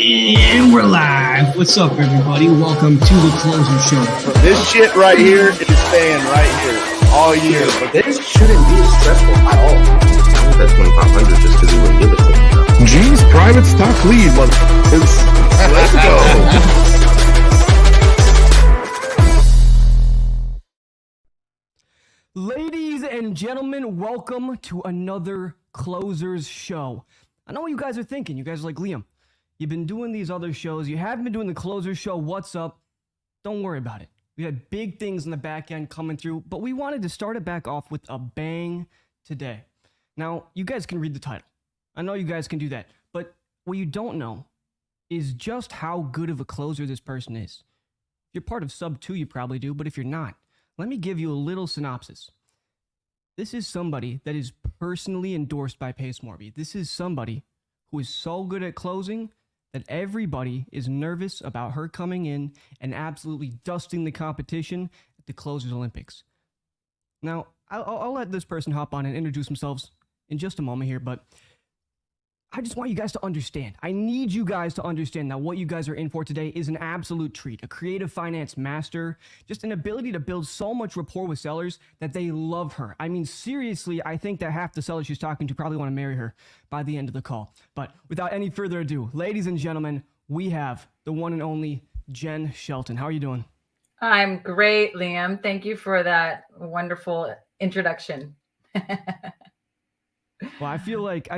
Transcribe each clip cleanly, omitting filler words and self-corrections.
And we're live. What's up, everybody? Welcome to the Closer Show. This shit right here is staying right here all year. But this shouldn't be stressful at all. I want that 2,500 just because he wouldn't give it to me. G's private stock lead, motherfuckers. Let's go. Ladies and gentlemen, welcome to another Closers Show. I know what you guys are thinking. You guys are like, Liam, you've been doing these other shows. You haven't been doing the Closer Show. What's up? Don't worry about it. We had big things in the back end coming through, but we wanted to start it back off with a bang today. Now, you guys can read the title. I know you guys can do that, but what you don't know is just how good of a closer this person is. If you're part of SubTo, you probably do, but if you're not, let me give you a little synopsis. This is somebody that is personally endorsed by Pace Morby. This is somebody who is so good at closing that everybody is nervous about her coming in and absolutely dusting the competition at the Closers Olympics. Now, I'll let this person hop on and introduce themselves in just a moment here, but I just want you guys to understand. I need you guys to understand that what you guys are in for today is an absolute treat. A creative finance master, just an ability to build so much rapport with sellers that they love her. I mean, seriously, I think that half the sellers she's talking to probably want to marry her by the end of the call. But without any further ado, ladies and gentlemen, we have the one and only Jen Shelton. How are you doing? I'm great, Liam. Thank you for that wonderful introduction. Well, I feel like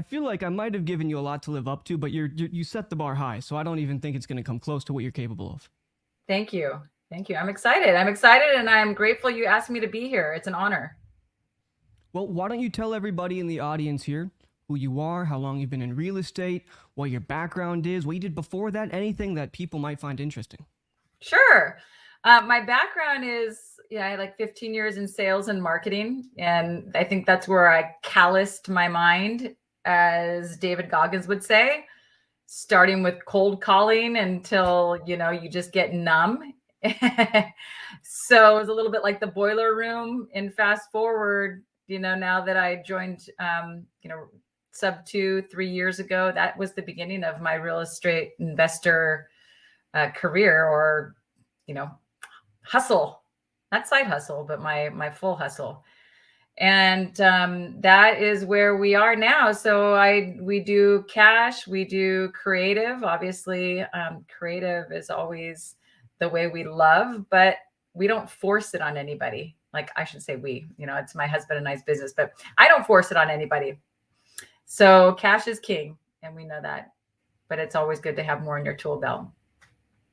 I might have given you a lot to live up to, but you set the bar high, so I don't even think it's going to come close to what you're capable of. Thank you. Thank you. I'm excited, and I'm grateful you asked me to be here. It's an honor. Well, why don't you tell everybody in the audience here who you are, how long you've been in real estate, what your background is, what you did before that, anything that people might find interesting. Sure. My background is, I had like 15 years in sales and marketing. And I think that's where I calloused my mind, as David Goggins would say, starting with cold calling until, you just get numb. So it was a little bit like the boiler room. And fast forward, now that I joined, SubTo 3 years ago, that was the beginning of my real estate investor career, or, hustle. Not side hustle, but my full hustle. And that is where we are now. So we do cash, we do creative. Obviously, creative is always the way we love, but we don't force it on anybody. Like, I should say we, it's my husband and I's business, but I don't force it on anybody. So cash is king, and we know that, but it's always good to have more in your tool belt.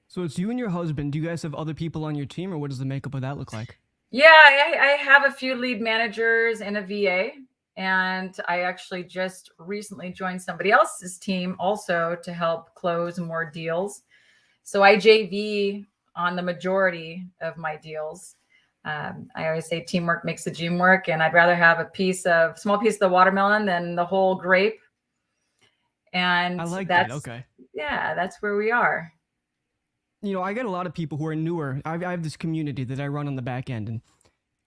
So it's you and your husband. Do you guys have other people on your team, or what does the makeup of that look like? Yeah, I have a few lead managers and a VA, and I actually just recently joined somebody else's team also to help close more deals. So I JV on the majority of my deals. I always say teamwork makes the dream work, and I'd rather have a small piece of the watermelon than the whole grape. And I like that. Okay. Yeah, that's where we are. I get a lot of people who are newer. I have this community that I run on the back end, and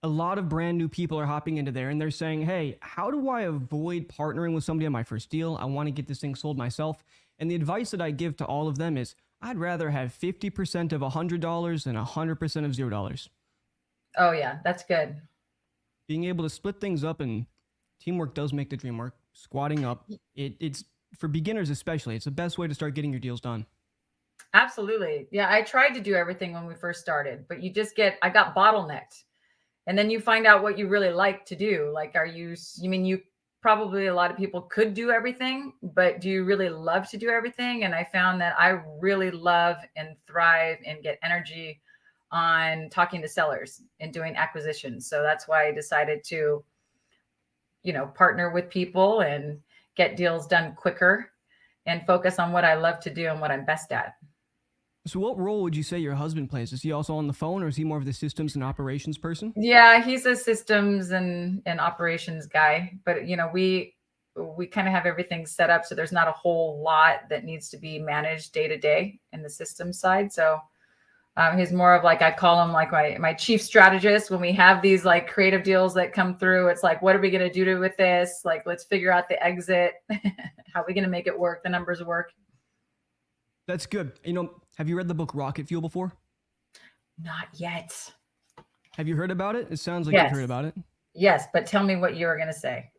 a lot of brand new people are hopping into there, and they're saying, hey, how do I avoid partnering with somebody on my first deal? I want to get this thing sold myself. And the advice that I give to all of them is, I'd rather have 50% of $100 than 100% of $0. Oh, yeah, that's good. Being able to split things up, and teamwork does make the dream work. Squatting up, it's for beginners especially, it's the best way to start getting your deals done. Absolutely. Yeah, I tried to do everything when we first started, but I got bottlenecked. And then you find out what you really like to do. Like, you probably, a lot of people could do everything, but do you really love to do everything? And I found that I really love and thrive and get energy on talking to sellers and doing acquisitions. So that's why I decided to, partner with people and get deals done quicker and focus on what I love to do and what I'm best at. So what role would you say your husband plays? Is he also on the phone, or is he more of the systems and operations person? Yeah, he's a systems and operations guy, but we kind of have everything set up. So there's not a whole lot that needs to be managed day to day in the systems side. So he's more of like, I call him like my chief strategist. When we have these like creative deals that come through, it's like, what are we going to do with this? Like, let's figure out the exit. How are we going to make it work? The numbers work. That's good. You know, have you read the book Rocket Fuel before? Not yet. Have you heard about it? It sounds like Yes. you've heard about it. Yes, but tell me what you were going to say.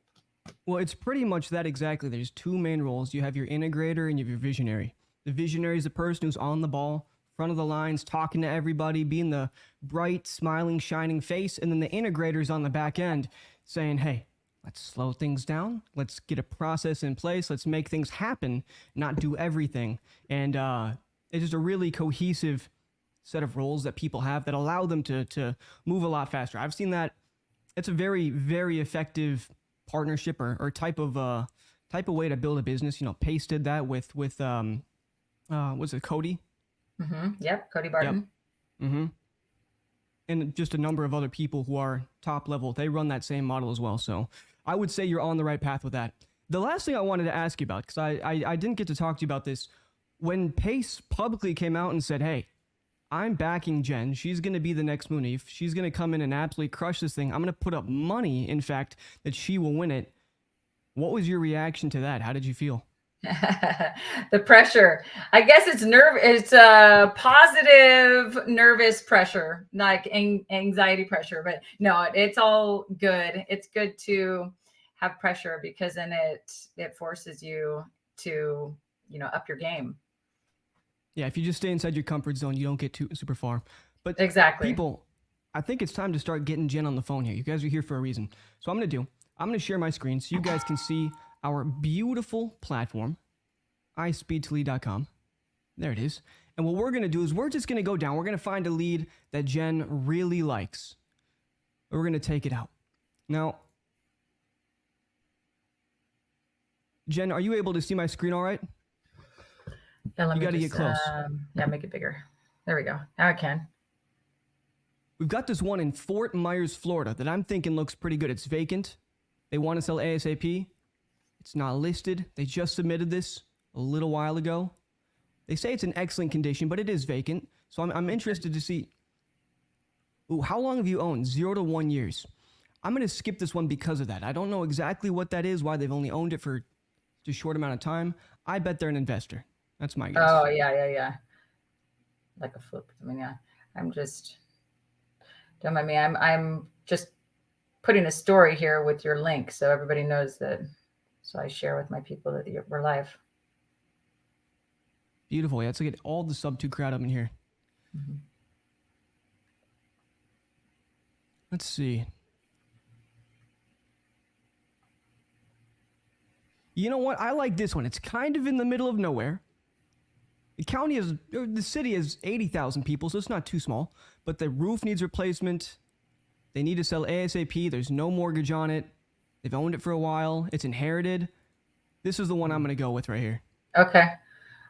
Well, it's pretty much that exactly. There's two main roles. You have your integrator and you have your visionary. The visionary is the person who's on the ball, front of the lines, talking to everybody, being the bright, smiling, shining face. And then the integrator is on the back end saying, hey, let's slow things down. Let's get a process in place. Let's make things happen, not do everything. And it's just a really cohesive set of roles that people have that allow them to move a lot faster. I've seen that. It's a very, very effective partnership or type of way to build a business. You know, Pace did that with was it Cody? Yep, Cody Barton. Yep. And just a number of other people who are top level. They run that same model as well. So I would say you're on the right path with that. The last thing I wanted to ask you about, because I didn't get to talk to you about this, when Pace publicly came out and said, hey, I'm backing Jen. She's going to be the next Mooney. She's going to come in and absolutely crush this thing. I'm going to put up money, in fact, that she will win it. What was your reaction to that? How did you feel? The pressure. I guess it's it's a positive nervous pressure, like anxiety pressure. But no, it's all good. It's good to have pressure because then it forces you to, up your game. Yeah, if you just stay inside your comfort zone, you don't get too super far. But exactly, people, I think it's time to start getting Jen on the phone here. You guys are here for a reason. So I'm going to share my screen so you guys can see our beautiful platform, ispeedtolead.com. There it is. And what we're going to do is we're just going to go down. We're going to find a lead that Jen really likes. We're going to take it out. Now, Jen, are you able to see my screen all right? Yeah, you got to get close. Make it bigger. There we go. Now I can. We've got this one in Fort Myers, Florida that I'm thinking looks pretty good. It's vacant. They want to sell ASAP. It's not listed. They just submitted this a little while ago. They say it's in excellent condition, but it is vacant. So I'm interested to see. Ooh, how long have you owned? 0 to 1 years. I'm going to skip this one because of that. I don't know exactly what that is, why they've only owned it for just a short amount of time. I bet they're an investor. That's my guess. Oh, yeah. Like a flip. I mean, yeah. Don't mind me. I'm just putting a story here with your link so everybody knows that. So I share with my people that we're live. Beautiful. Yeah, let's get all the SubTo crowd up in here. Let's see. You know what? I like this one. It's kind of in the middle of nowhere. The city is 80,000 people, so it's not too small. But the roof needs replacement. They need to sell ASAP. There's no mortgage on it. They've owned it for a while. It's inherited. This is the one I'm going to go with right here. Okay.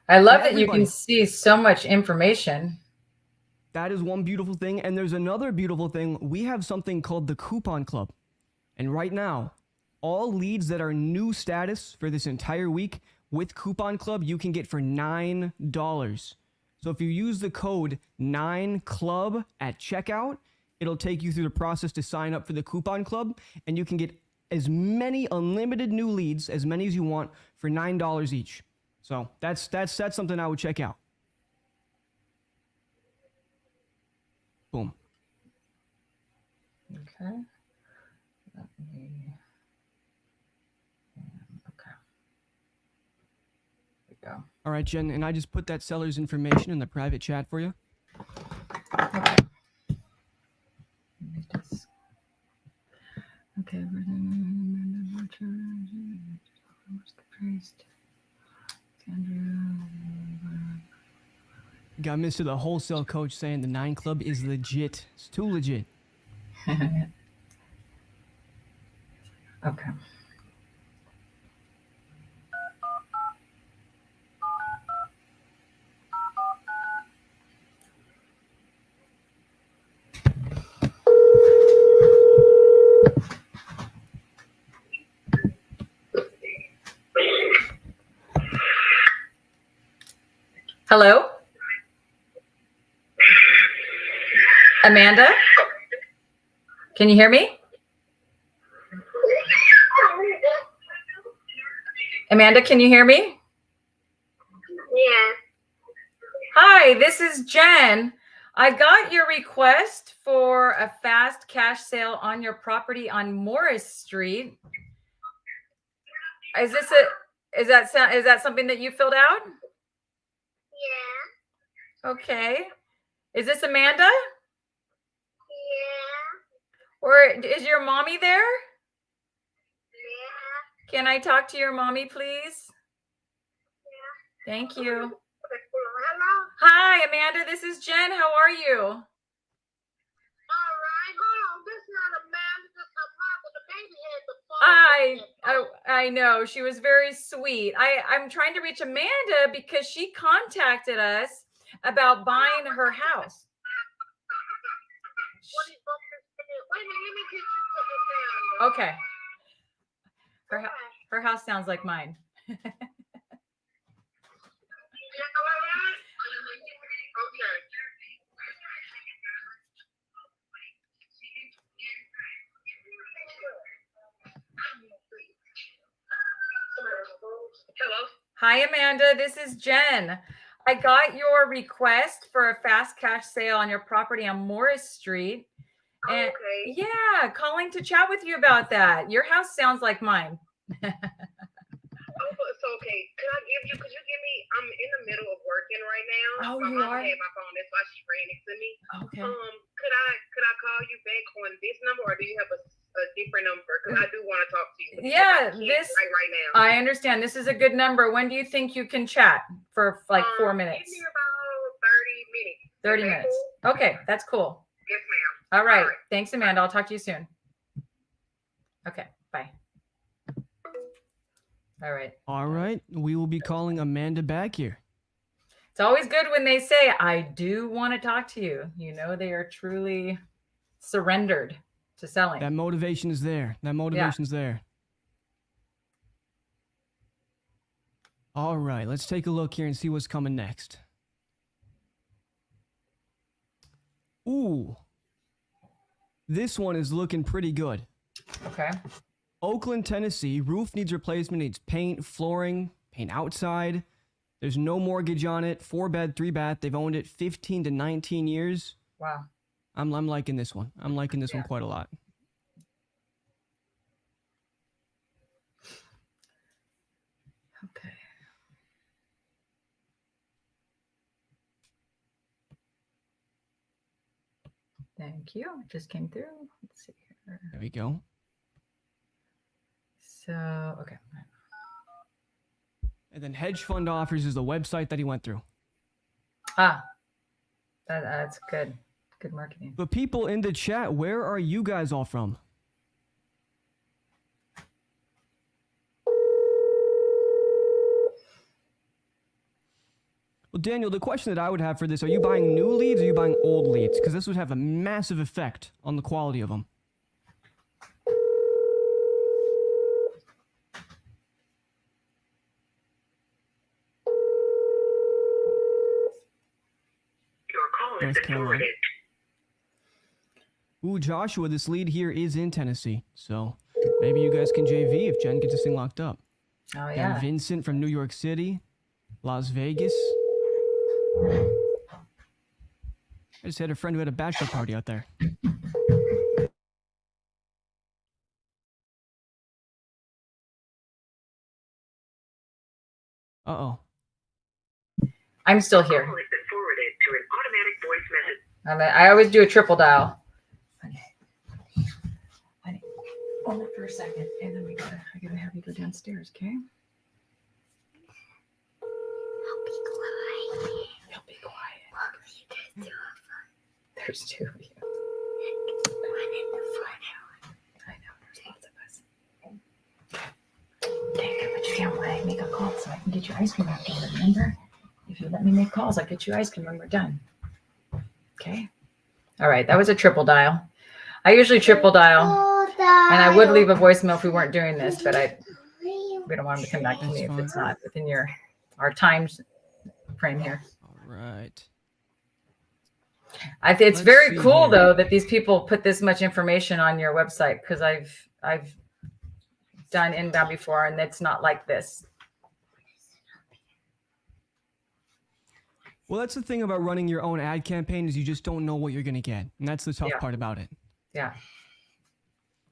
I love that you can see so much information. That is one beautiful thing. And there's another beautiful thing. We have something called the Coupon Club. And right now, all leads that are new status for this entire week with Coupon Club, you can get for $9. So if you use the code 9CLUB at checkout, it'll take you through the process to sign up for the Coupon Club, and you can get as many unlimited new leads, as many as you want, for $9 each. So that's something I would check out. Boom. Okay. Go. All right, Jen, and I just put that seller's information in the private chat for you. Okay. Okay. Got Mr. the Wholesale Coach saying the 9 Club is legit. It's too legit. Okay. Hello? Amanda? Can you hear me? Amanda, can you hear me? Yeah. Hi, this is Jen. I got your request for a fast cash sale on your property on Morris Street. Is that something that you filled out? Yeah. Okay. Is this Amanda? Yeah. Or is your mommy there? Yeah. Can I talk to your mommy, please? Yeah. Thank you. Okay, hello? Hi, Amanda. This is Jen. How are you? All right. Hold on. This is not Amanda. This is her mother. The baby had the phone. I know. She was very sweet. I'm trying to reach Amanda because she contacted us about buying her house. What is wait a minute. Let me get you to the sound. Okay. Her house sounds like mine. Okay. Hello. Hi, Amanda. This is Jen. I got your request for a fast cash sale on your property on Morris Street. And Okay. yeah, calling to chat with you about that. Your house sounds like mine. Oh, so okay. Could you give me? I'm in the middle of working right now. Oh, my you mom are? had my phone. That's why she ran it to me. Okay. Could I call you back on this number, or do you have a different number? Because I do want to talk to you. Yeah, I can't right now. I understand. This is a good number. When do you think you can chat for like 4 minutes? Give me about 30 minutes. 30 Is that minutes. cool? Okay, that's cool. Yes, ma'am. All right. All right. Thanks, Amanda. I'll talk to you soon. Okay, bye. All right. All right. We will be calling Amanda back here. It's always good when they say, I do want to talk to you. You know, they are truly surrendered to selling. That motivation is there. That motivation's there. All right. Let's take a look here and see what's coming next. Ooh. This one is looking pretty good. Okay. Oakland, Tennessee. Roof needs replacement, needs paint, flooring, paint outside. There's no mortgage on it. 4-bed, 3-bath. They've owned it 15 to 19 years. Wow. I'm liking this one. I'm liking this one quite a lot. Okay. Thank you. It just came through. Let's see here. There we go. So, okay. And then Hedge Fund Offers is the website that he went through. That's good. Good marketing. But people in the chat, where are you guys all from? Well, Daniel, the question that I would have for this, are you buying new leads or are you buying old leads? Because this would have a massive effect on the quality of them. North Carolina. Ooh, Joshua, this lead here is in Tennessee. So maybe you guys can JV if Jen gets this thing locked up. Oh, yeah. And Vincent from New York City, Las Vegas. I just had a friend who had a bachelor party out there. Uh-oh. I'm still here. I always do a triple dial. Okay. Honey, hold it for a second, and then I gotta have you go downstairs, okay? I'll be quiet. There's two of you. I know, there's lots of us. Okay, but you don't want to make a call so I can get you ice cream after, remember? If you let me make calls, I'll get you ice cream when we're done. Okay. All right. That was a triple dial. I usually triple dial, and I would leave a voicemail if we weren't doing this, but we don't want them to come back to me if it's not within our time frame here. All right. It's very cool though that these people put this much information on your website, because I've done inbound before and it's not like this. Well, that's the thing about running your own ad campaign is you just don't know what you're going to get. And that's the tough Yeah. part about it. Yeah.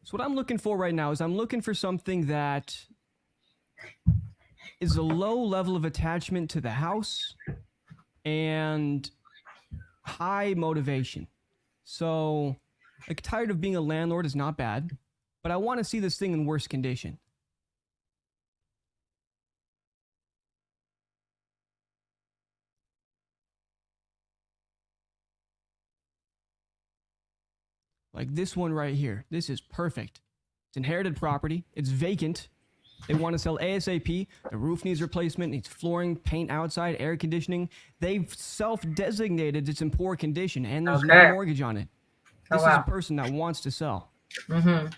So what I'm looking for right now is I'm looking for something that is a low level of attachment to the house and high motivation. So, like, tired of being a landlord is not bad, but I want to see this thing in worse condition. Like this one right here. This is perfect. It's inherited property. It's vacant. They want to sell ASAP. The roof needs replacement, needs flooring, paint outside, air conditioning. They've self-designated it's in poor condition, and there's no Okay. mortgage on it. Oh, This wow. is a person that wants to sell.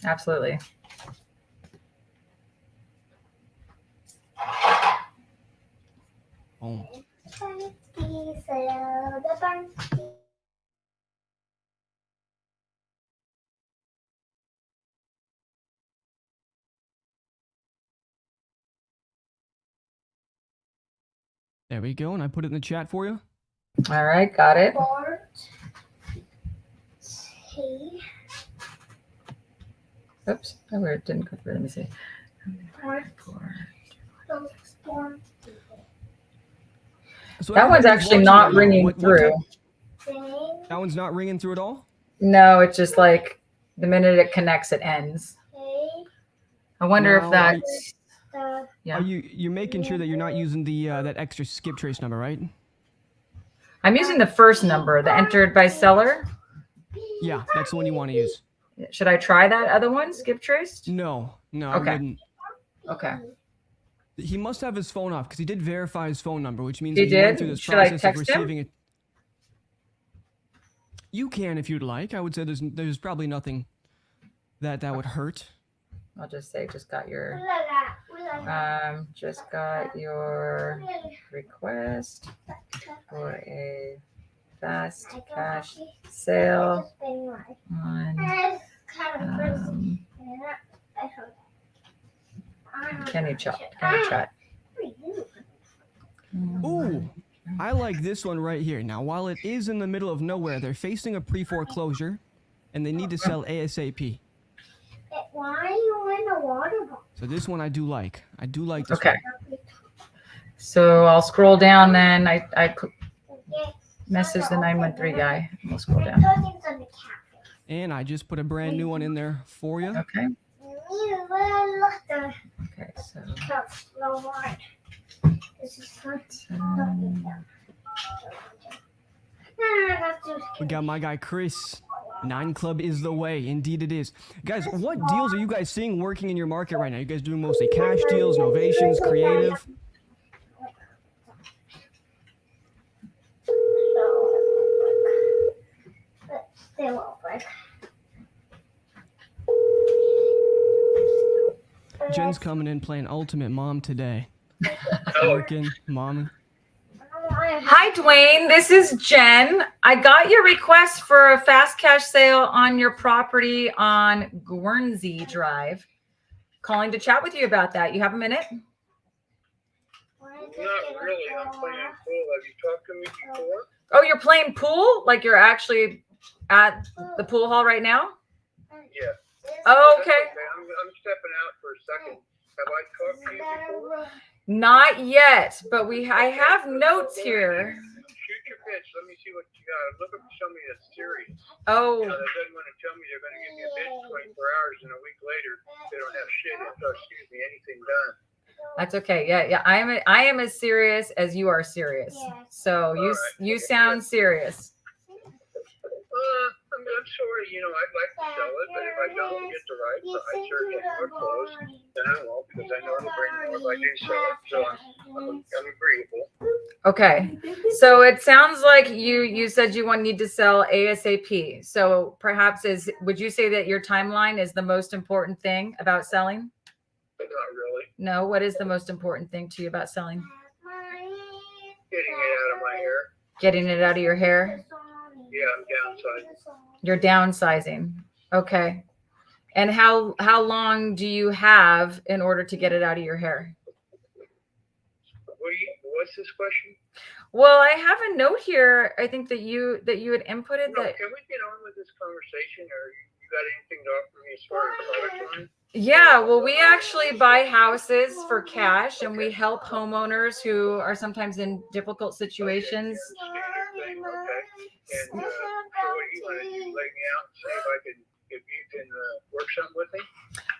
Absolutely. Boom. There we go, and I put it in the chat for you. All right, got it. Oops, that word didn't go through. Let me see. So That one's everybody's actually watching not right now. ringing What through. That one's not ringing through at all? No, it's just like the minute it connects, it ends. I wonder Now, if that's yeah. Are you're making sure that you're not using the that extra skip trace number, right? I'm using the first number, the entered by seller. Yeah, that's the one you want to use. Should I try that other one, skip traced? No, Okay. I wouldn't. Okay. He must have his phone off because he did verify his phone number, which means He that he went did? through this Should I process of text him? receiving it. You can if you'd like. I would say there's probably nothing that would hurt. I'll just say just got your request for a fast cash sale on Can you chat? Ooh, I like this one right here. Now, while it is in the middle of nowhere, they're facing a pre-foreclosure, and they need to sell ASAP. Why are you in the water box? So this one I do like. I do like this Okay. one. So I'll scroll down then. I message the 913 guy. We'll scroll down. And I just put a brand new one in there for you. Okay. Okay. So we got my guy Chris. 9 Club is the way. Indeed it is. Guys, what deals are you guys seeing working in your market right now? You guys doing mostly cash deals, novations, creative? Jen's coming in playing Ultimate Mom today. Working, mommy. hi, Dwayne. This is Jen. I got your request for a fast cash sale on your property on Guernsey Drive. Calling to chat with you about that. You have a minute? Not really. I'm playing pool. Have you talked to me before? Oh, you're playing pool? Like you're actually at the pool hall right now? Yeah. Oh, okay. I'm stepping out for a second. Have I talked to you before? Not yet, but I have notes here. Shoot your pitch. Let me see what you got. I'm looking for somebody that's serious. Oh, You know, that doesn't want to tell me they're going to give me a bid in 24 hours and a week later they don't have shit, anything done. that's okay. Yeah. I am as serious as you are serious. So you sound serious. I'm sorry, I'd like to sell it, but if I don't get the right price or get more close, then I won't because I know it'll bring more if I do sell it. So I'm agreeable. Okay. So it sounds like you said you need to sell ASAP. So perhaps would you say that your timeline is the most important thing about selling? But not really. No. What is the most important thing to you about selling? Getting it out of my hair. Getting it out of your hair? Yeah, I'm downsizing. You're downsizing. Okay. And how long do you have in order to get it out of your hair? What What's this question? Well, I have a note here. I think that you had inputted No, that. can we get on with this conversation, or you got anything to offer me as far as product line? Yeah, well, we actually buy houses for cash, and we help homeowners who are sometimes in difficult situations. Standard thing, okay. And so what you want to do, lay me out and see if you can work something with me?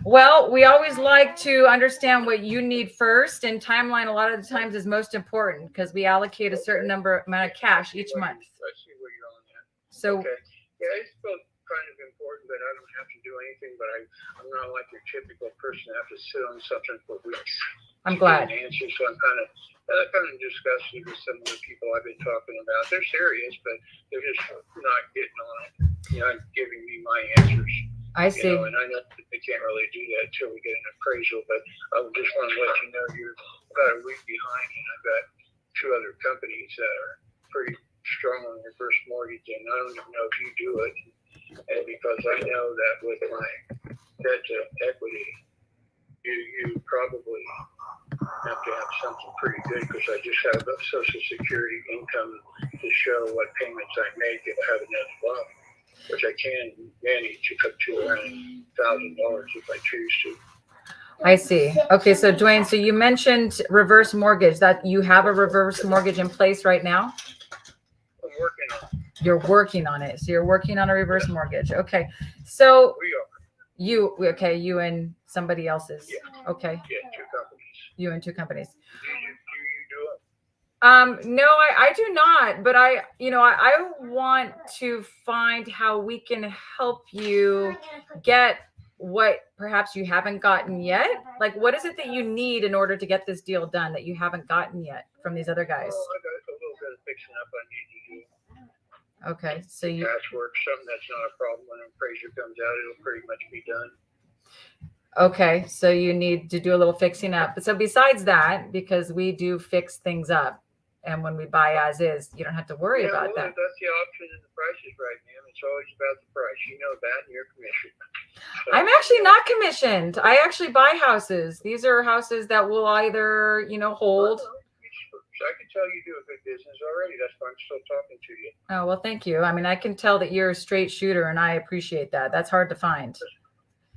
Well, we always like to understand what you need first, and timeline a lot of the times is most important because we allocate a certain amount of cash each month. I see where you're on that. So, Okay. Yeah, it's both kind of important, but I don't have to do anything. But I'm not like your typical person that have to sit on something for weeks. I'm glad. To get an answer, so I'm kind of disgusted with some of the people I've been talking about. They're serious, but they're just not getting on it. Not giving me my answers. I see. And I know they can't really do that until we get an appraisal. But I just want to let you know you're about a week behind, and I've got 2 other companies that are pretty strong on reverse mortgage, and I don't even know if you do it. And because I know that with my debt to equity, you probably have to have something pretty good, because I just have a Social Security income to show what payments I make if I have another loan, which I can manage up to around $1,000 if I choose to. I see. Okay, so Dwayne, so you mentioned reverse mortgage, that you have a reverse mortgage in place right now? I'm working on it. You're working on it. So you're working on a reverse mortgage. Okay. So We are. you and somebody else's. Yeah. Okay. Yeah, 2 companies. You and 2 companies. Do you do it? No, I do not, but I want to find how we can help you get what perhaps you haven't gotten yet. Like, what is it that you need in order to get this deal done that you haven't gotten yet from these other guys? Well, I got a little bit of fixing up I need to do. Okay, so you Patchwork, something that's not a problem. When an appraiser comes out, it'll pretty much be done. okay, so you need to do a little fixing up. So besides that, because we do fix things up, and when we buy as is, you don't have to worry about that. That's the option in the prices right now. It's always about the price. You know that, and your commission. So, I'm actually not commissioned. I actually buy houses. These are houses that will either, hold. I can tell you do a good business already. That's why I'm still talking to you. Oh, well, thank you. I mean, I can tell that you're a straight shooter, and I appreciate that. That's hard to find.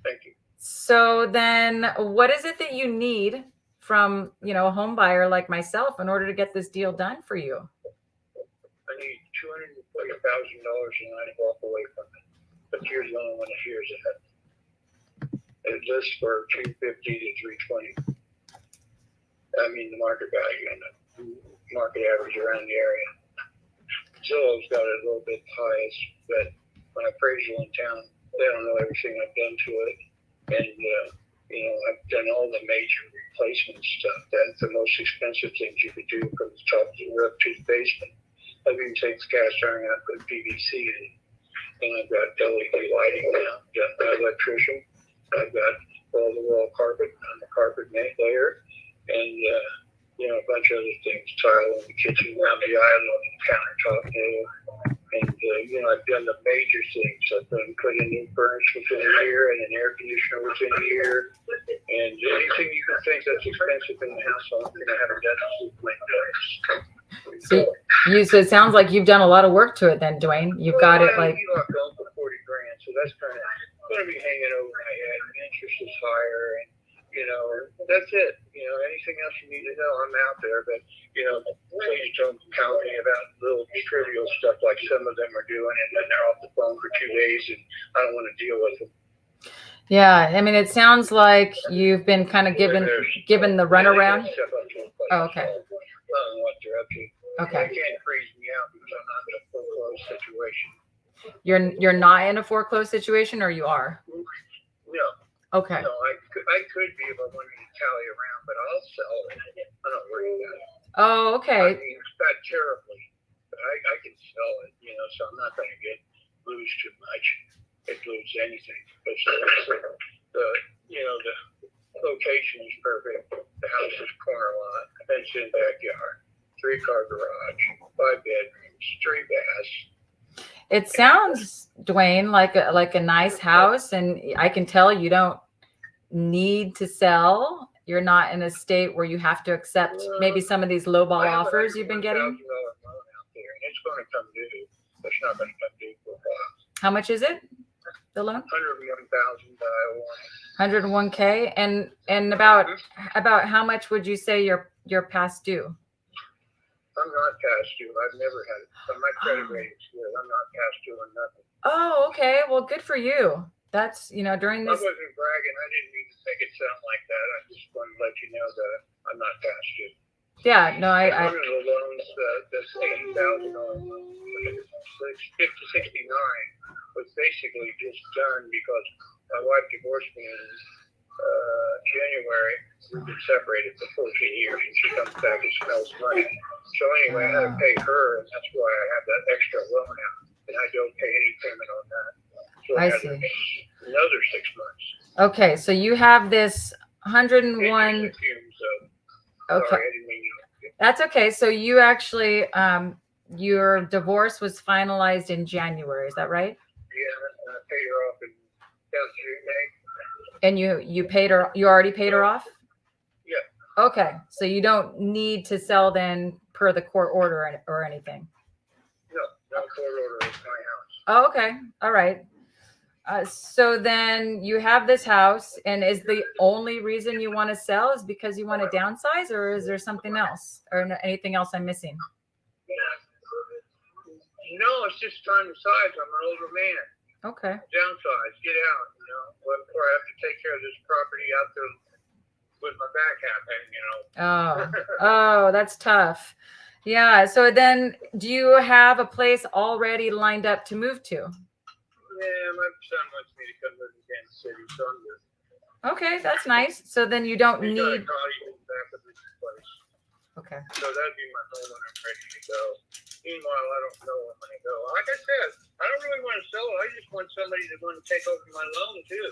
Thank you. So then what is it that you need from, a home buyer like myself in order to get this deal done for you? I need $240,000 and I walk away from it. But you're the only one that hears it. It's just for $250 to $320. I mean, the market value and the market average around the area. Zillow's got it a little bit highest, but when I appraisal in town, they don't know everything I've done to it. And, I've done all the major replacement stuff. That's the most expensive things you could do, from the top to the roof to the basement. I've even taken cast iron out, put PVC in, and I've got LED lighting now. Got my electrician. I've got all the wall carpet on the carpet layer, and a bunch of other things. Tile in the kitchen, around the island, countertop there. And, I've done the major things. I've put in new furnace within a year and an air conditioner within a year. And anything you can think that's expensive in the house, I'm going to have it done. So it sounds like you've done a lot of work to it then, Dwayne. You've got it like... You locked on for $40,000, so that's kind of going to be hanging over my head. The interest is higher, and that's it. Anything else you need to know, I'm out there. But please don't count me about little trivial stuff like some of them are doing, and then they're off the phone for 2 days, and I don't want to deal with them. Yeah, I mean, it sounds like you've been kind of given the runaround. Oh, okay. I don't know what they're up to. Okay. They can't freeze me out because I'm not in a foreclosed situation. You're not in a foreclosed situation, or you are? No. Okay. No, I could be if I wanted to tally around, but I'll sell it. I'm not worried about it. Oh, okay. I mean, it's not terribly, but I can sell it, so I'm not going to lose too much. If lose anything, because the location is perfect. The house is corner lot, fenced-in backyard, 3-car garage, 5 bedrooms, 3 baths. It sounds, Dwayne, like a nice house, and I can tell you don't need to sell. you're not in a state where you have to accept maybe some of these lowball offers you've been getting? $101,000 loan out there, and it's going to come due. It's not going to come due for a while. How much is it? The loan? 101,000 by I want. 101K. And about how much would you say you're past due? I'm not past due. I've never had it. But my credit rating's good. I'm not past due on nothing. Oh, okay. Well, good for you. That's, during I this. wasn't bragging. I didn't mean to make it sound like that. I just wanted to let you know that I'm not past due. Yeah, no, One of the loans, that's $80,000 loan, 50 to 69, was basically just done because my wife divorced me in January. We've been separated for 14 years, and she comes back and smells money. So anyway, I had to pay her, and that's why I have that extra loan out, and I don't pay any payment on that. So I had see. Another 6 months. Okay, so you have this 101. Fumes, Okay. Sorry, I didn't mean you. That's okay. So you actually, your divorce was finalized in January. Is that right? Yeah, I paid her off in May. And you paid her. You already paid her off. Yeah. Okay, so you don't need to sell then per the court order or anything. No court order. It's my house. Oh, okay. All right. So then you have this house, and is the only reason you want to sell is because you want to downsize, or is there something else or anything else I'm missing? No, it's just time to size. I'm an older man. Okay. Downsize, get out, before I have to take care of this property out there with my back happening, Oh, that's tough. Yeah. So then do you have a place already lined up to move to? Yeah, my son wants me to come live in Kansas City, so I'm good. Okay, that's nice. So then you don't He's got a need. cottage in the back of this place. Okay. So that'd be my home when I'm ready to go. Meanwhile, I don't know when I'm going to go. Like I said, I don't really want to sell it. I just want somebody to want to take over my loan too.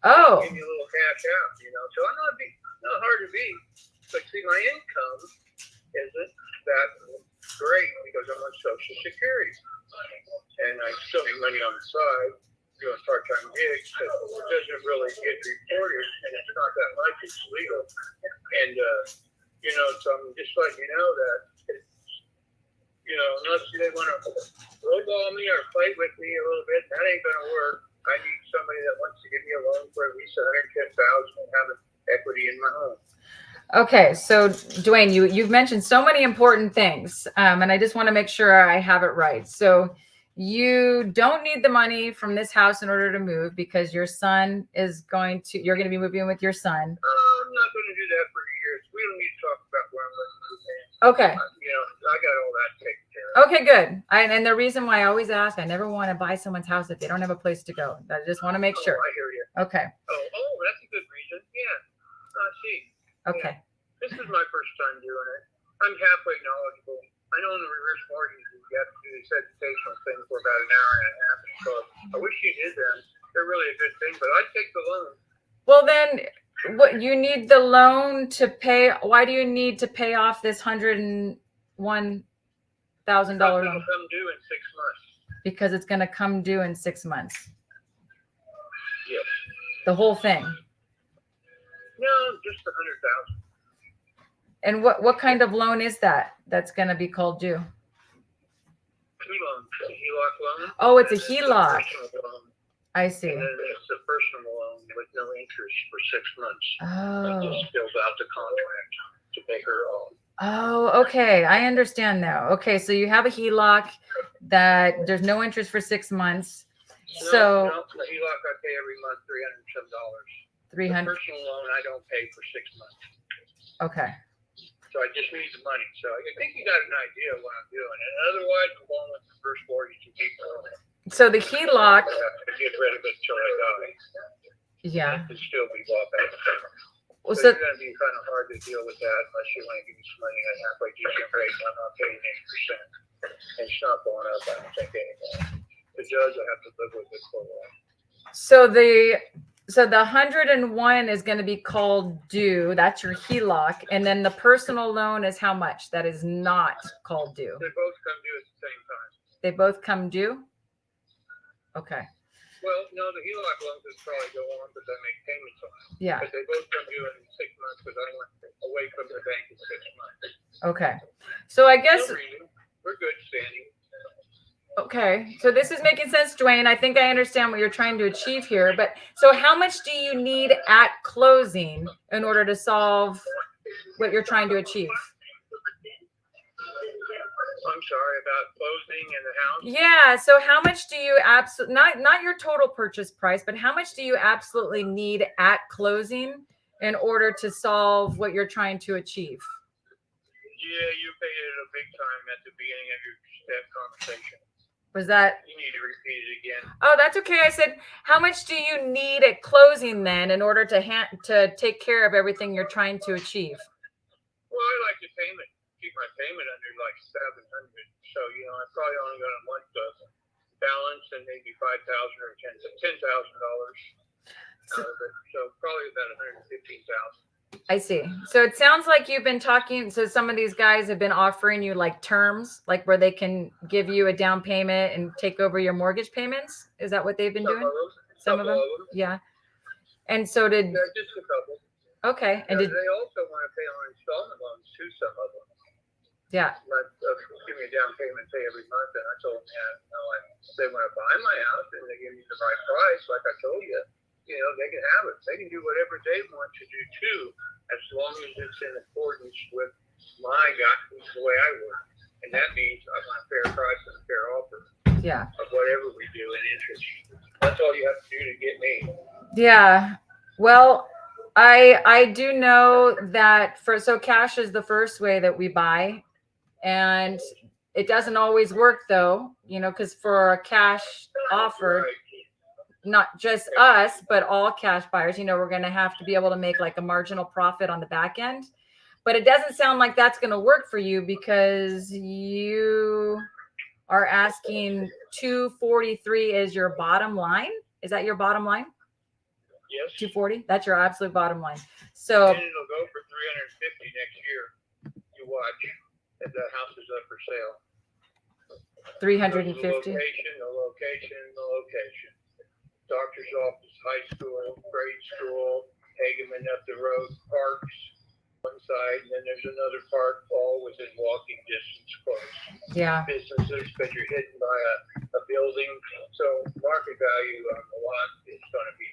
Oh. Give me a little cash out, So I'm not hard to beat. But see, my income isn't that great because I'm on Social Security. And I still have money on the side doing part-time gigs, but it doesn't really get reported, and it's not that much. It's legal. And, so I'm just letting you know that, unless they want to lowball me or play with me a little bit, that ain't going to work. I need somebody that wants to give me a loan for at least $110,000 and have equity in my home. Okay, so Dwayne, you've mentioned so many important things, and I just want to make sure I have it right. So you don't need the money from this house in order to move because your son you're going to be moving with your son. I'm not going to do that for years. We don't need to talk about where I'm going to move in. Okay. I got all that taken care of. Okay, good. And the reason why I always ask, I never want to buy someone's house if they don't have a place to go. I just want to make sure. I hear you. Okay. Oh, that's a good reason. Yeah. I see. Okay. Yeah. This is my first time doing it. I'm halfway knowledgeable. I know in the reverse mortgage you have to do this educational thing for about an hour and a half. So I wish you did them. They're really a good thing, but I'd take the loan. Well, then what you need the loan to pay? Why do you need to pay off this $101,000 loan? It'll come due in 6 months. Because it's going to come due in 6 months. Yes. The whole thing. No, just 100,000. And what kind of loan is that? That's going to be called due. 2 loans. A HELOC loan. Oh, it's a and then HELOC. personal loan. I see. And then it's a personal loan with no interest for 6 months. I Oh. just filled out the contract to pay her off. Oh, okay. I understand now. Okay, so you have a HELOC that there's no interest for 6 months. So No, the HELOC I pay every month $300 and some dollars. 300. The personal loan I don't pay for 6 months. Okay. So I just need the money. So I think you got an idea of what I'm doing. And otherwise, I'm going with the first mortgage and keep going. So the HELOC, I have to get rid of it till I die. yeah. It can still be bought back. Well, So so it's going to be kind of hard to deal with that unless you want to give me some money at halfway decent rate. And I'm not paying 8%. And it's not going up, I don't think, anymore. The judge, I have to live with it for a while. so the 101 is going to be called due. That's your HELOC, and then the personal loan is how much? That is not called due. They both come due at the same time. They both come due. Okay. Well, no, the HELOC loans would probably go on because I make payments on it. Yeah. But they both come due in 6 months because I went away from the bank in 6 months. Okay. So I guess, No reason. We're good standing. okay. So this is making sense, Dwayne. I think I understand what you're trying to achieve here. But so how much do you need at closing in order to solve what you're trying to achieve? I'm sorry about closing in the house. Yeah. So how much do you absolutely, not your total purchase price, but how much do you absolutely need at closing in order to solve what you're trying to achieve? Yeah, you paid it a big time at the beginning of your step conversation. Was that? You need to repeat it again. Oh, that's okay. I said, how much do you need at closing then in order to take care of everything you're trying to achieve? Well, I like the payment. Keep my payment under like 700. So I probably only got a month of balance and maybe $5,000 or $10,000. So probably about 115,000. I see. So it sounds like you've been talking. So some of these guys have been offering you like terms, like where they can give you a down payment and take over your mortgage payments. Is that what they've been doing? Some of them. Yeah. And so did. Yeah, just a couple. Okay. And did they also want to pay on installment loans too? Some of them. Yeah. But give me a down payment, pay every month, and I told them, they want to buy my house and they give me the right price, like I told you. They can have it. They can do whatever they want to do too, as long as it's in accordance with the way I work. And that means I want a fair price and a fair offer. Yeah. Of whatever we do in interest. That's all you have to do to get me. Yeah. Well, I do know that so cash is the first way that we buy, and it doesn't always work though, because for a cash offer, Right. not just us, but all cash buyers, we're going to have to be able to make like a marginal profit on the back end. But it doesn't sound like that's going to work for you because you are asking 243 is your bottom line. Is that your bottom line? Yes. 240? That's your absolute bottom line. So And it'll go for 350 next year. You watch if the house is up for sale. 350. The location. Doctor's office, high school, grade school, Hageman up the road, parks, one side, and then there's another park all within walking distance close. Yeah. Businesses, but you're hidden by a building. So market value on the lot is going to be,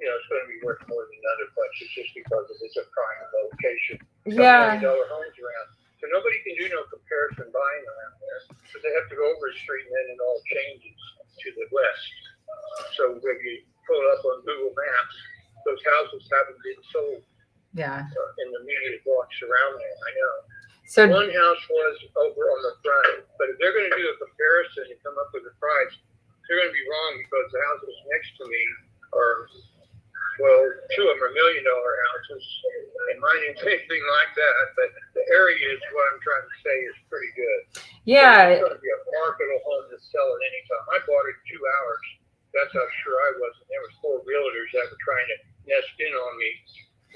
it's going to be worth more than other places just because it's a prime location. Yeah. $1 million homes around. So nobody can do no comparison buying around there. But they have to go over a street and then it all changes to the west. So if you pull it up on Google Maps, those houses haven't been sold. Yeah. In the immediate blocks around there, I know. So One house was over on the front, but if they're going to do a comparison and come up with a price, they're going to be wrong because the houses next to me are, well, two of them are $1 million houses, and mine ain't anything like that. But the area is what I'm trying to say is pretty good. yeah. It's going to be a marketable home to sell at any time. I bought it in 2 hours. That's how sure I was. And there was 4 realtors that were trying to nest in on me.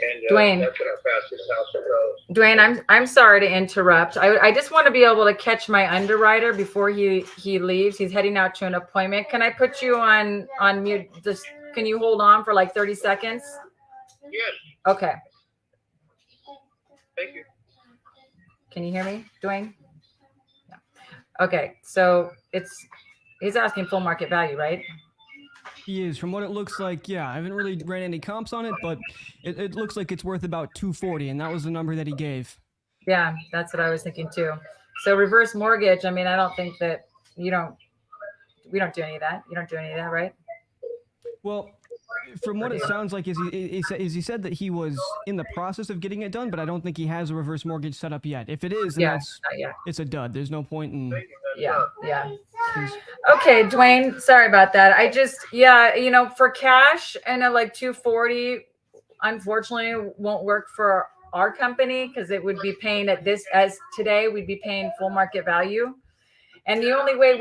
And Dwayne. that's how fast this house goes. Dwayne, I'm sorry to interrupt. I just want to be able to catch my underwriter before he leaves. He's heading out to an appointment. Can I put you on mute? Just can you hold on for like 30 seconds? Yes, Okay. thank you. Can you hear me, Dwayne? Yeah. Okay. So he's asking full market value, right? He is. From what it looks like, yeah. I haven't really ran any comps on it, but it looks like it's worth about 240, and that was the number that he gave. Yeah, that's what I was thinking too. So reverse mortgage, I mean, I don't think that we don't do any of that. You don't do any of that, right? Well, from what it sounds like is he said that he was in the process of getting it done, but I don't think he has a reverse mortgage set up yet. If it is, then it's a dud. There's no point in. Yeah. Okay, Dwayne, sorry about that. I just, for cash and like 240, unfortunately won't work for our company because it would be paying at this, as today, we'd be paying full market value. And the only way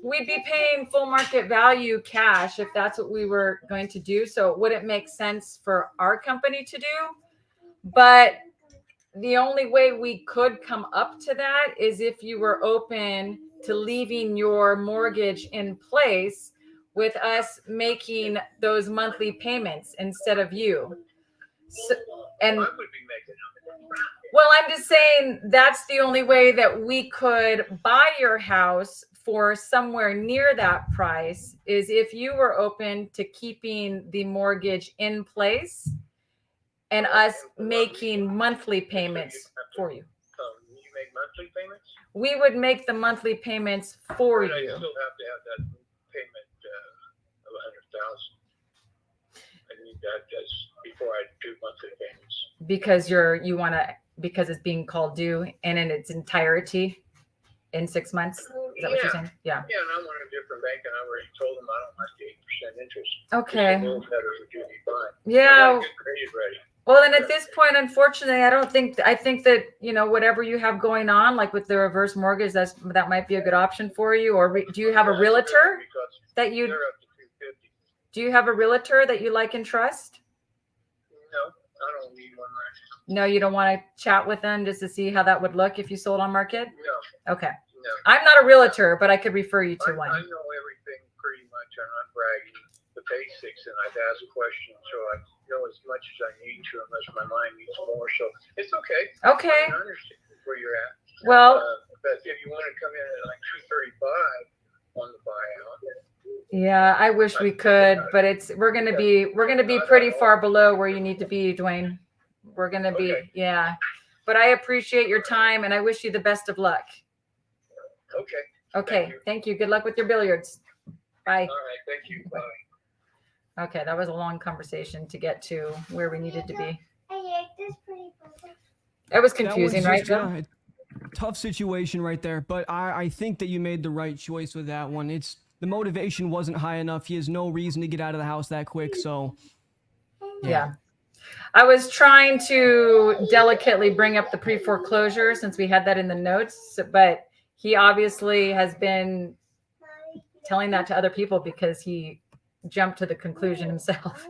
we'd be paying full market value cash if that's what we were going to do. So it wouldn't make sense for our company to do. But the only way we could come up to that is if you were open to leaving your mortgage in place with us making those monthly payments instead of you. So, and I would be making them. well, I'm just saying that's the only way that we could buy your house for somewhere near that price is if you were open to keeping the mortgage in place and us making monthly payments for you. You make monthly payments? We would make the monthly payments for But I you. still have to have that payment of $100,000. I need that just before I do monthly payments. Because because it's being called due and in its entirety in 6 months. Is that what you're saying? Yeah. Yeah, and I'm on a different bank, and I already told them I don't like the 8% interest. Okay. It's a little better with UD5. Yeah. I gotta get credit ready. Well, and at this point, unfortunately, I think that, whatever you have going on, like with the reverse mortgage, that might be a good option for you. Or do you have a realtor that you, They're up to 250. do you have a realtor that you like and trust? No, I don't need one right No, you don't want to chat with them just to see how that would look if you sold on market? now. Okay. No, I'm not a realtor, but I could refer you to I one. know everything pretty much. I'm not bragging. The basics, and I've asked questions, so I know as much as I need to, unless my mind needs more. So it's okay. Okay. I understand where you're at. Well, But if you want to come in at like 235 on the buyout, yeah, I wish we could, but we're gonna be pretty far below where you need to be, Dwayne. We're gonna be, Okay. yeah. But I appreciate your time and I wish you the best of luck. okay. Okay, thank you. Good luck with your billiards. Bye. All right. Thank you. Bye. Okay, that was a long conversation to get to where we needed to be. It was confusing, That was right? just, Bill? yeah, tough situation right there, but I think that you made the right choice with that one. The motivation wasn't high enough. He has no reason to get out of the house that quick, so Yeah. I was trying to delicately bring up the pre-foreclosure since we had that in the notes, but he obviously has been telling that to other people because he jumped to the conclusion himself.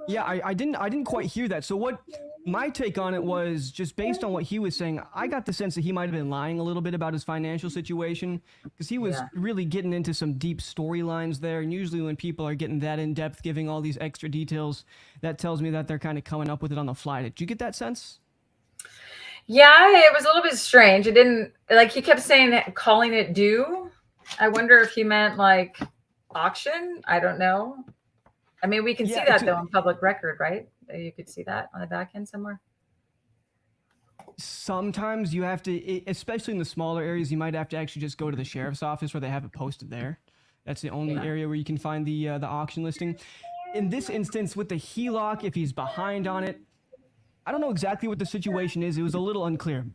yeah, I didn't quite hear that. So what my take on it was, just based on what he was saying, I got the sense that he might have been lying a little bit about his financial situation, because he was really getting into some deep storylines there. And usually when people are getting that in depth, giving all these extra details, that tells me that they're kind of coming up with it on the fly. Did you get that sense? Yeah, it was a little bit strange. It didn't, like, he kept saying, calling it due. I wonder if he meant like auction. I don't know. I mean, we can see that though on public record, right? You could see that on the back end somewhere. Sometimes you have to, especially in the smaller areas, you might have to actually just go to the sheriff's office where they have it posted there. That's the only area where you can find the auction listing. In this instance, with the HELOC, if he's behind on it, I don't know exactly what the situation is. It was a little unclear.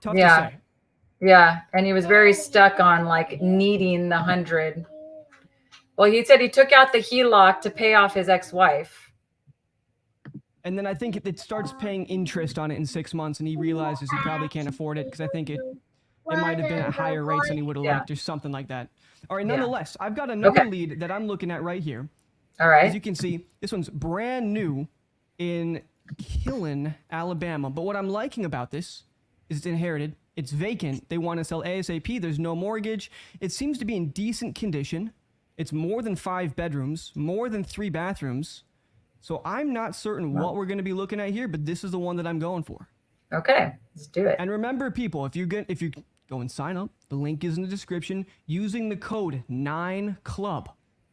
Tough to say. Yeah, and he was very stuck on like needing the 100. Well, he said he took out the HELOC to pay off his ex-wife. And then I think it starts paying interest on it in 6 months, and he realizes he probably can't afford it, because I think it might have been at higher rates than he would have liked, or something like that. All right, nonetheless, I've got another lead that I'm looking at right here. All right. As you can see, this one's brand new in Killen, Alabama. But what I'm liking about this is it's inherited. It's vacant. They want to sell ASAP. There's no mortgage. It seems to be in decent condition. It's more than 5 bedrooms, more than 3 bathrooms. So I'm not certain what we're going to be looking at here, but this is the one that I'm going for. Okay, let's do it. And remember, people, if you go and sign up, the link is in the description, using the code 9CLUB.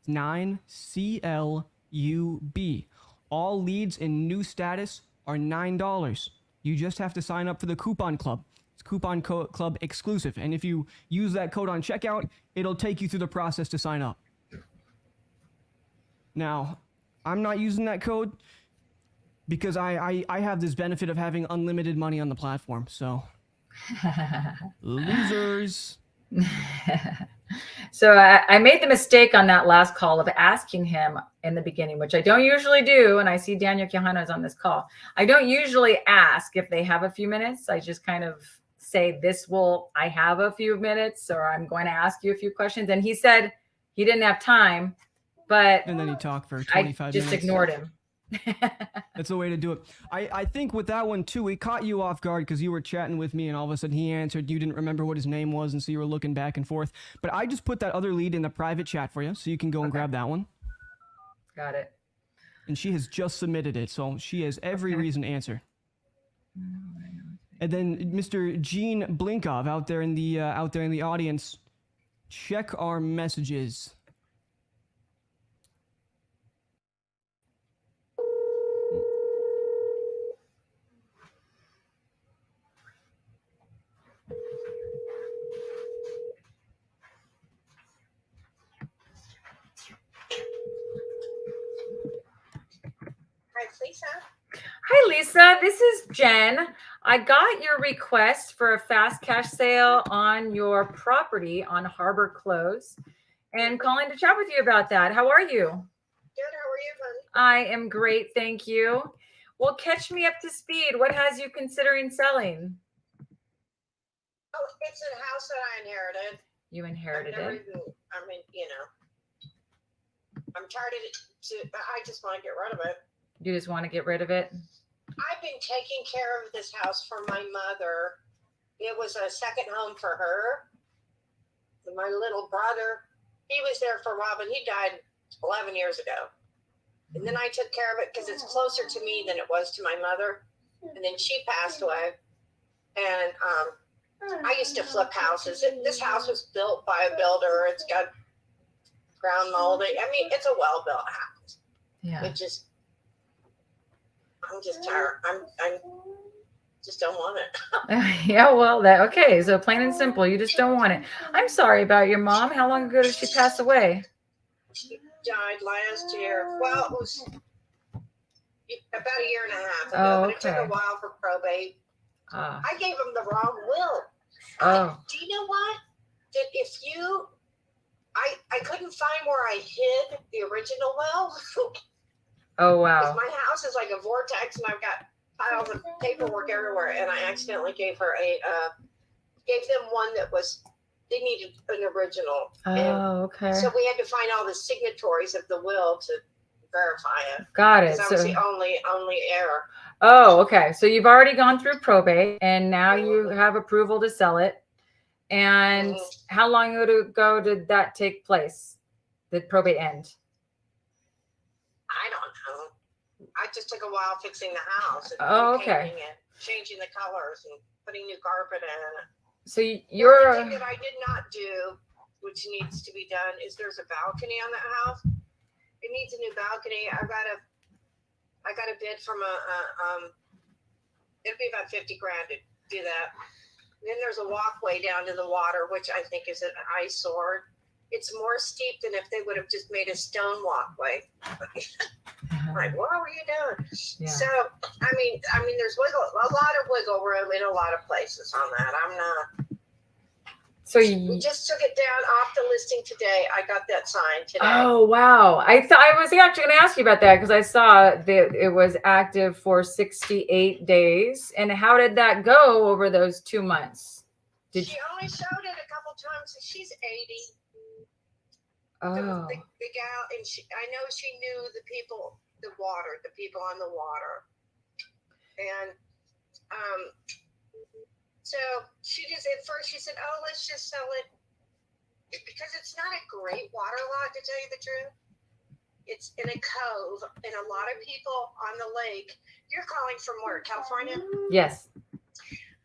9CLUB. All leads in new status are $9. You just have to sign up for the coupon club. It's coupon club exclusive. And if you use that code on checkout, it'll take you through the process to sign up. Now, I'm not using that code because I have this benefit of having unlimited money on the platform. So, losers. So I made the mistake on that last call of asking him in the beginning, which I don't usually do. And I see Daniel Quijano is on this call. I don't usually ask if they have a few minutes. I just kind of say, I have a few minutes, or I'm going to ask you a few questions. And he said he didn't have time, but and then he talked for 25 minutes. I just ignored him. That's the way to do it. I think with that one too, we caught you off guard because you were chatting with me and all of a sudden he answered. You didn't remember what his name was, and so you were looking back and forth. But I just put that other lead in the private chat for you, so you can go and grab that one. Got it. And she has just submitted it, so she has every reason to answer. And then Mr. Gene Blinkov out there in the audience, check our messages. Hi, Lisa. Hi, Lisa. This is Jen. I got your request for a fast cash sale on your property on Harbor Close and calling to chat with you about that. How are you? Good. How are you, honey? I am great. Thank you. Well, catch me up to speed. What has you considering selling? Oh, it's a house that I inherited. You inherited I've never it. even, I mean, I'm tired of it. I just want to get rid of it. You just want to get rid of it? I've been taking care of this house for my mother. It was a second home for her. My little brother, he was there for a while, but he died 11 years ago. And then I took care of it because it's closer to me than it was to my mother. And then she passed away. And I used to flip houses. This house was built by a builder. It's got ground molding. I mean, it's a well-built house. Yeah. It just, I'm just tired. I just don't want it. Yeah, well, okay. So plain and simple, you just don't want it. I'm sorry about your mom. How long ago did she pass away? She died last year. Well, it was about a year and a half ago, Oh, but it took okay. a while for probate. Ah. I gave him the wrong will. Oh. Do you know what? That if you, I couldn't find where I hid the original will. Oh, Because wow. my house is like a vortex, and I've got piles of paperwork everywhere. And I accidentally gave them one that was, they needed an original. And Oh, okay. so we had to find all the signatories of the will to verify it. Got it. Because I was So, the only heir. oh, okay. So you've already gone through probate and now you have approval to sell it. And how long ago did that take place? Did probate end? I don't know. I just took a while fixing the house and Oh, okay. painting it, changing the colors and putting new carpet in it. So The you're only thing that I did not do, which needs to be done, is there's a balcony on that house. It needs a new balcony. I got a bid from it'll be about 50 grand to do that. Then there's a walkway down to the water, which I think is an eyesore. It's more steep than if they would have just made a stone walkway. Like, what were you doing? Yeah. So, I mean, there's a lot of wiggle room in a lot of places on that. I'm not. So We just took it down off the listing today. I got that signed today. oh, wow. I was actually going to ask you about that because I saw that it was active for 68 days. And how did that go over those 2 months? She only showed it a couple times. She's 80. Oh, The gal, and I know she knew the people on the water. And so she just, at first she said, oh, let's just sell it. Because it's not a great water lot, to tell you the truth. It's in a cove, and a lot of people on the lake. You're calling from where, California? yes.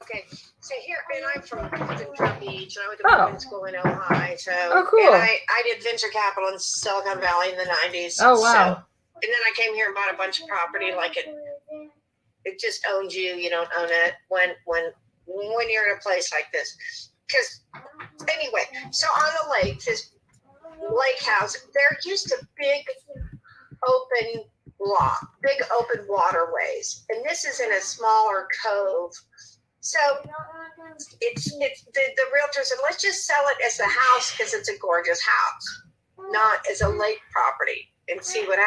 Okay, so here, and I'm from Ventura Beach, and I went to women's school in Ojai. So, Oh, cool. And I did venture capital in Silicon Valley in the 90s. Oh, wow. So, and then I came here and bought a bunch of property. Like it just owns you. You don't own it when you're in a place like this. Because anyway, so on the lake, this lake house, there used to big open waterways, and this is in a smaller cove. So it's the realtor said, let's just sell it as a house because it's a gorgeous house, not as a lake property, and see what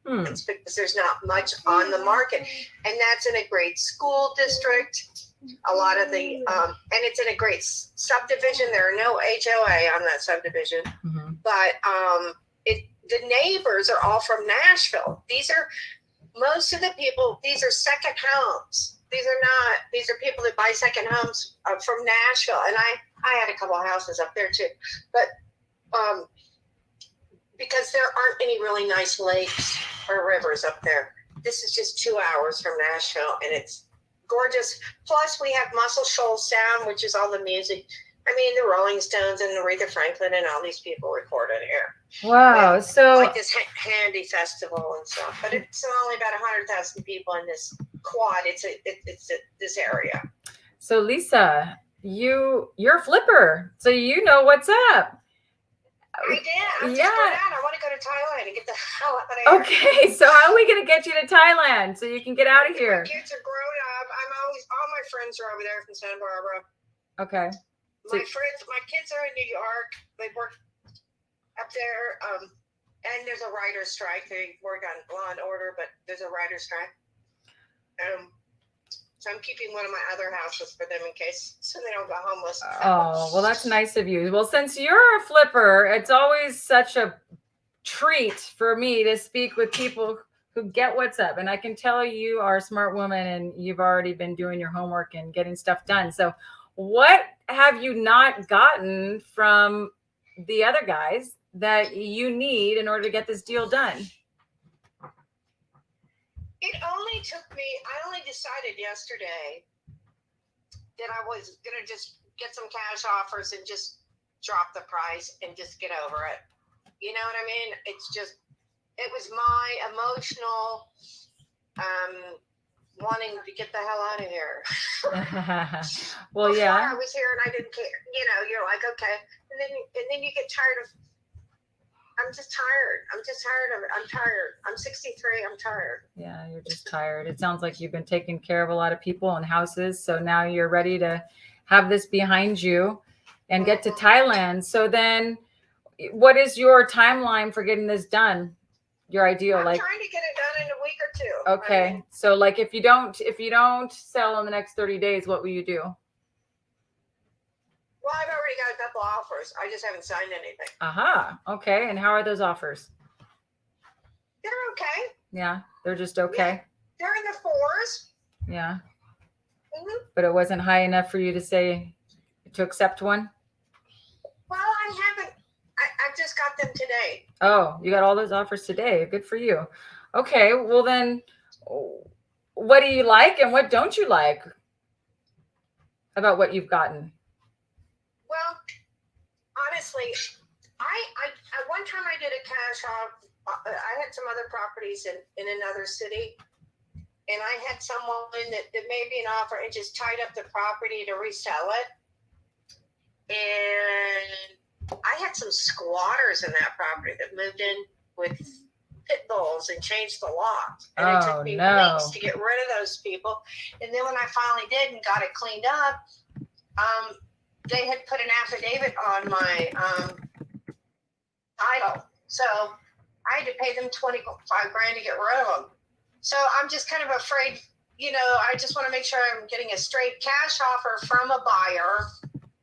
happens, because there's not much on the market. And that's in a great school district. A lot of the and it's in a great subdivision. There are no HOA on that subdivision, but the neighbors are all from Nashville. These are most of the people, these are second homes. These are people that buy second homes from Nashville. And I had a couple of houses up there too. But because there aren't any really nice lakes or rivers up there. This is just 2 hours from Nashville, and it's gorgeous. Plus, we have Muscle Shoals Sound, which is all the music. I mean, the Rolling Stones and Aretha Franklin and all these people recorded here. Wow. Yeah, So like this handy festival and stuff. But it's only about 100,000 people in this quad. It's this area. So Lisa, you're a flipper, so you know what's up. I did. I'm Yeah. just going out. I want to go to Thailand and get the hell out of here. Okay, so how are we gonna get you to Thailand so you can get out of here? My kids are grown up. All my friends are over there from Santa Barbara. Okay. My kids are in New York. They work up there. And there's a writer's strike. They work on Law and Order, but there's a writer's strike. So I'm keeping one of my other houses for them in case, so they don't go homeless. Oh, well, that's nice of you. Well, since you're a flipper, it's always such a treat for me to speak with people who get what's up. And I can tell you are a smart woman and you've already been doing your homework and getting stuff done. So what have you not gotten from the other guys that you need in order to get this deal done? It only took me, I only decided yesterday that I was going to just get some cash offers and just drop the price and just get over it. You know what I mean? It was my emotional wanting to get the hell out of here. Well, Before yeah. I was here and I didn't care. You know, you're like, okay. And then you get tired of, I'm just tired. I'm just tired of it. I'm tired. I'm 63. I'm tired. Yeah, you're just tired. It sounds like you've been taking care of a lot of people and houses. So now you're ready to have this behind you and get to Thailand. So then what is your timeline for getting this done? Your ideal, I'm like trying to get it done in a week or two. okay. I mean, So like if you don't sell in the next 30 days, what will you do? well, I've already got a couple offers. I just haven't signed anything. Aha. Okay. And how are those offers? They're okay. Yeah, they're just okay. They're in the fours. Yeah. Mm-hmm. But it wasn't high enough for you to accept one? Well, I haven't. I just got them today. Oh, you got all those offers today. Good for you. Okay. Well then, what do you like and what don't you like about what you've gotten? Well, honestly, I one time I did a cash off. I had some other properties in another city, and I had someone that made me an offer and just tied up the property to resell it. And I had some squatters in that property that moved in with pit bulls and changed the locks. And it took me weeks to get rid of those people. And then when I finally did and got it cleaned up, they had put an affidavit on my title. So I had to pay them $25,000 to get rid of them. So I'm just kind of afraid, you know, I just want to make sure I'm getting a straight cash offer from a buyer.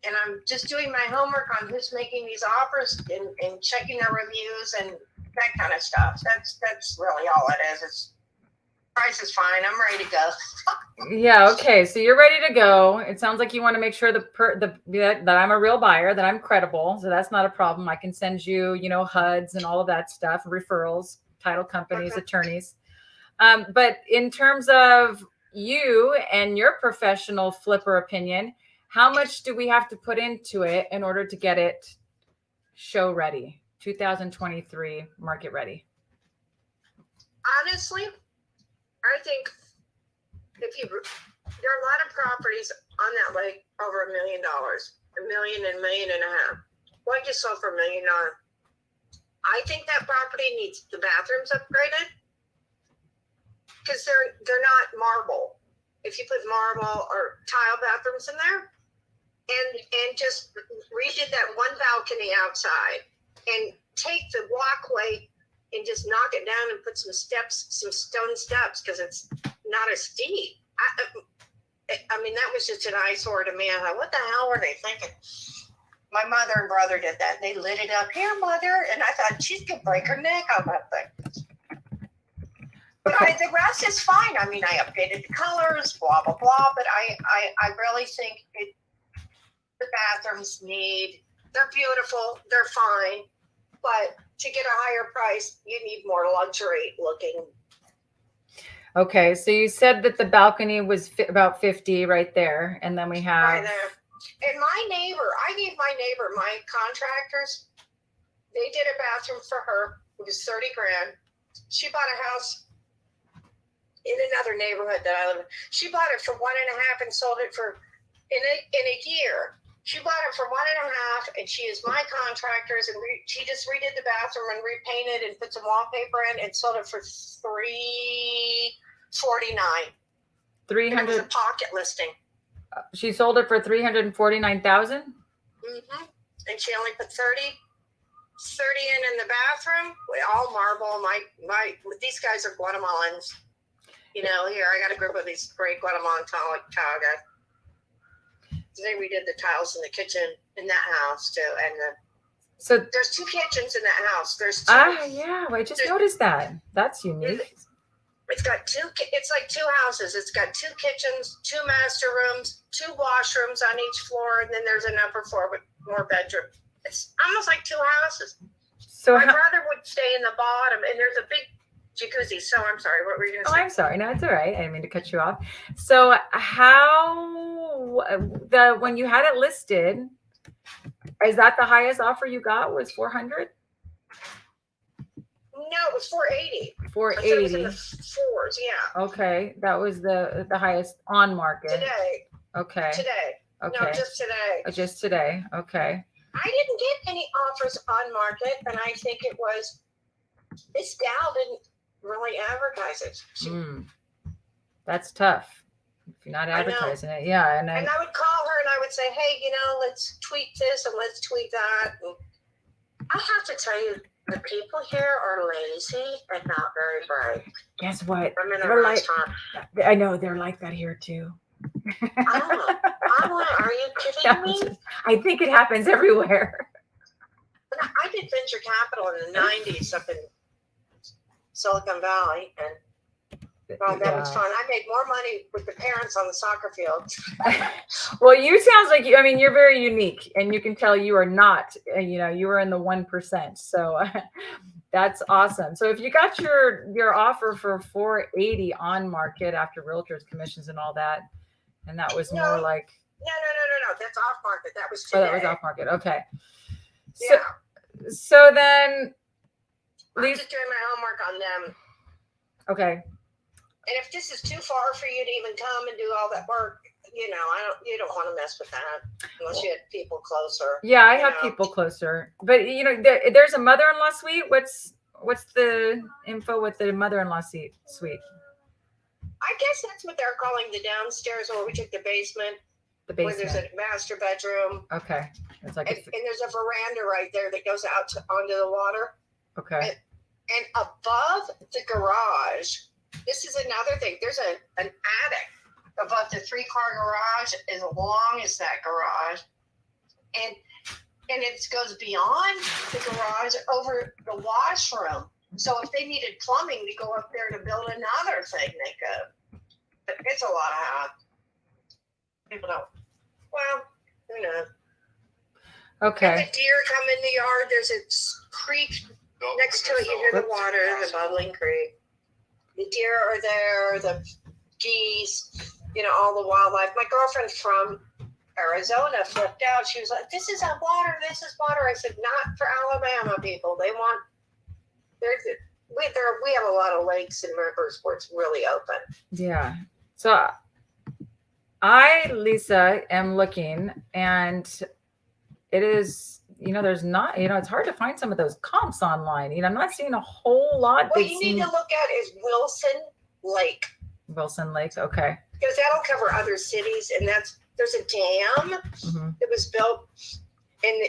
And I'm just doing my homework on who's making these offers and checking their reviews and that kind of stuff. That's really all it is. It's price is fine. I'm ready to go. Yeah. Okay. So you're ready to go. It sounds like you want to make sure that I'm a real buyer, that I'm credible. So that's not a problem. I can send you, HUDs and all of that stuff, referrals, title companies, Okay. attorneys. But in terms of you and your professional flipper opinion, how much do we have to put into it in order to get it show ready, 2023 market ready? Honestly, I think there are a lot of properties on that lake over $1 million, $1 million and $1.5 million. One just sold for $1 million. I think that property needs the bathrooms upgraded because they're not marble. If you put marble or tile bathrooms in there, and just redid that one balcony outside, and take the walkway and just knock it down and put some steps, some stone steps, because it's not as steep. I mean, that was just an eyesore to me. I thought, what the hell were they thinking? My mother and brother did that. They lit it up. Here, mother. And I thought, she's going to break her neck on that thing. But the rest is fine. I mean, I updated the colors, blah blah blah. But I really think the bathrooms they're beautiful, they're fine, but to get a higher price, you need more luxury looking. Okay, so you said that the balcony was about 50 right there, and then we have Right there. And my neighbor, I gave my neighbor, my contractors, they did a bathroom for her. It was 30 grand. She bought a house in another neighborhood that I live in. She bought it for 1.5 and sold it for in a year. She bought it for 1.5, and she is my contractors, and she just redid the bathroom and repainted and put some wallpaper in and sold it for $349. 300. It was a pocket listing. She sold it for 349,000. And she only put 30 in the bathroom with all marble. These guys are Guatemalans. You know, here I got a group of these great Guatemalan tile guys. They redid the tiles in the kitchen in that house too, and so there's 2 kitchens in that house. There's 2. Yeah, I just noticed that. That's unique. It's got 2. It's like 2 houses. It's got 2 kitchens, 2 master rooms, 2 washrooms on each floor, and then there's an upper floor with more bedroom. It's almost like 2 houses. So my brother would stay in the bottom, and there's a big jacuzzi. So I'm sorry, what were you going to say? I'm sorry. No, it's all right. I didn't mean to cut you off. So when you had it listed, is that the highest offer you got was 400? No, it was 480. 480. It was in the 4s, yeah. Okay, that was the highest on market. Today. Okay. Today. Okay. No, just today. Just today. Okay. I didn't get any offers on market, and I think it was this gal didn't really advertise it. That's tough if you're not advertising it. Yeah, and I would call her and I would say, hey, let's tweak this and let's tweak that. And I have to tell you, the people here are lazy and not very bright. Guess what? I'm in a They're restaurant. I know they're like that here too. Are you kidding me? I think it happens everywhere. I did venture capital in the 90s up in Silicon Valley, and that was fun. I made more money with the parents on the soccer field. Well, you sounds like you're very unique, and you can tell you are not, you are in the 1%. So that's awesome. So if you got your offer for 480 on market after realtors commissions and all that, and that was more like no, that's off market. That was today. Oh, that was off market. Okay. Yeah. So then I'm just doing my homework on them. Okay. And if this is too far for you to even come and do all that work, you don't want to mess with that unless you had people closer. Yeah, I have people closer. But there's a mother-in-law suite. What's the info with the mother-in-law suite? I guess that's what they're calling the downstairs, or we took the basement. The basement. Where there's a master bedroom. Okay. It's like and there's a veranda right there that goes out onto the water. Okay. And above the garage, this is another thing. There's an attic above the 3-car garage, as long as that garage, and it goes beyond the garage over the washroom. So if they needed plumbing to go up there to build another thing, they could. But it's a lot of house. People don't. Well, who knows? Okay. And the deer come in the yard. There's a creek next to it. You hear the water, the bubbling creek. The deer are there, the geese, all the wildlife. My girlfriend from Arizona flipped out. She was like, this is water. I said, not for Alabama people. They want, we have a lot of lakes and rivers where it's really open. Yeah. So I, Lisa, am looking, and it is, there's not, it's hard to find some of those comps online. I'm not seeing a whole lot. What you need to look at is Wilson Lake. Wilson Lake, okay. Because that'll cover other cities, and there's a dam that was built, and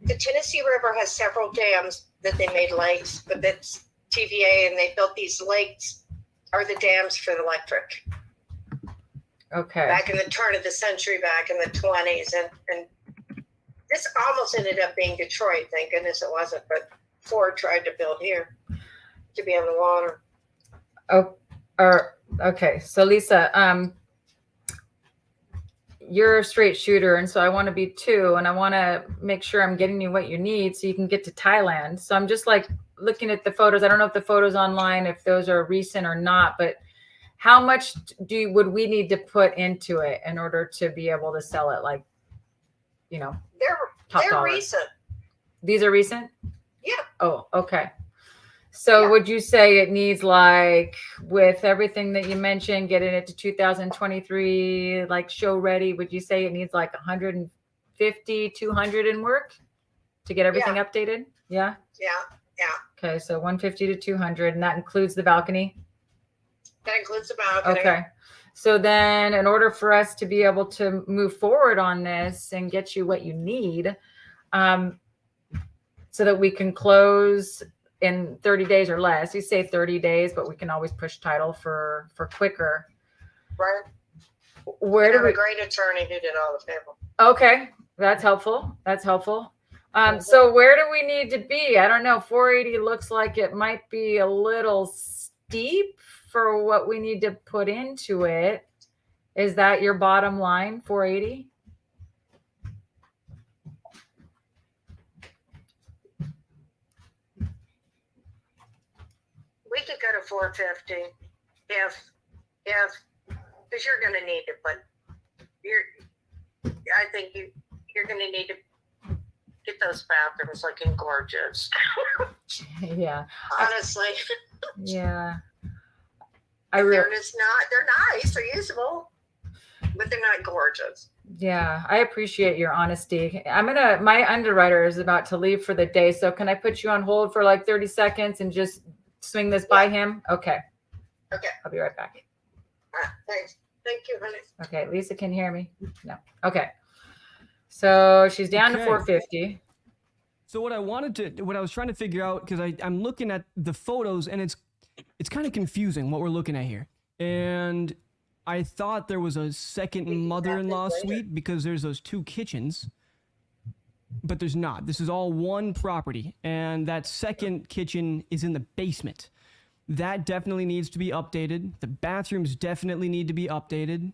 the Tennessee River has several dams that they made lakes, but that's TVA, and they built these lakes are the dams for the electric. Okay. Back in the turn of the century, back in the 20s, and this almost ended up being Detroit. Thank goodness it wasn't, but Ford tried to build here to be on the water. Oh, or okay. So Lisa, you're a straight shooter, and so I want to be too, and I want to make sure I'm getting you what you need so you can get to Thailand. So I'm just like looking at the photos. I don't know if the photos online, if those are recent or not, but how much would we need to put into it in order to be able to sell it? Like, you know, top They're dollar. recent. These are recent? Yeah. Oh, okay. So Yeah. would you say it needs, like, with everything that you mentioned, getting it to 2023, like show ready, would you say it needs like 150, 200 in work to get everything updated? Yeah. Yeah. Yeah. Okay. So 150 to 200, and that includes the balcony. That includes the balcony. Okay. So then in order for us to be able to move forward on this and get you what you need, so that we can close in 30 days or less. You say 30 days, but we can always push title for quicker. Right. Where do we? A great attorney who did all the paperwork. Okay, that's helpful. That's helpful. So where do we need to be? I don't know. 480 looks like it might be a little steep for what we need to put into it. Is that your bottom line, 480? We could go to 450 if because you're going to need to put I think you're going to need to get those bathrooms looking gorgeous. Yeah. Honestly. Yeah. They're nice, they're usable, but they're not gorgeous. Yeah, I appreciate your honesty. My underwriter is about to leave for the day. So can I put you on hold for like 30 seconds and just swing this by him? Okay. Okay. I'll be right back. Thanks. Thank you, honey. Okay. Lisa can hear me? No. Okay. So she's down to Okay. 450. So what I was trying to figure out, because I'm looking at the photos and it's kind of confusing what we're looking at here. And I thought there was a second mother-in-law suite because there's those two kitchens, but there's not. This is all one property, and that second kitchen is in the basement. That definitely needs to be updated. The bathrooms definitely need to be updated.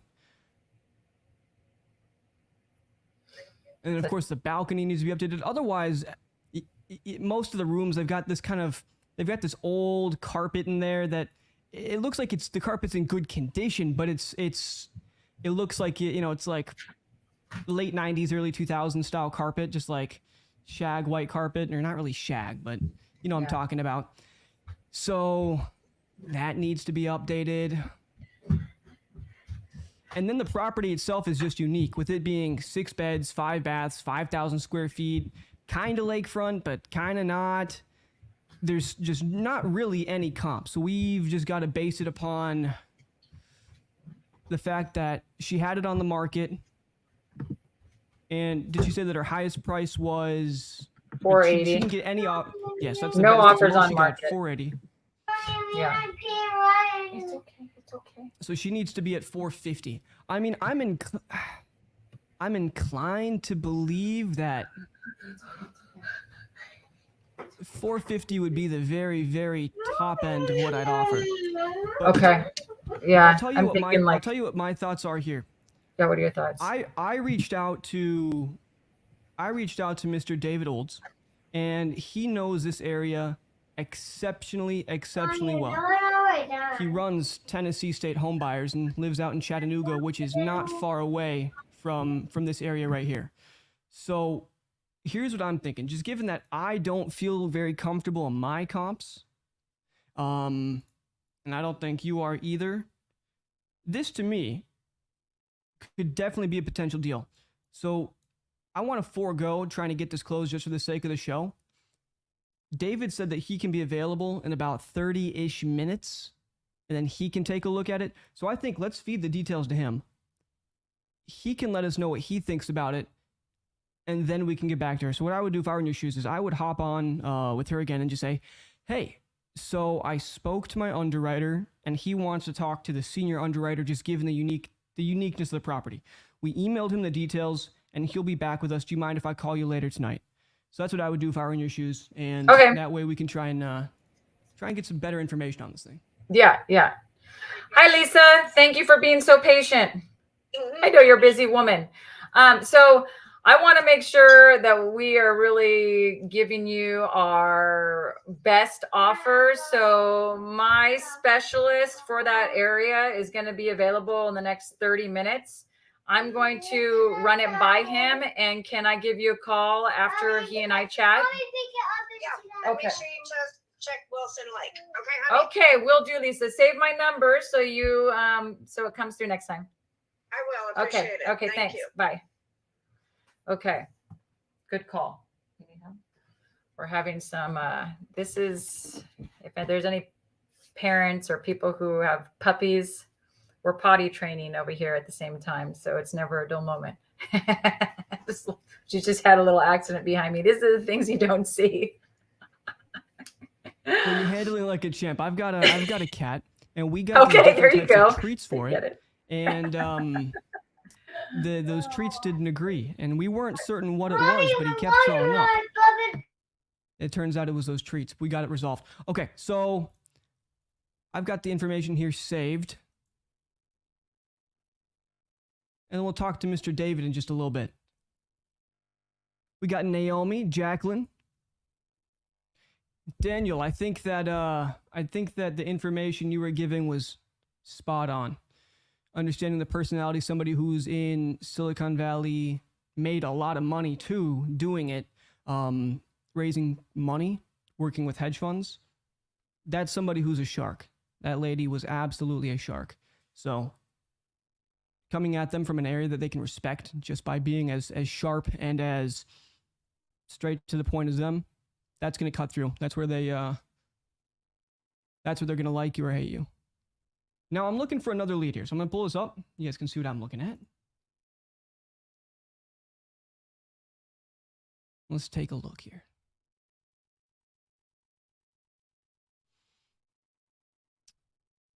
And then, of course, the balcony needs to be updated. Otherwise, most of the rooms, they've got this old carpet in there that it looks like the carpet's in good condition, but it looks like, it's like late 90s, early 2000s style carpet, just like shag white carpet, or not really shag, but you know what I'm talking about. So that needs to be updated. And then the property itself is just unique, with it being 6 beds, 5 baths, 5,000 square feet, kind of lakefront, but kind of not. There's just not really any comp. So we've just got to base it upon the fact that she had it on the market. And did you say that her highest price was 480? She didn't get any yes, that's the No best. That's offers the most on she got, market. 480. Yeah. It's okay. It's okay. So she needs to be at 450. I mean, I'm inclined to believe that 450 would be the very, very top end of what I'd offer. But Okay. Yeah. I'll tell you I'll tell you what my thoughts are here. Yeah. What are your thoughts? I reached out to Mr. David Olds, and he knows this area exceptionally well. He runs Tennessee State Home Buyers and lives out in Chattanooga, which is not far away from this area right here. So here's what I'm thinking. Just given that I don't feel very comfortable in my comps, and I don't think you are either, this to me could definitely be a potential deal. So I want to forego trying to get this closed just for the sake of the show. David said that he can be available in about 30-ish minutes, and then he can take a look at it. So I think let's feed the details to him. He can let us know what he thinks about it, and then we can get back to her. So what I would do if I were in your shoes is I would hop on with her again and just say, hey, so I spoke to my underwriter, and he wants to talk to the senior underwriter, just given the uniqueness of the property. We emailed him the details, and he'll be back with us. Do you mind if I call you later tonight? So that's what I would do if I were in your shoes, and Okay. that way we can try and get some better information on this thing. Yeah, yeah. Hi, Lisa. Thank you for being so patient. Mhm. I know you're a busy woman. So I want to make sure that we are really giving you our best offers. So my specialist for that area is going to be available in the next 30 minutes. I'm going to run it by him. And can I give you a call after he and I chat? Yeah. Okay. Make sure you just check Wilson Lake. Okay, honey? Okay, will do, Lisa. Save my number so you so it comes through next time. I will. Appreciate Okay. it. Okay. Thank Thanks. you. Bye. Okay. Good call. We're having some, this is, if there's any parents or people who have puppies, we're potty training over here at the same time. So it's never a dull moment. She just had a little accident behind me. These are the things you don't see. Well, you're handling it like a champ. I've got a cat, and we got these Okay, different there you types of go. treats for Get it. it. And those treats didn't agree, and we weren't certain what it was, but he kept showing up. It turns out it was those treats. We got it resolved. Okay, so I've got the information here saved, and we'll talk to Mr. David in just a little bit. We got Naomi, Jacqueline, Daniel. I think that the information you were giving was spot on. Understanding the personality, somebody who's in Silicon Valley, made a lot of money too doing it, raising money, working with hedge funds. That's somebody who's a shark. That lady was absolutely a shark. So coming at them from an area that they can respect just by being as sharp and as straight to the point as them, that's going to cut through. That's where they're going to like you or hate you. Now, I'm looking for another lead here, so I'm going to pull this up. You guys can see what I'm looking at. Let's take a look here.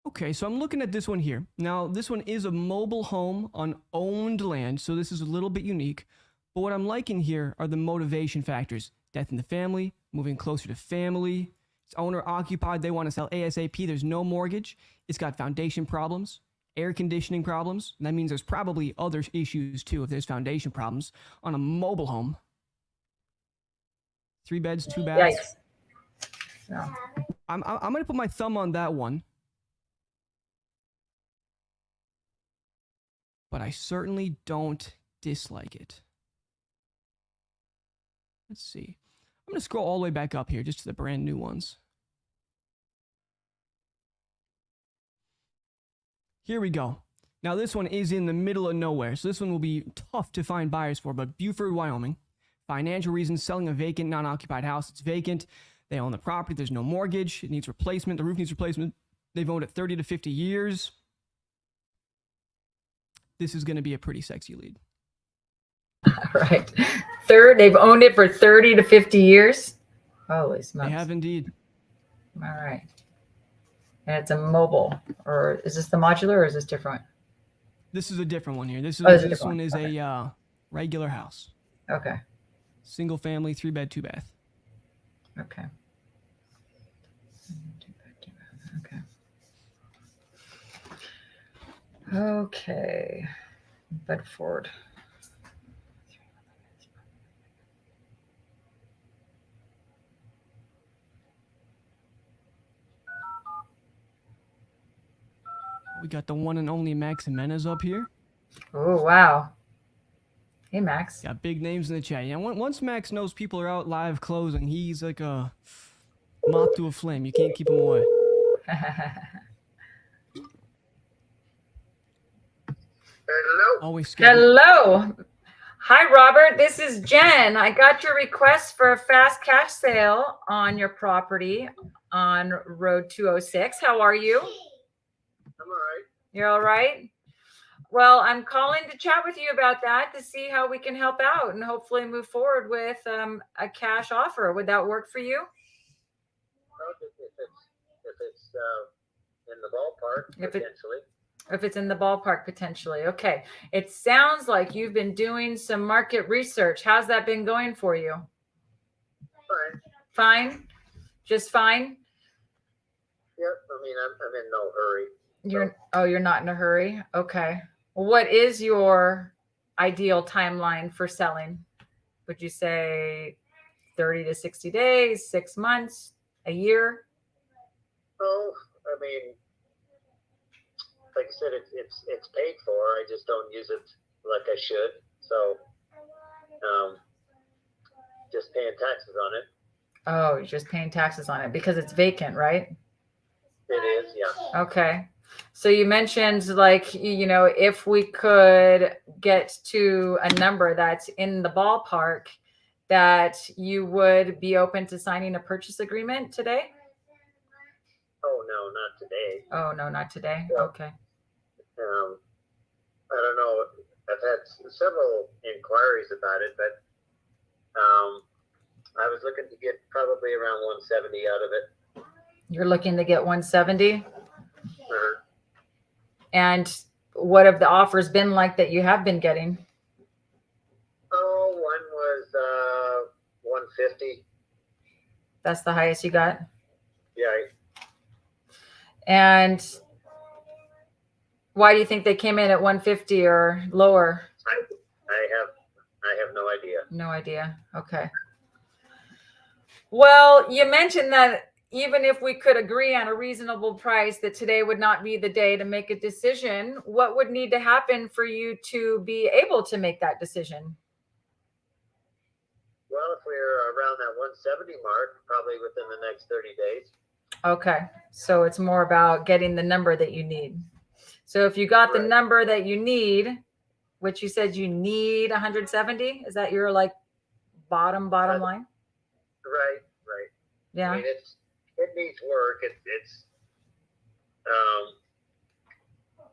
Okay, so I'm looking at this one here. Now, this one is a mobile home on owned land, so this is a little bit unique. But what I'm liking here are the motivation factors. Death in the family, moving closer to family. It's owner occupied, they want to sell ASAP, there's no mortgage. It's got foundation problems, air conditioning problems. And that means there's probably other issues too if there's foundation problems on a mobile home. 3 beds, 2 baths. Yikes. No. I'm going to put my thumb on that one. But I certainly don't dislike it. Let's see. I'm going to scroll all the way back up here just to the brand new ones. Here we go. Now this one is in the middle of nowhere, so this one will be tough to find buyers for, but Beaufort, Wyoming. Financial reasons, selling a vacant, non-occupied house. It's vacant. They own the property. There's no mortgage. It needs replacement. The roof needs replacement. They've owned it 30 to 50 years. This is going to be a pretty sexy lead. Right. They've owned it for 30 to 50 years. Holy smokes. They have indeed. All right. And it's a mobile, or is this the modular, or is this different? This is a different one here. This one is okay. a regular house. Okay. Single family, 3 bed, 2 bath. Okay. Okay. Okay. Bedford. We got the one and only Max Jimenez up here. Oh, wow. Hey, Max. Got big names in the chat. Yeah, once Max knows people are out live closing, he's like a moth to a flame. You can't keep him away. Hello. Always scared. Hello. Hi, Robert. This is Jen. I got your request for a fast cash sale on your property on Road 206. How are you? I'm all right. You're all right? Well, I'm calling to chat with you about that to see how we can help out and hopefully move forward with a cash offer. Would that work for you? Well, if it's in the ballpark, potentially. If it's in the ballpark, potentially. Okay. It sounds like you've been doing some market research. How's that been going for you? Fine. Fine? Just fine? Yep. I mean, I'm in no hurry. You're not in a hurry. Okay. What is your ideal timeline for selling? Would you say 30 to 60 days, 6 months, a year? Oh, I mean, like I said, it's paid for. I just don't use it like I should. So, just paying taxes on it. Oh, you're just paying taxes on it because it's vacant, right? It is, yeah. Okay. So you mentioned like, if we could get to a number that's in the ballpark, that you would be open to signing a purchase agreement today? Oh no, not today. Oh, no, not today. Yeah. Okay. I don't know. I've had several inquiries about it, but I was looking to get probably around 170 out of it. You're looking to get 170? Or, And what have the offers been like that you have been getting? oh, one was 150. That's the highest you got? Yeah, And why do you think they came in at 150 or lower? I have no idea. No idea. Okay. Well, you mentioned that even if we could agree on a reasonable price, that today would not be the day to make a decision. What would need to happen for you to be able to make that decision? Well, if we're around that 170 mark, probably within the next 30 days. Okay. So it's more about getting the number that you need. So if you got the Right. number that you need, which you said you need 170, is that your like bottom line? Right. Yeah. I mean, it needs work.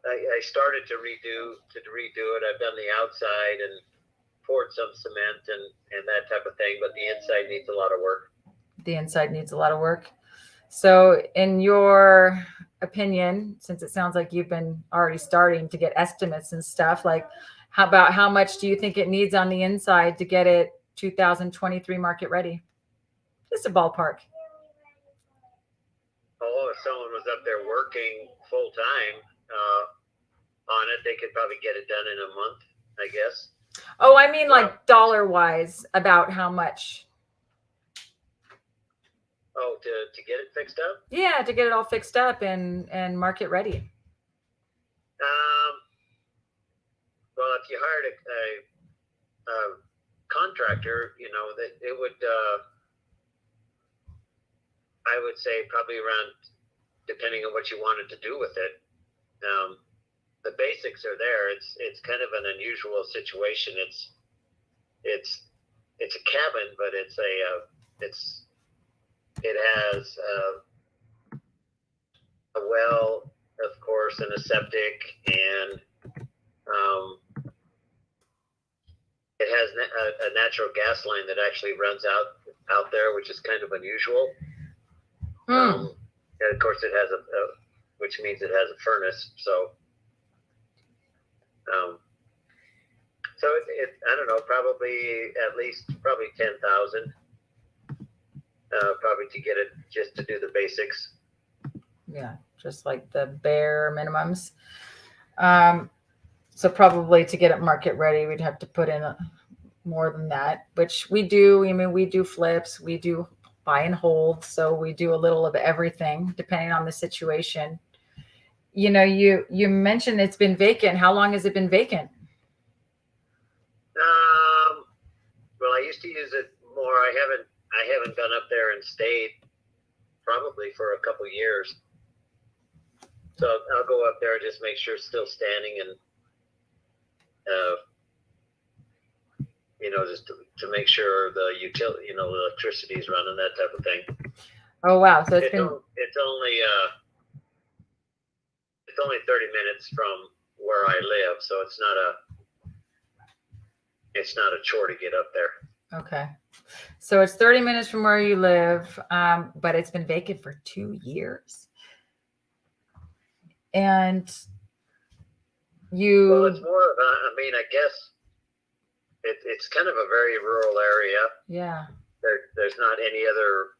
I started to redo it. I've done the outside and poured some cement and that type of thing, but the inside needs a lot of work. The inside needs a lot of work. So in your opinion, since it sounds like you've been already starting to get estimates and stuff, like how much do you think it needs on the inside to get it 2023 market ready? Just a ballpark. Oh, if someone was up there working full time on it, they could probably get it done in a month, I guess. Oh, I mean like dollar wise, about how much? Oh, to get it fixed up? Yeah, to get it all fixed up and market ready. Well, if you hired a contractor, that it would. I would say probably around, depending on what you wanted to do with it. The basics are there. It's kind of an unusual situation. It's a cabin, but it has a well, of course, and a septic, and it has a natural gas line that actually runs out there, which is kind of unusual. And of course, it has which means it has a furnace. So, I don't know, probably at least 10,000, probably to get it just to do the basics. Yeah, just like the bare minimums. So probably to get it market ready, we'd have to put in more than that, which we do. I mean, we do flips, we do buy and hold. So we do a little of everything depending on the situation. You mentioned it's been vacant. How long has it been vacant? Well, I used to use it more. I haven't gone up there and stayed probably for a couple years. So I'll go up there and just make sure it's still standing and, just to make sure the utility, the electricity is running, that type of thing. Oh, wow. So it's only 30 minutes from where I live. So it's not a chore to get up there. Okay. So it's 30 minutes from where you live, but it's been vacant for 2 years. And well, it's more of I guess it's kind of a very rural area. Yeah. There's not any other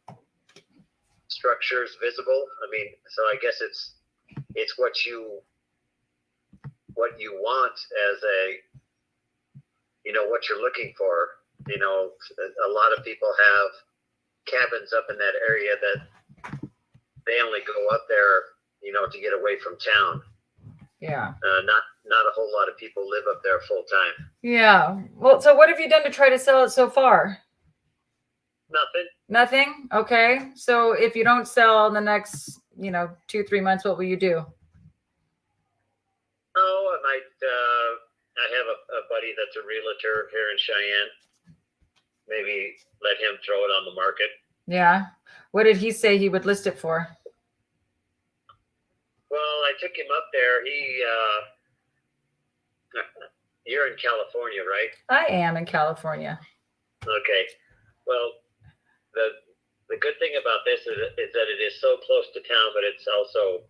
structures visible. I mean, so I guess it's what you want as a, what you're looking for. A lot of people have cabins up in that area that they only go up there, to get away from town. Yeah. Not a whole lot of people live up there full time. Yeah. Well, so what have you done to try to sell it so far? Nothing. Nothing? Okay. So if you don't sell in the next, 2-3 months, what will you do? Oh, I might. I have a buddy that's a realtor here in Cheyenne. Maybe let him throw it on the market. Yeah. What did he say he would list it for? Well, I took him up there. You're in California, right? I am in California. Okay. Well, the good thing about this is that it is so close to town, but it's also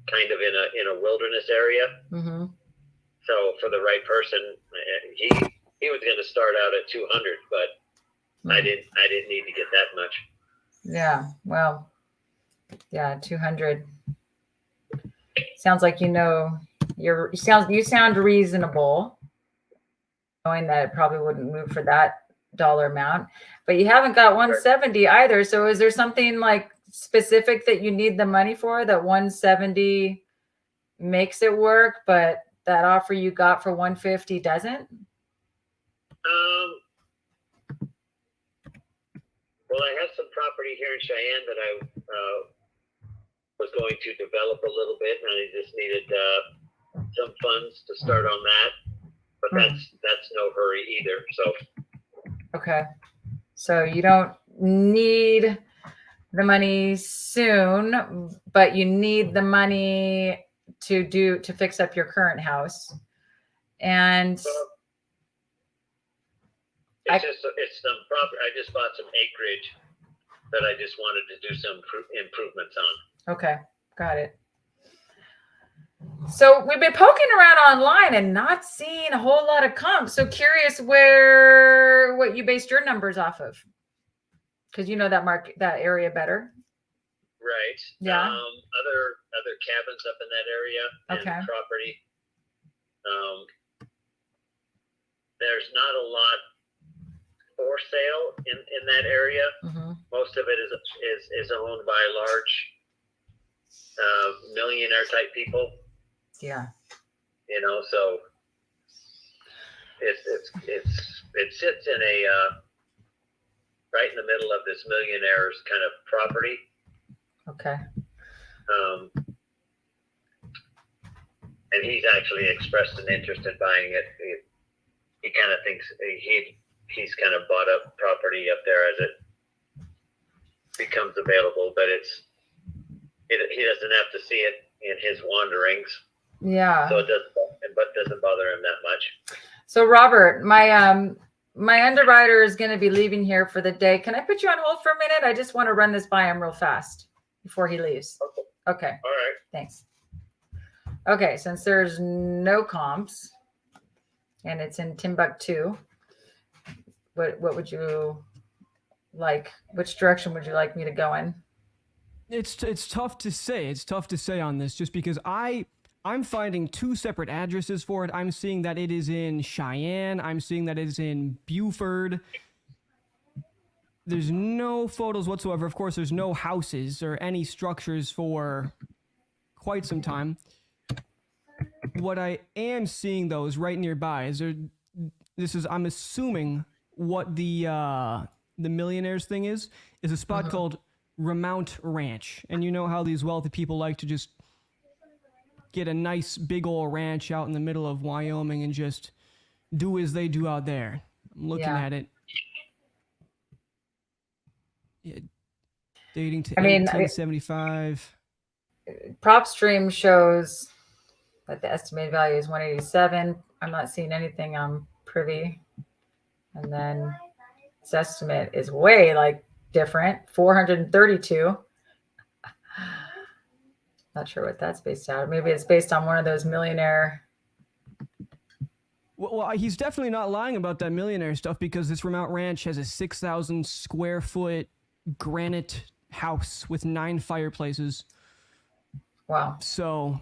kind of in a wilderness area. Mm-hmm. So for the right person, he was going to start out at 200, but I didn't need to get that much. Yeah. Well, yeah, 200. Sounds like you sound reasonable, knowing that it probably wouldn't move for that dollar amount, but you haven't got 170 either. So is there something like specific that you need the money for, that 170 makes it work, but that offer you got for 150 doesn't? Well, I have some property here in Cheyenne that I was going to develop a little bit, and I just needed some funds to start on that. But that's no hurry either. So. Okay. So you don't need the money soon, but you need the money to fix up your current house. And it's some property. I just bought some acreage that I just wanted to do some improvements on. Okay, got it. So we've been poking around online and not seeing a whole lot of comps. So curious what you based your numbers off of, because you know that area better. Right. Yeah. Other cabins up in that area and property. There's not a lot for sale in that area. Mm-hmm. Most of it is owned by large millionaire type people. Yeah. So it sits in a right in the middle of this millionaire's kind of property. Okay. And he's actually expressed an interest in buying it. He kind of thinks he's kind of bought up property up there as it becomes available, but he doesn't have to see it in his wanderings. Yeah. So it doesn't bother him that much. So Robert, my underwriter is going to be leaving here for the day. Can I put you on hold for a minute? I just want to run this by him real fast before he leaves. Okay. All right. Thanks. Okay. Since there's no comps and it's in Timbuktu, what would you like? Which direction would you like me to go in? It's tough to say. It's tough to say on this, just because I'm finding two separate addresses for it. I'm seeing that it is in Cheyenne. I'm seeing that it is in Buford. There's no photos whatsoever. Of course, there's no houses or any structures for quite some time. What I am seeing, though, is right nearby. I'm assuming what the millionaires thing is a spot called Remount Ranch. And you know how these wealthy people like to just get a nice big old ranch out in the middle of Wyoming and just do as they do out there. I'm looking at it. Yeah, dating to 1875. PropStream shows that the estimated value is 187. I'm not seeing anything on Privy. And then its estimate is way different, 432. Not sure what that's based on. Maybe it's based on one of those millionaire. Well, he's definitely not lying about that millionaire stuff, because this Remount Ranch has a 6,000 square foot granite house with 9 fireplaces. Wow. So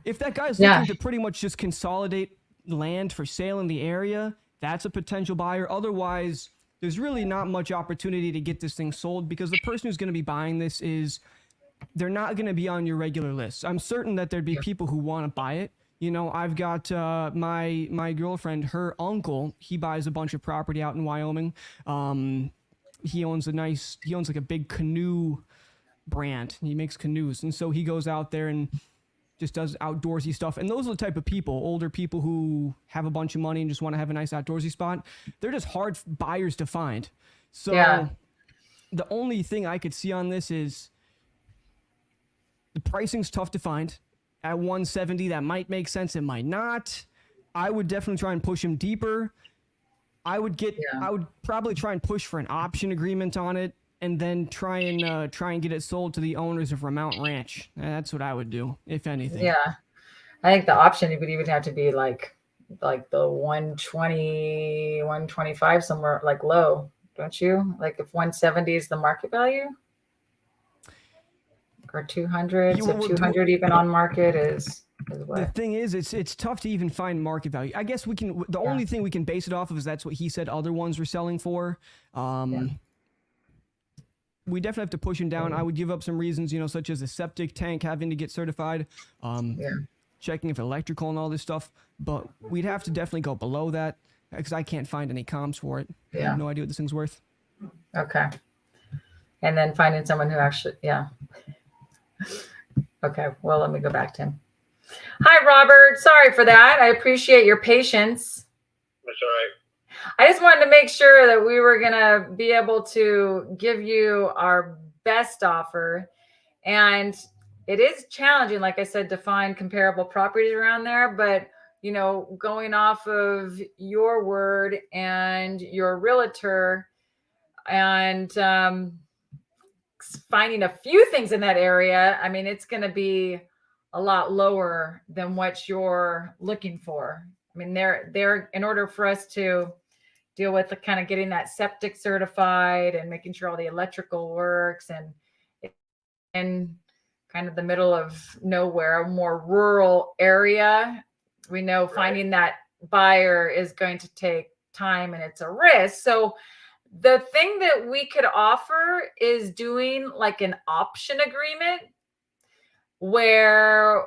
if that guy's Yeah. looking to pretty much just consolidate land for sale in the area, that's a potential buyer. Otherwise, there's really not much opportunity to get this thing sold because the person who's going to be buying this they're not going to be on your regular list. I'm certain that there'd be people who want to buy it. You know, I've got my girlfriend, her uncle, he buys a bunch of property out in Wyoming. He owns like a big canoe brand. He makes canoes. And so he goes out there and just does outdoorsy stuff. And those are the type of people, older people who have a bunch of money and just want to have a nice outdoorsy spot. They're just hard buyers to find. So the only thing I could see on this is the pricing's tough to find. At 170, that might make sense. It might not. I would definitely try and push him deeper. I would probably try and push for an option agreement on it, and then try and get it sold to the owners of Remount Ranch. That's what I would do, if anything. Yeah, I think the option would even have to be like the 120, 125 somewhere like low, don't you? Like if 170 is the market value, or 200, so 200 even on market is what? The thing is, it's tough to even find market value. I guess we can. The only thing we can base it off of is that's what he said other ones were selling for. We definitely have to push him down. I would give up some reasons, such as a septic tank having to get certified, checking if electrical and all this stuff. But we'd have to definitely go below that because I can't find any comps for it. I have no idea what this thing's worth. Okay. And then finding someone who actually, Okay, well, let me go back to him. Hi, Robert. Sorry for that. I appreciate your patience. That's all right. I just wanted to make sure that we were going to be able to give you our best offer. And it is challenging, like I said, to find comparable properties around there. But, going off of your word and your realtor and finding a few things in that area, I mean, it's going to be a lot lower than what you're looking for. I mean, they're in order for us to deal with the kind of getting that septic certified and making sure all the electrical works and kind of the middle of nowhere, a more rural area. We know finding that buyer is going to take time and it's a risk. So the thing that we could offer is doing like an option agreement where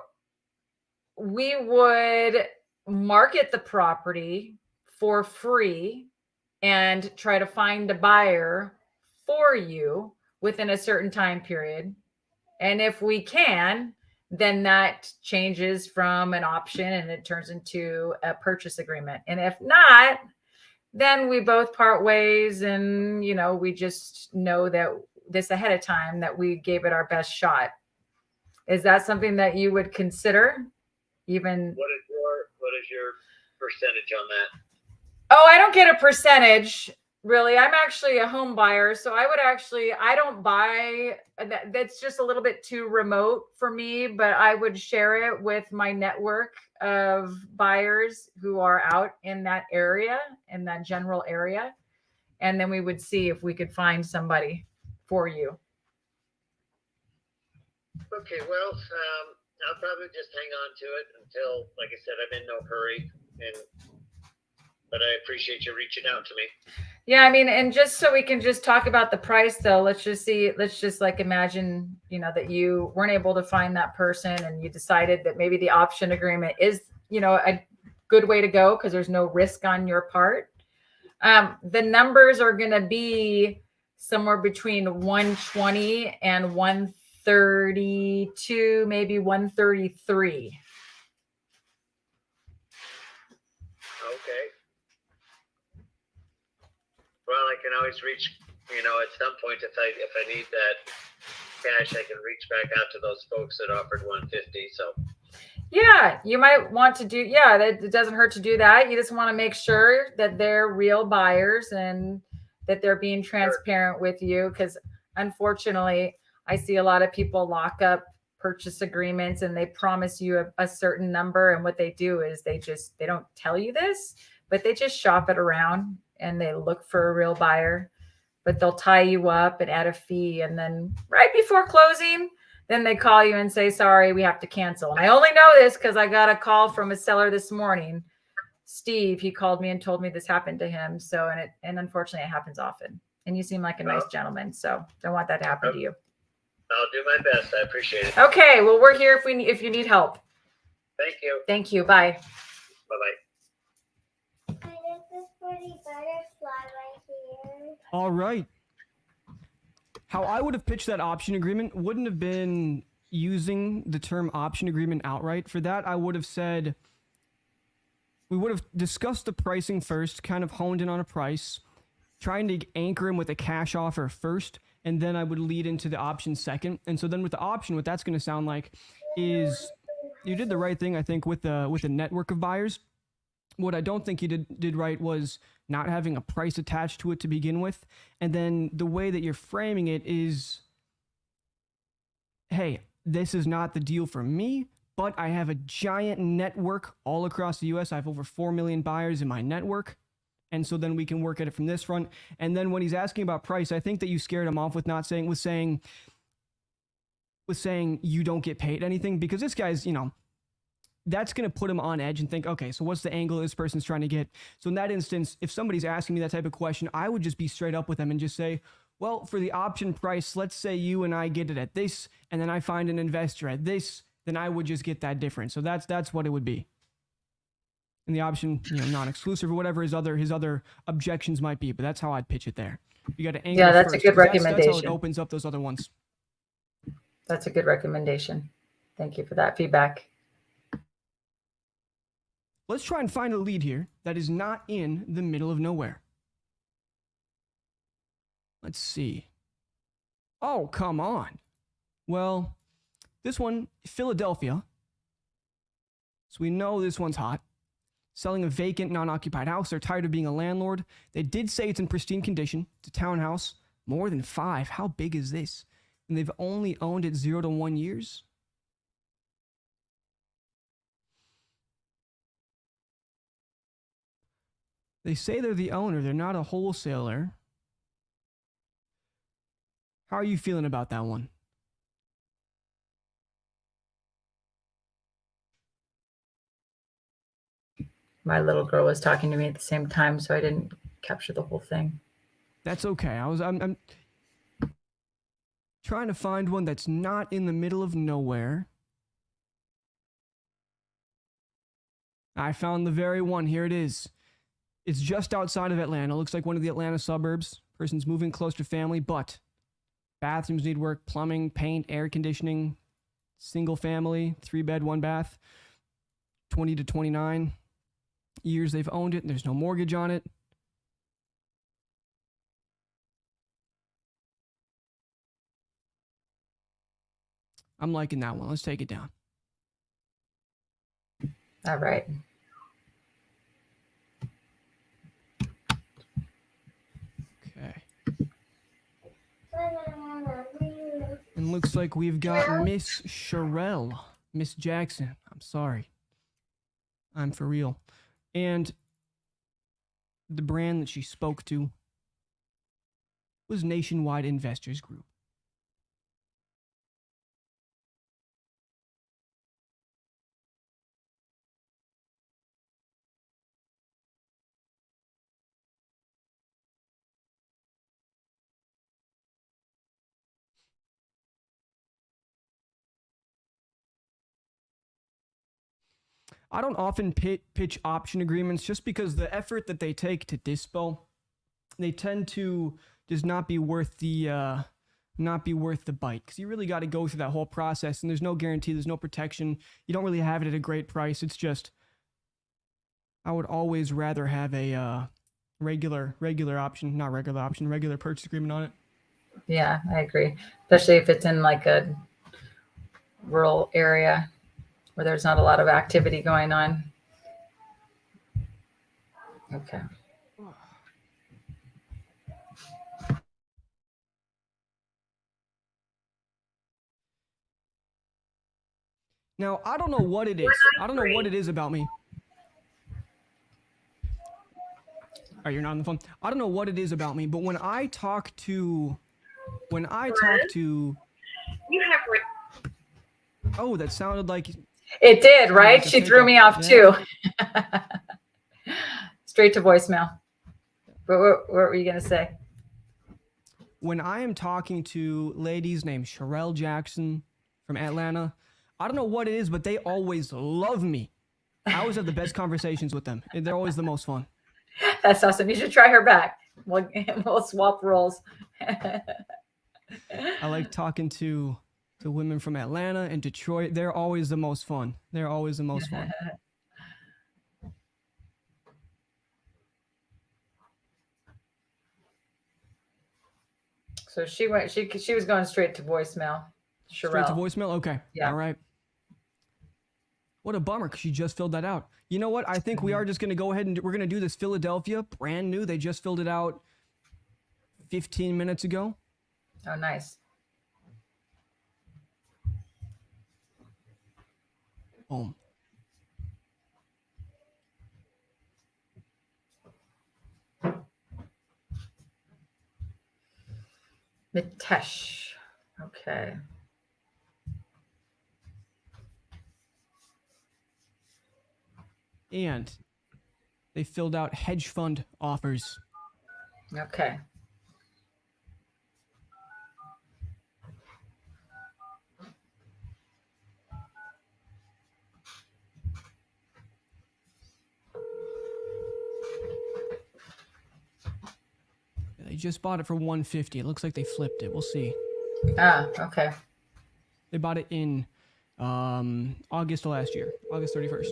we would market the property for free and try to find a buyer for you within a certain time period. And if we can, then that changes from an option and it turns into a purchase agreement. And if not, then we both part ways and, we just know that this ahead of time that we gave it our best shot. Is that something that you would consider? Even What is your percentage on that? Oh, I don't get a percentage, really. I'm actually a home buyer, so I don't buy. That's just a little bit too remote for me, but I would share it with my network of buyers who are out in that area, in that general area, and then we would see if we could find somebody for you. Okay, well, I'll probably just hang on to it until, like I said, I'm in no hurry, but I appreciate you reaching out to me. Yeah, I mean, and just so we can just talk about the price though, let's just like imagine, that you weren't able to find that person and you decided that maybe the option agreement is, a good way to go because there's no risk on your part. The numbers are going to be somewhere between 120 and 132, maybe 133. Okay. Well, I can always reach, at some point if I need that cash, I can reach back out to those folks that offered 150. So yeah, you might want to do, that it doesn't hurt to do that. You just want to make sure that they're real buyers and that they're being transparent with you. Because unfortunately, I see a lot of people lock up purchase agreements and they promise you a certain number. And what they do is they don't tell you this, but they just shop it around and they look for a real buyer. but they'll tie you up and add a fee. And then right before closing, then they call you and say, sorry, we have to cancel. And I only know this because I got a call from a seller this morning. Steve, he called me and told me this happened to him. So, and unfortunately it happens often. And you seem like a nice gentleman. So don't want that to happen to you. I'll do my best. I appreciate it. Okay. Well, we're here if you need help. Thank you. Thank you. Bye. Bye-bye. All right. How I would have pitched that option agreement wouldn't have been using the term option agreement outright. For that, I would have said, we would have discussed the pricing first, kind of honed in on a price, trying to anchor him with a cash offer first, and then I would lead into the option second. And so then with the option, what that's going to sound like is you did the right thing, I think, with the network of buyers. What I don't think you did right was not having a price attached to it to begin with. And then the way that you're framing it is, hey, this is not the deal for me, but I have a giant network all across the US. I have over 4 million buyers in my network. And so then we can work at it from this front. And then when he's asking about price, I think that you scared him off with saying you don't get paid anything, because this guy's, that's going to put him on edge and think, okay, so what's the angle this person's trying to get? So in that instance, if somebody's asking me that type of question, I would just be straight up with them and just say, well, for the option price, let's say you and I get it at this, and then I find an investor at this, then I would just get that difference. So that's what it would be. And the option, non-exclusive or whatever his other objections might be, but that's how I'd pitch it there. You got to angle. Yeah, that's first, a good That's recommendation. how it opens up those other ones. That's a good recommendation. Thank you for that feedback. Let's try and find a lead here that is not in the middle of nowhere. Let's see. Oh, come on. Well, this one, Philadelphia. So we know this one's hot. Selling a vacant, non-occupied house. They're tired of being a landlord. They did say it's in pristine condition. It's a townhouse. More than 5. How big is this? And they've only owned it 0 to 1 years. They say they're the owner. They're not a wholesaler. How are you feeling about that one? My little girl was talking to me at the same time, so I didn't capture the whole thing. That's okay. I'm trying to find one that's not in the middle of nowhere. I found the very one. Here it is. It's just outside of Atlanta. Looks like one of the Atlanta suburbs. Person's moving close to family, but bathrooms need work, plumbing, paint, air conditioning, single family, 3-bed, 1 bath, 20 to 29 years they've owned it, and there's no mortgage on it. I'm liking that one. Let's take it down. All right. Okay. And looks like we've got Miss Sherelle. Miss Jackson. I'm sorry. I'm for real. And the brand that she spoke to was Nationwide Investors Group. I don't often pitch option agreements just because the effort that they take to dispo, they tend to just not be worth the bite, because you really got to go through that whole process, and there's no guarantee, there's no protection. You don't really have it at a great price. It's just, I would always rather have a regular purchase agreement on it. Yeah, I agree. Especially if it's in like a rural area where there's not a lot of activity going on. Okay. Now, I don't know what it is. I don't know what it is about me. Oh, you're not on the phone. I don't know what it is about me, but when I talk to, You have. oh, that sounded like It did, right? like a She fake threw out. me off Yeah. too. Straight to voicemail. But what were you gonna say? When I am talking to ladies named Sherelle Jackson from Atlanta, I don't know what it is, but they always love me. I always have the best conversations with them. They're always the most fun. That's awesome. You should try her back. We'll swap roles. I like talking to women from Atlanta and Detroit. They're always the most fun. They're always the most fun. So she went. She was going straight to voicemail. Straight Sherelle. to voicemail? Okay. Yeah. All right. What a bummer, because she just filled that out. You know what? I think we are just going to go ahead and we're going to do this Philadelphia, brand new. They just filled it out 15 minutes ago. Oh, nice. Boom. Mitesh. Okay. And they filled out hedge fund offers. Okay. They just bought it for $150. It looks like they flipped it. We'll see. Ah, okay. They bought it in August of last year, August 31st.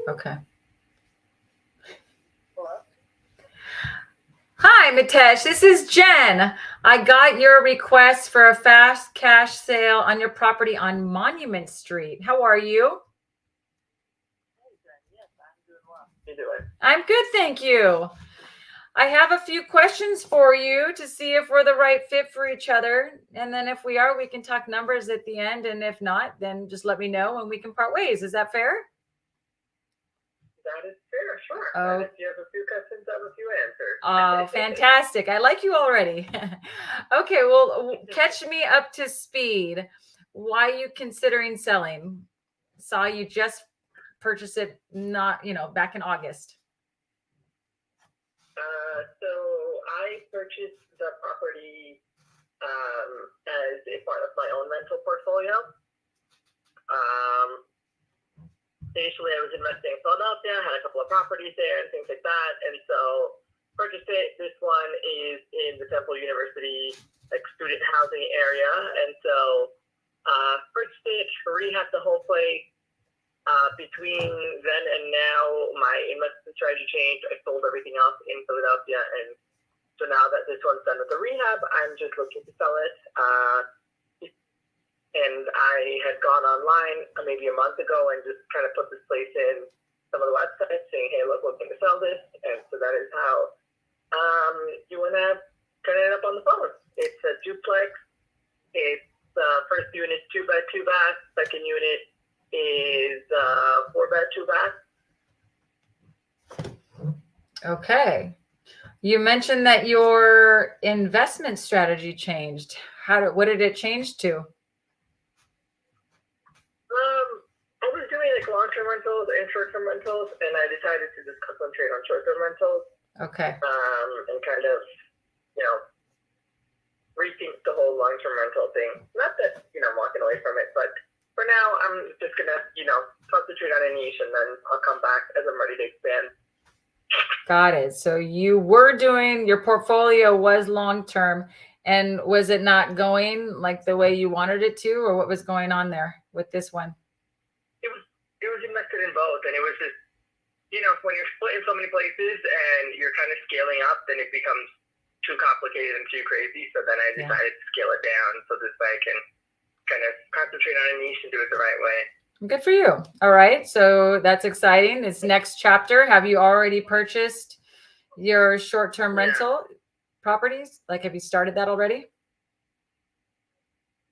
Okay. Hi, Mitesh. This is Jen. I got your request for a fast cash sale on your property on Monument Street. How are you? I'm good, thank you. I have a few questions for you to see if we're the right fit for each other. And then if we are, we can talk numbers at the end. And if not, then just let me know and we can part ways. Is that fair? That is fair, sure. Oh. And if you have a few questions, I have a few answers. Oh, fantastic. I like you already. Okay, well, catch me up to speed. Why are you considering selling? Saw you just purchase it, not, back in August. So I purchased the property as a part of my own rental portfolio. Initially, I was investing in Philadelphia, had a couple of properties there and things like that, and so purchased it. This one is in the Temple University student housing area, and so purchased it, rehabbed the whole place. Between then and now, my investment strategy changed. I sold everything else in Philadelphia, and so now that this one's done with the rehab, I'm just looking to sell it. And I had gone online maybe a month ago and just kind of put this place in some of the websites saying, hey, look, looking to sell this. And so that is how you want to turn it up on the phone. It's a duplex. It's first unit 2-bed, 2-bath. Second unit is 4-bed, 2-bath. Okay. You mentioned that your investment strategy changed. What did it change to? I was doing long-term rentals and short-term rentals, and I decided to just concentrate on short-term rentals. Okay. And kind of, rethink the whole long-term rental thing. Not that, I'm walking away from it, but for now, I'm just going to, concentrate on a niche, and then I'll come back as I'm ready to expand. Got it. So you were doing, your portfolio was long-term, and was it not going like the way you wanted it to, or what was going on there with this one? It was invested in both, and it was just, when you're split in so many places and you're kind of scaling up, then it becomes too complicated and too crazy. So then I decided to scale it down so this way I can kind of concentrate on a niche and do it the right way. Good for you. All right. So that's exciting. It's next chapter. Have you already purchased your short-term rental properties? Have you started that already?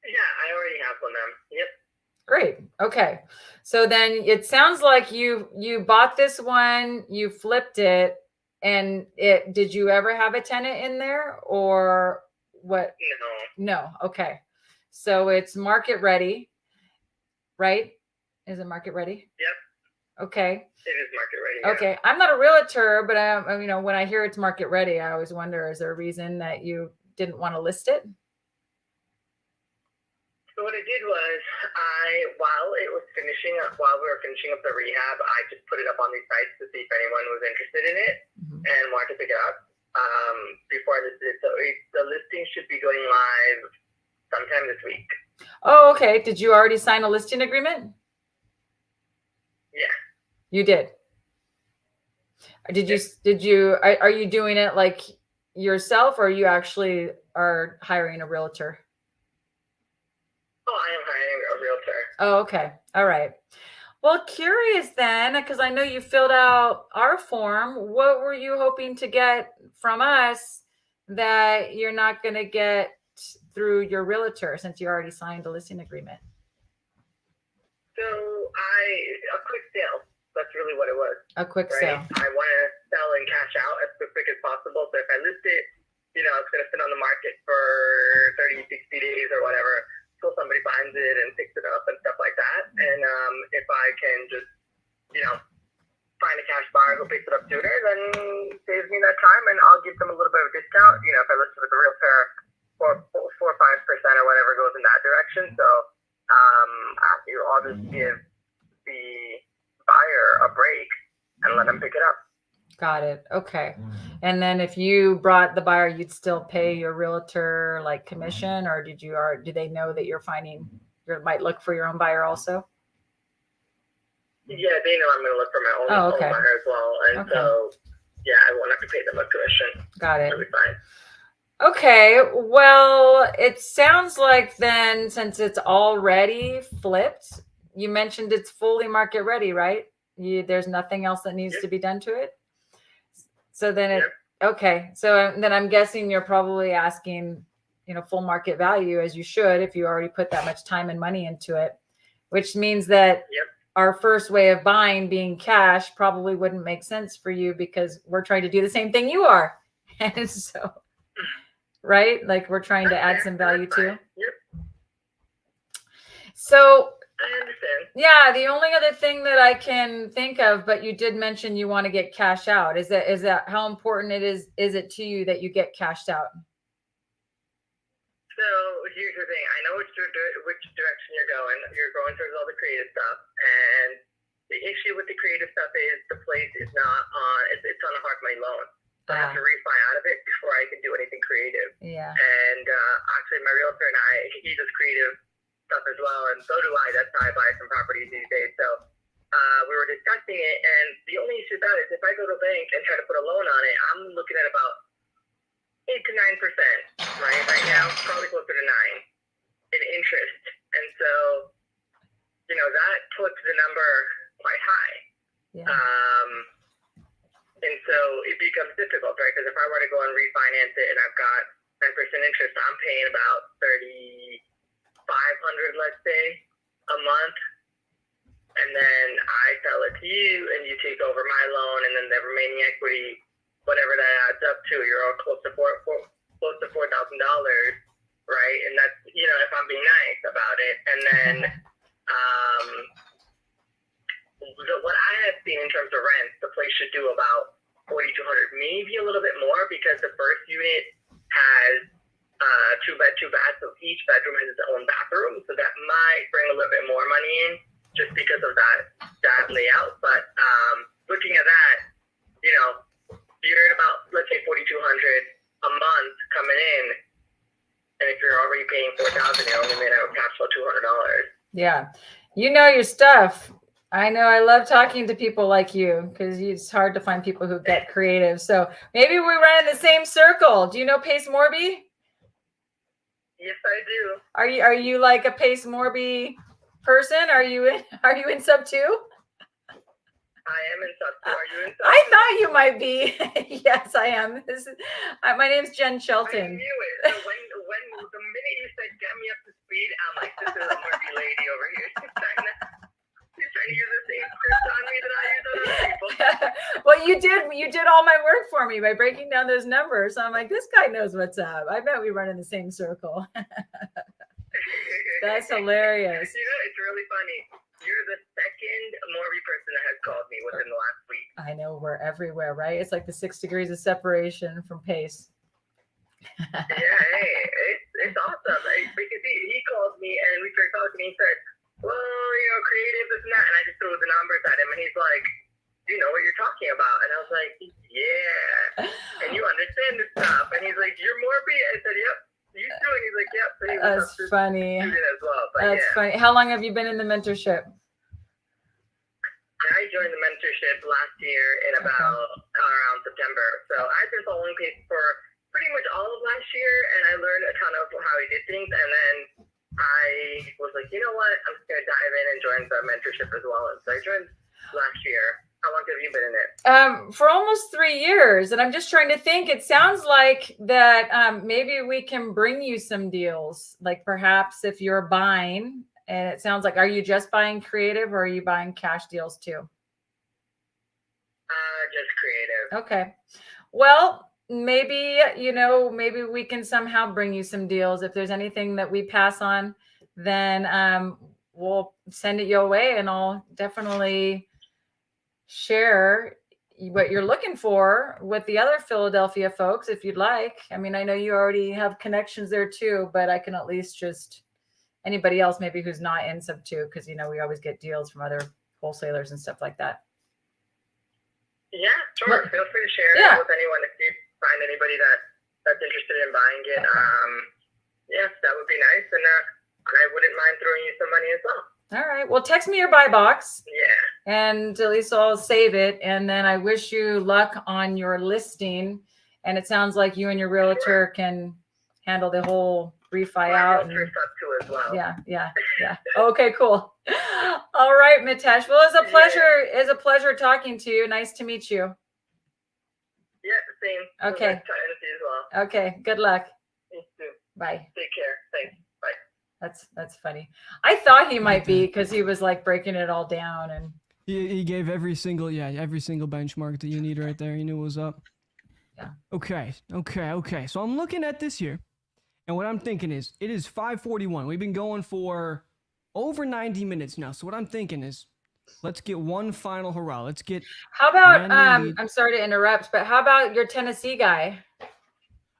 Yeah, I already have one of them. Yep. Great. Okay. So then it sounds like you bought this one, you flipped it, And did you ever have a tenant in there or what? No. No. Okay. So it's market ready, right? Is it market ready? Yep. Okay. It is market ready. Yeah. Okay. I'm not a realtor, but when I hear it's market ready, I always wonder, is there a reason that you didn't want to list it? So what I did was, while we were finishing up the rehab, I just put it up on these sites to see if anyone was interested in it and wanted to pick it up before I listed it. So the listing should be going live sometime this week. Oh, okay. Did you already sign a listing agreement? Yeah. You did. Are you doing it like yourself, or you actually are hiring a realtor? Oh, I am hiring a realtor. Oh, okay. All right. Well, curious then, because I know you filled out our form. What were you hoping to get from us that you're not going to get through your realtor, since you already signed a listing agreement? So a quick sale. That's really what it was. A quick right? sale. I want to sell and cash out as quick as possible. So if I list it, it's going to sit on the market for 30, 60 days or whatever, until somebody finds it and picks it up and stuff like that. And if I can just, find a cash buyer who picks it up sooner, then saves me that time, and I'll give them a little bit of a discount. If I list it with a realtor, 4 or 5% or whatever goes in that direction. So I'll just give the buyer a break and let them pick it up. Got it. Okay. And then if you brought the buyer, you'd still pay your realtor like commission, or do they know that you might look for your own buyer also? Yeah, they know I'm going to look for my own buyer as well. And so, yeah, I won't have to pay them a commission. Got it. It'll be fine. Okay. Well, it sounds like then, since it's already flipped, you mentioned it's fully market ready, right? There's nothing else that needs to be done to it. So then okay. So then I'm guessing you're probably asking, full market value, as you should, if you already put that much time and money into it, which means that our first way of buying, being cash, probably wouldn't make sense for you, because we're trying to do the same thing you are. And so, right? Like, we're trying to add some value too. Yep. So I understand. yeah, the only other thing that I can think of, but you did mention you want to get cash out. Is that how important is it to you that you get cashed out? So here's the thing. I know which direction you're going. You're going towards all the creative stuff, and the issue with the creative stuff is the place is not on. It's on a hard money loan. So I have to refi out of it before I can do anything creative. Yeah. And actually, my realtor and he does creative stuff as well, and so do I. That's how I buy some properties these days. So we were discussing it, and the only issue with that is if I go to a bank and try to put a loan on it, I'm looking at about 8 to 9%, right now, probably closer to 9 in interest. And so, that puts the number quite high. Yeah. And so it becomes difficult, right? Because if I were to go and refinance it and I've got 10% interest, I'm paying about $3,500, let's say, a month. And then I sell it to you, and you take over my loan, and then the remaining equity, whatever that adds up to, you're all close to $4,000, right? And that's, if I'm being nice about it. And then what I have seen in terms of rent, the place should do about $4,200, maybe a little bit more, because the first unit has 2 bed, 2 bath, so each bedroom has its own bathroom, so that might bring a little bit more money in just because of that layout. But looking at that, you're at about, let's say, $4,200 a month coming in, and if you're already paying $4,000, you're only made out of cash flow $200. Yeah, you know your stuff. I know. I love talking to people like you, because it's hard to find people who get creative. So maybe we run in the same circle. Do you know Pace Morby? Yes, I do. Are you like a Pace Morby person? Are you in SubTo? I am in SubTo. Are you in SubTo? I thought you might be. Yes, I am. My name's Jen Shelton. I knew it. So when the minute you said get me up to speed, I'm like, this is a Morby lady over here. She's trying to use the same script on me that I use on Well, you did all my work for me by breaking down those numbers. So I'm like, this guy knows what's up. I bet we run in the same circle. That's hilarious. You know, it's really funny. You're the second Morby person that has called me within the last week. I know, we're everywhere, right? It's like the 6 degrees of separation from pace. Yeah, hey, it's awesome. Because he called me and we started talking. He said, well, you know, creative, this and that. And I just threw the numbers at him. And he's like, do you know what you're talking about? And I was like, yeah. And you understand this stuff. And he's like, you're Morby? I said, yep. You too? And he's like, yep. So he was That's funny. as well. But That's funny. How long have you been in the mentorship? I joined the mentorship last year in about around September. So I've been following Pace for pretty much all of last year, and I learned a ton of how he did things. And then I was like, you know what? I'm just going to dive in and join the mentorship as well. And so I joined last year. How long have you been in it? For almost 3 years. And I'm just trying to think. It sounds like that maybe we can bring you some deals. Like perhaps if you're buying, and it sounds like, are you just buying creative or are you buying cash deals too? Just creative. Okay. Well, maybe, you know, maybe we can somehow bring you some deals. If there's anything that we pass on, then we'll send it your way, and I'll definitely share what you're looking for with the other Philadelphia folks if you'd like. I mean, I know you already have connections there too, but I can at least just anybody else maybe who's not in SubTo, because, you know, we always get deals from other wholesalers and stuff like that. Yeah, sure. Feel free to share it with anyone if you find anybody that's interested in buying it. Yeah, that would be nice, and I wouldn't mind throwing you some money as well. All right. Well, text me your buy box. Yeah. And at least I'll save it. And then I wish you luck on your listing. And it sounds like you and your realtor can handle the whole refi out. And, as well. Yeah. Okay, cool. All right, Mitesh. Well, it's a pleasure. It's a pleasure talking to you. Nice to meet you. Yeah, same. Okay. Nice talking to you as well. Okay. Good luck. You too. Bye. Take care. Thanks. Bye. That's funny. I thought he might be, because he was like breaking it all down, and he gave every single benchmark that you need right there. He knew what was up. Yeah. Okay. So I'm looking at this here, and what I'm thinking is, it is 5:41. We've been going for over 90 minutes now. So what I'm thinking is, let's get one final hurrah. Let's get. How about I'm sorry to interrupt, but how about your Tennessee guy?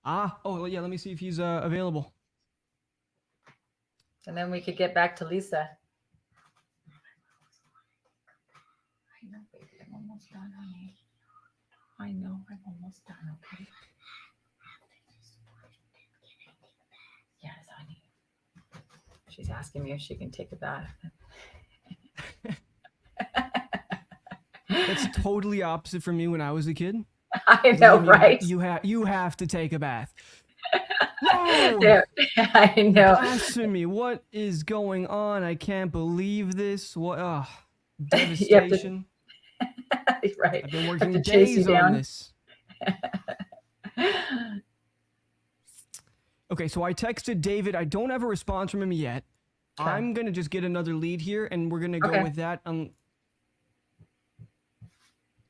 Oh yeah. Let me see if he's available. And then we could get back to Lisa. I know, baby. I'm almost done, honey. I know. I'm almost done, okay? Yes, honey. She's asking me if she can take a bath. That's totally opposite from me when I was a kid. I know, right? You have to take a bath. No! Yeah, I know. Blasphemy. What is going on? I can't believe this. What? Devastation. Right. I've been working days on this. Okay, so I texted David. I don't have a response from him yet. Okay. I'm going to just get another lead here, and we're going to go with that.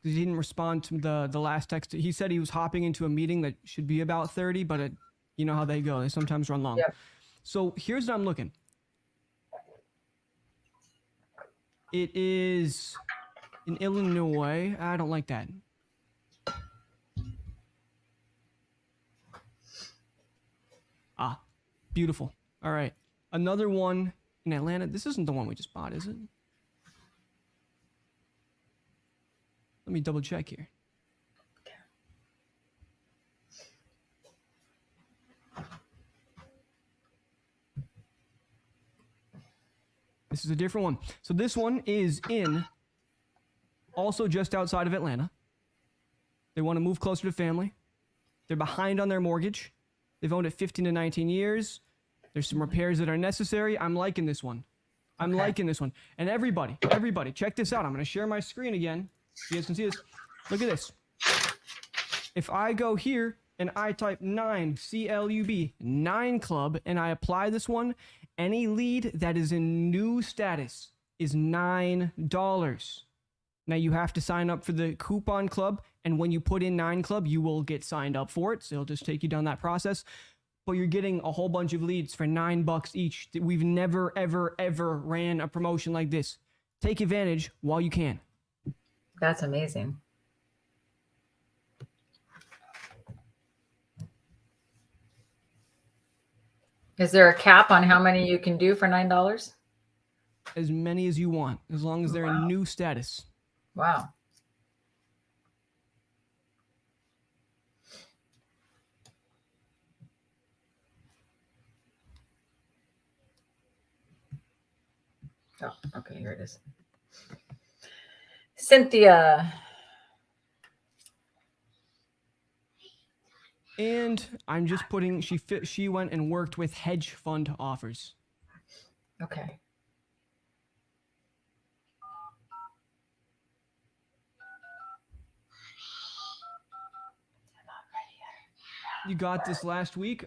He didn't respond to the last text. He said he was hopping into a meeting that should be about 30, but you know how they go. They sometimes run long. Yep. So here's what I'm looking. It is in Illinois. I don't like that. Beautiful. All right. Another one in Atlanta. This isn't the one we just bought, is it? Let me double check here. This is a different one. So this one is also just outside of Atlanta. They want to move closer to family. They're behind on their mortgage. They've owned it 15 to 19 years. There's some repairs that are necessary. I'm liking this one. I'm liking this one. And everybody, check this out. I'm going to share my screen again. You guys can see this. Look at this. If I go here and I type 9 CLUB 9 Club and I apply this one, any lead that is in new status is $9. Now you have to sign up for the coupon club, and when you put in 9 Club, you will get signed up for it. So it'll just take you down that process. But you're getting a whole bunch of leads for $9 each. We've never, ever, ever ran a promotion like this. Take advantage while you can. That's amazing. Is there a cap on how many you can do for $9? As many as you want, as long as they're in new status. Wow. Oh, okay, here it is. Cynthia. And I'm just putting, she went and worked with hedge fund offers. Okay. You got this last week?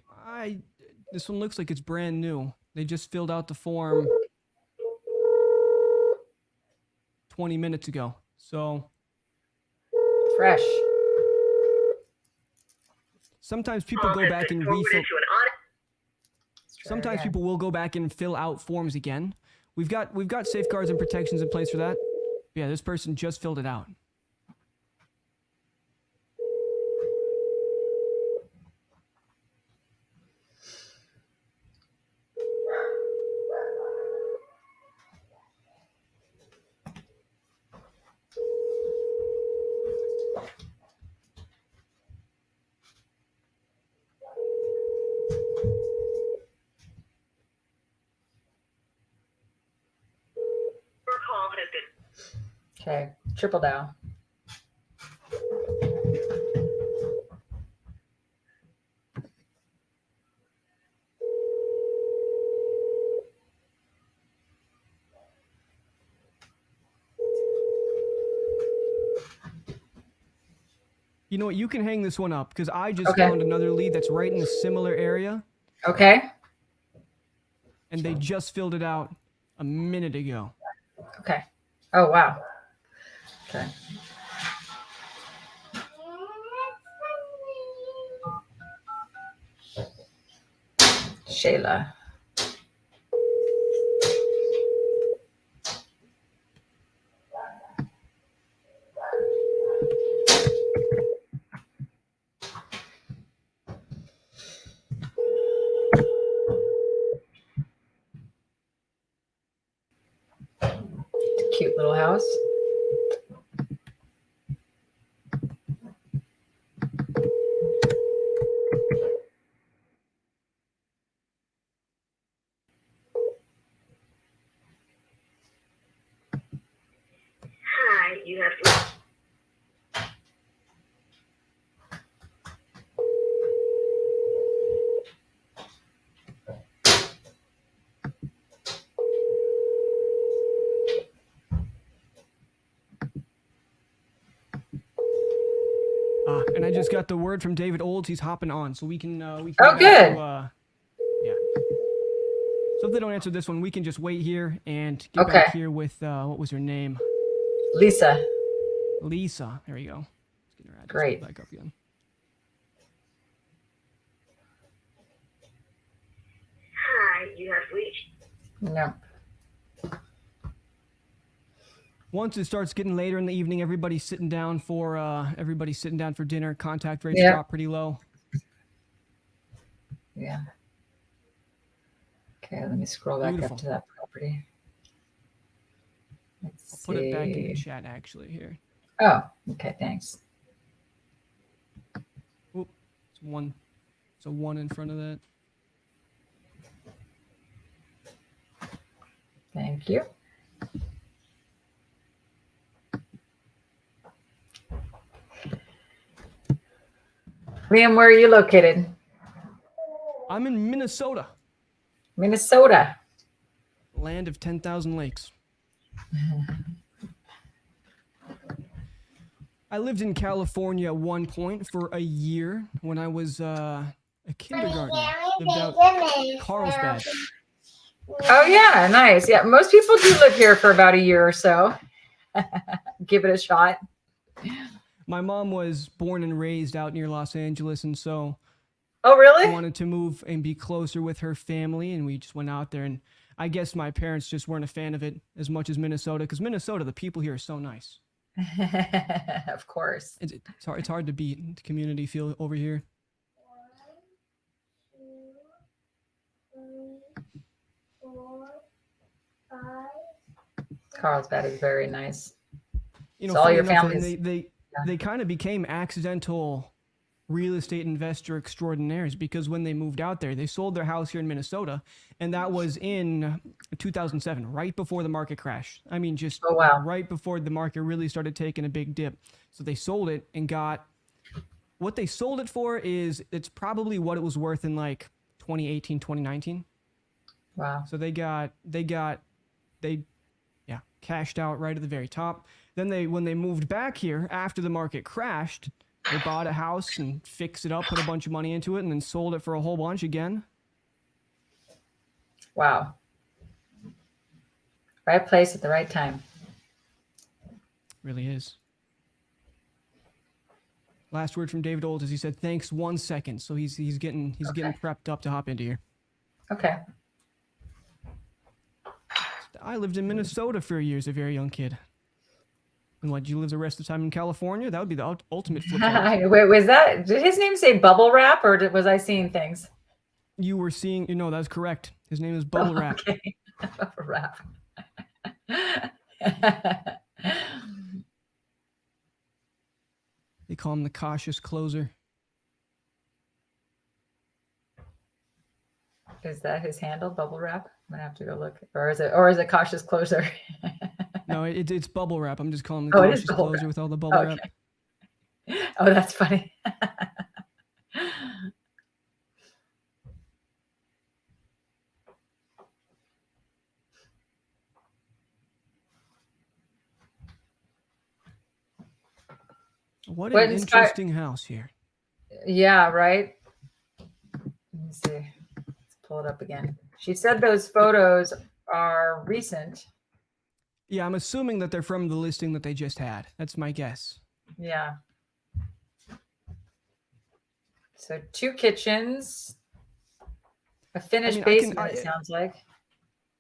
This one looks like it's brand new. They just filled out the form 20 minutes ago. So Fresh. sometimes people go back and refill. Sometimes people will go back and fill out forms again. We've got safeguards and protections in place for that. Yeah, this person just filled it out. Okay, triple down. You know what? You can hang this one up because I just found another lead that's right in a similar area. Okay. And they just filled it out a minute ago. Okay. Oh, wow. Okay. Shayla. Cute little house. Hi, you have. And I just got the word from David Olds. He's hopping on, so we can. Oh, go good. To, yeah. So if they don't answer this one, we can just wait here and get back here with what was her name? Lisa. Lisa. There we go. Let's get her address Great. back up again. Hi, you have reached. No. Once it starts getting later in the evening, everybody's sitting down for dinner. Contact rates drop pretty low. Yeah. Okay, let me scroll back up to that property. I'll put it back in the chat actually here. Oh, okay, thanks. Oop, it's one. It's a 1 in front of that. Thank you. Liam, where are you located? I'm in Minnesota. Minnesota. Land of 10,000 lakes. I lived in California at one point for a year when I was a kindergartner. Lived out Carlsbad. Oh, yeah, nice. Yeah, most people do live here for about a year or so. Give it a shot. My mom was born and raised out near Los Angeles, and so Oh, really? I wanted to move and be closer with her family, and we just went out there. And I guess my parents just weren't a fan of it as much as Minnesota, because Minnesota, the people here are so nice. Of course. It's hard to beat the community feel over here. Carlsbad is very nice. You know, So all funny your enough, families. they kind of became accidental real estate investor extraordinaires, because when they moved out there, they sold their house here in Minnesota, and that was in 2007, right before the market crash. I mean, just Oh, wow. right before the market really started taking a big dip. So they sold it and got what they sold it for is it's probably what it was worth in like 2018, 2019. Wow. So they cashed out right at the very top. Then when they moved back here after the market crashed, they bought a house and fixed it up, put a bunch of money into it, and then sold it for a whole bunch again. Wow. Right place at the right time. Really is. Last word from David Old is he said, "Thanks 1 second." So he's getting prepped up to hop into here. Okay. I lived in Minnesota for a year as a very young kid. And what, you live the rest of the time in California? That would be the ultimate flip. Wait, was that, did his name say Bubble Wrap, or was I seeing things? You were seeing, that's correct. His name is Bubble Wrap. Okay. Bubble Wrap. They call him the cautious closer. Is that his handle, Bubble Wrap? I'm gonna have to go look. Or is it Cautious Closer? No, it's Bubble Wrap. I'm just calling him the Oh, it is cautious Bubble closer Wrap. with all the bubble Okay. wrap. Oh, that's funny. What What an interesting house here. Yeah, right. Let me see. Let's pull it up again. She said those photos are recent. Yeah, I'm assuming that they're from the listing that they just had. That's my guess. Yeah. So 2 kitchens, a finished basement, it sounds like.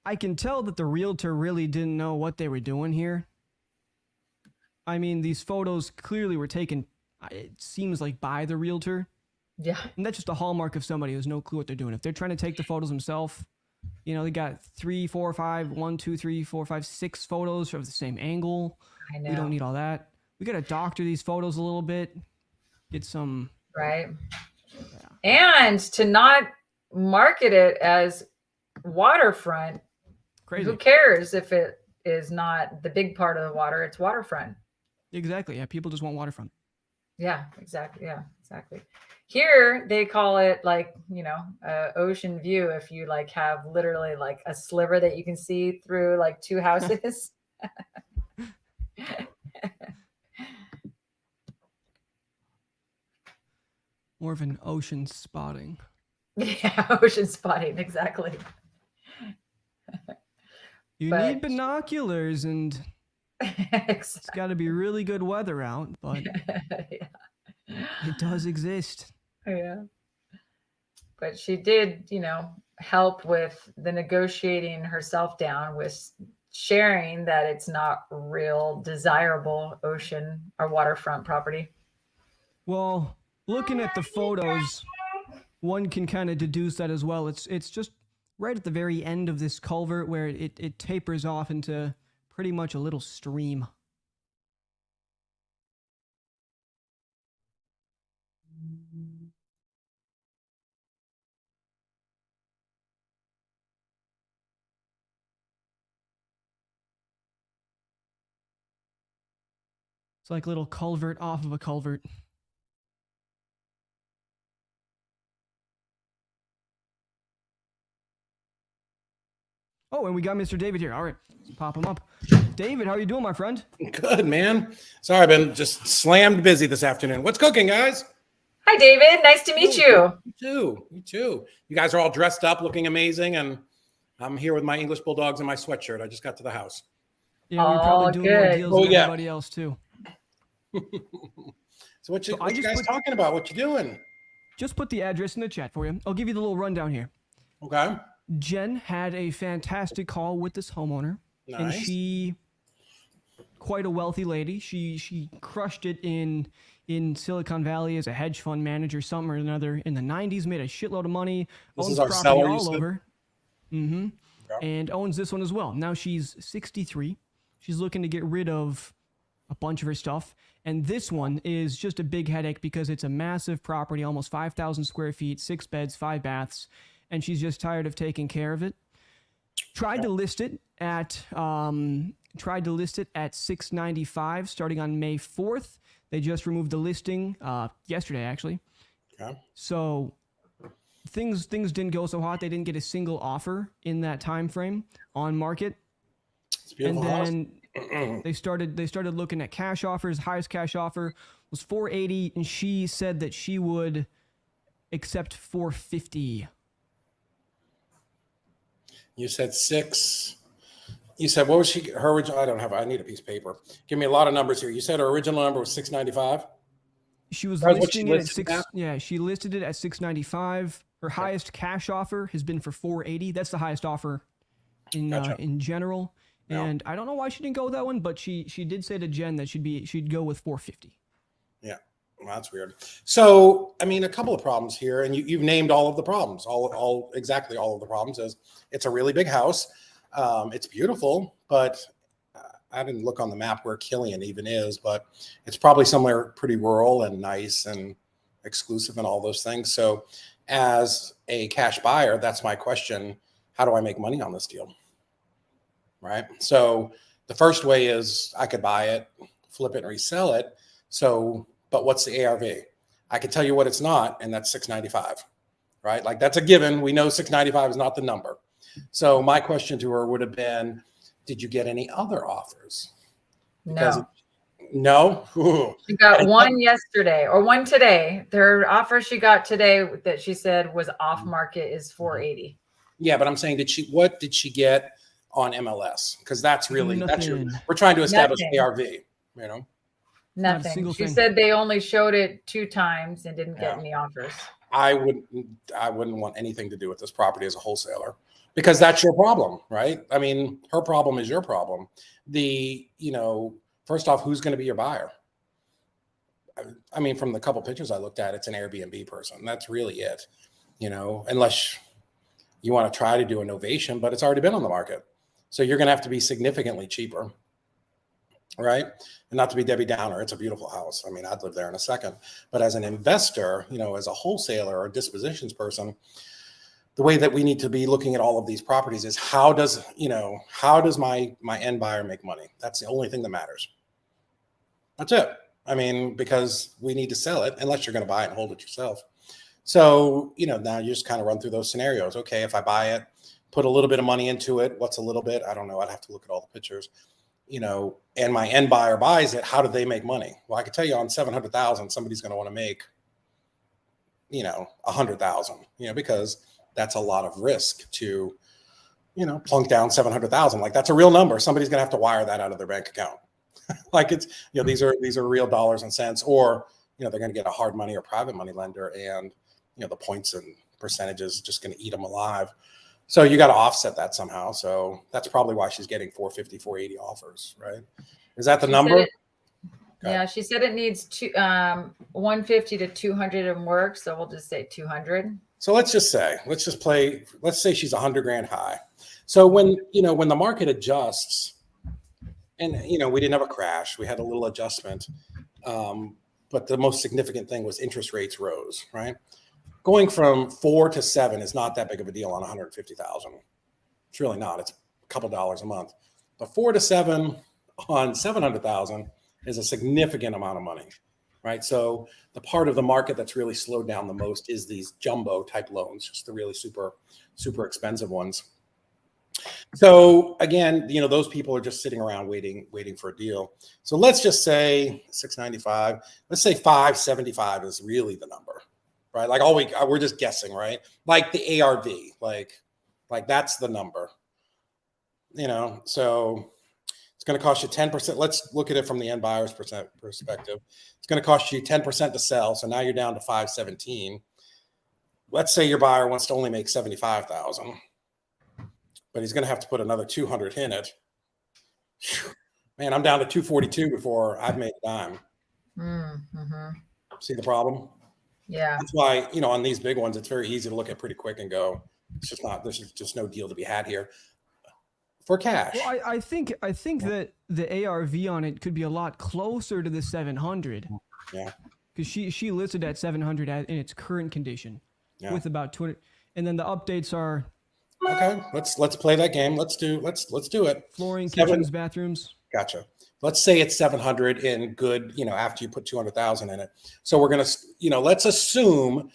I can tell that the realtor really didn't know what they were doing here. I mean, these photos clearly were taken, it seems like, by the realtor. Yeah. And that's just a hallmark of somebody who has no clue what they're doing. If they're trying to take the photos themselves, they got 3, 4, 5, 1, 2, 3, 4, 5, 6 photos from the same angle. I know. We don't need all that. We got to doctor these photos a little bit, get some. Right. Yeah. And to not market it as waterfront. Crazy. Who cares if it is not the big part of the water? It's waterfront. Exactly. Yeah. People just want waterfront. Yeah, exactly. Yeah, exactly. Here they call it ocean view. If you have literally a sliver that you can see through 2 houses. More of an ocean spotting. Yeah, ocean spotting. Exactly. You need binoculars, and it's got to be really good weather out, but yeah. It does exist. Yeah. But she did, help with the negotiating herself down with sharing that it's not real desirable ocean or waterfront property. Well, looking at the photos, one can kind of deduce that as well. It's just right at the very end of this culvert where it tapers off into pretty much a little stream. It's like a little culvert off of a culvert. Oh, and we got Mr. David here. All right, let's pop him up. David, how are you doing, my friend? Good, man. Sorry, I've been just slammed busy this afternoon. What's cooking, guys? Hi, David. Nice to meet you. You too. You guys are all dressed up, looking amazing, and I'm here with my English Bulldogs and my sweatshirt. I just got to the house. Yeah, we're probably All doing more good. deals What than we got? everybody else too. So what you, So I what you just guys put- talking about? What you doing? Just put the address in the chat for you. I'll give you the little rundown here. Okay. Jen had a fantastic call with this homeowner, and Nice. she, quite a wealthy lady. She crushed it in Silicon Valley as a hedge fund manager, something or another. In the 90s, made a shitload of money. This owns is our property seller, you all said? over. Mm-hmm. Okay. And owns this one as well. Now she's 63. She's looking to get rid of a bunch of her stuff. And this one is just a big headache because it's a massive property, almost 5,000 square feet, 6 beds, 5 baths. And she's just tired of taking care of it. Tried to list it at $695 starting on May 4th. They just removed the listing yesterday, actually. Okay. So things didn't go so hot. They didn't get a single offer in that time frame on market. It's a beautiful house. And then they started looking at cash offers. Highest cash offer was $480, and she said that she would accept $450. You said 6. You said what was her original? I need a piece of paper. Give me a lot of numbers here. You said her original number was 695. She was That's what she listing it at listed 6. at? Yeah, she listed it at 695. Her highest cash offer has been for 480. That's the highest offer in general. Yeah. And I don't know why she didn't go with that one, but she did say to Jen that she'd go with 450. Yeah, well, that's weird. So, I mean, a couple of problems here, and you've named all of the problems. Exactly all of the problems is it's a really big house. It's beautiful, but I didn't look on the map where Killian even is, but it's probably somewhere pretty rural and nice and exclusive and all those things. So, as a cash buyer, that's my question: how do I make money on this deal? Right. So the first way is I could buy it, flip it, and resell it. So, but what's the ARV? I could tell you what it's not, and that's 695. Right? Like that's a given. We know 695 is not the number. So my question to her would have been, did you get any other offers? Because no. She got one yesterday or one today. Her offer she got today that she said was off market is 480. Yeah, but I'm saying, what did she get on MLS? Because that's really Nothing. we're trying to establish Nothing. ARV, you know. Not a Nothing. single She thing. said they only showed it 2 times and didn't get any offers. I wouldn't want anything to do with this property as a wholesaler, because that's your problem, right? I mean, her problem is your problem. First off, who's going to be your buyer? I mean, from the couple pictures I looked at, it's an Airbnb person. That's really it, unless you want to try to do a novation, but it's already been on the market. So you're going to have to be significantly cheaper, right? And not to be Debbie Downer, it's a beautiful house. I mean, I'd live there in a second. But as an investor, as a wholesaler or dispositions person, the way that we need to be looking at all of these properties is how does my end buyer make money? That's the only thing that matters. That's it. I mean, because we need to sell it unless you're going to buy it and hold it yourself. So, now you just kind of run through those scenarios. Okay, if I buy it, put a little bit of money into it, what's a little bit? I don't know. I'd have to look at all the pictures, and my end buyer buys it. How do they make money? Well, I could tell you on 700,000, somebody's going to want to make, 100,000, because that's a lot of risk to, plunk down 700,000. Like that's a real number. Somebody's going to have to wire that out of their bank account. Like it's, these are real dollars and cents, or, they're going to get a hard money or private money lender, and, the points and percentages just going to eat them alive. So you got to offset that somehow. So that's probably why she's getting 450, 480 offers, right? Is that the number? Yeah, she said it needs 150 to 200 and work. So we'll just say 200. So let's say she's 100 grand high. So when the market adjusts, and, we didn't have a crash, we had a little adjustment. But the most significant thing was interest rates rose, right? Going from 4 to 7 is not that big of a deal on 150,000. It's really not. It's a couple dollars a month. But 4 to 7 on 700,000 is a significant amount of money, right? So the part of the market that's really slowed down the most is these jumbo type loans, just the really super, super expensive ones. So again, those people are just sitting around waiting for a deal. So let's just say 695. Let's say 575 is really the number, right? Like we're just guessing, right? Like the ARV, like that's the number. So It's going to cost you 10%. Let's look at it from the end buyer's perspective. It's going to cost you 10% to sell. So now you're down to 517. Let's say your buyer wants to only make 75,000, but he's going to have to put another 200 in it. Whew. Man, I'm down to 242 before I've made a dime. Mm-hmm. See the problem? Yeah. That's why, on these big ones, it's very easy to look at pretty quick and go, there's just no deal to be had here for cash. Well, I think that the ARV on it could be a lot closer to the 700. Yeah. Because she listed at 700 in its current condition, with about 200, and then the updates are. Okay, let's play that game. Let's do it. Flooring, kitchens, bathrooms. Gotcha. Let's say it's 700 in good, after you put 200,000 in it. So we're going to, let's assume,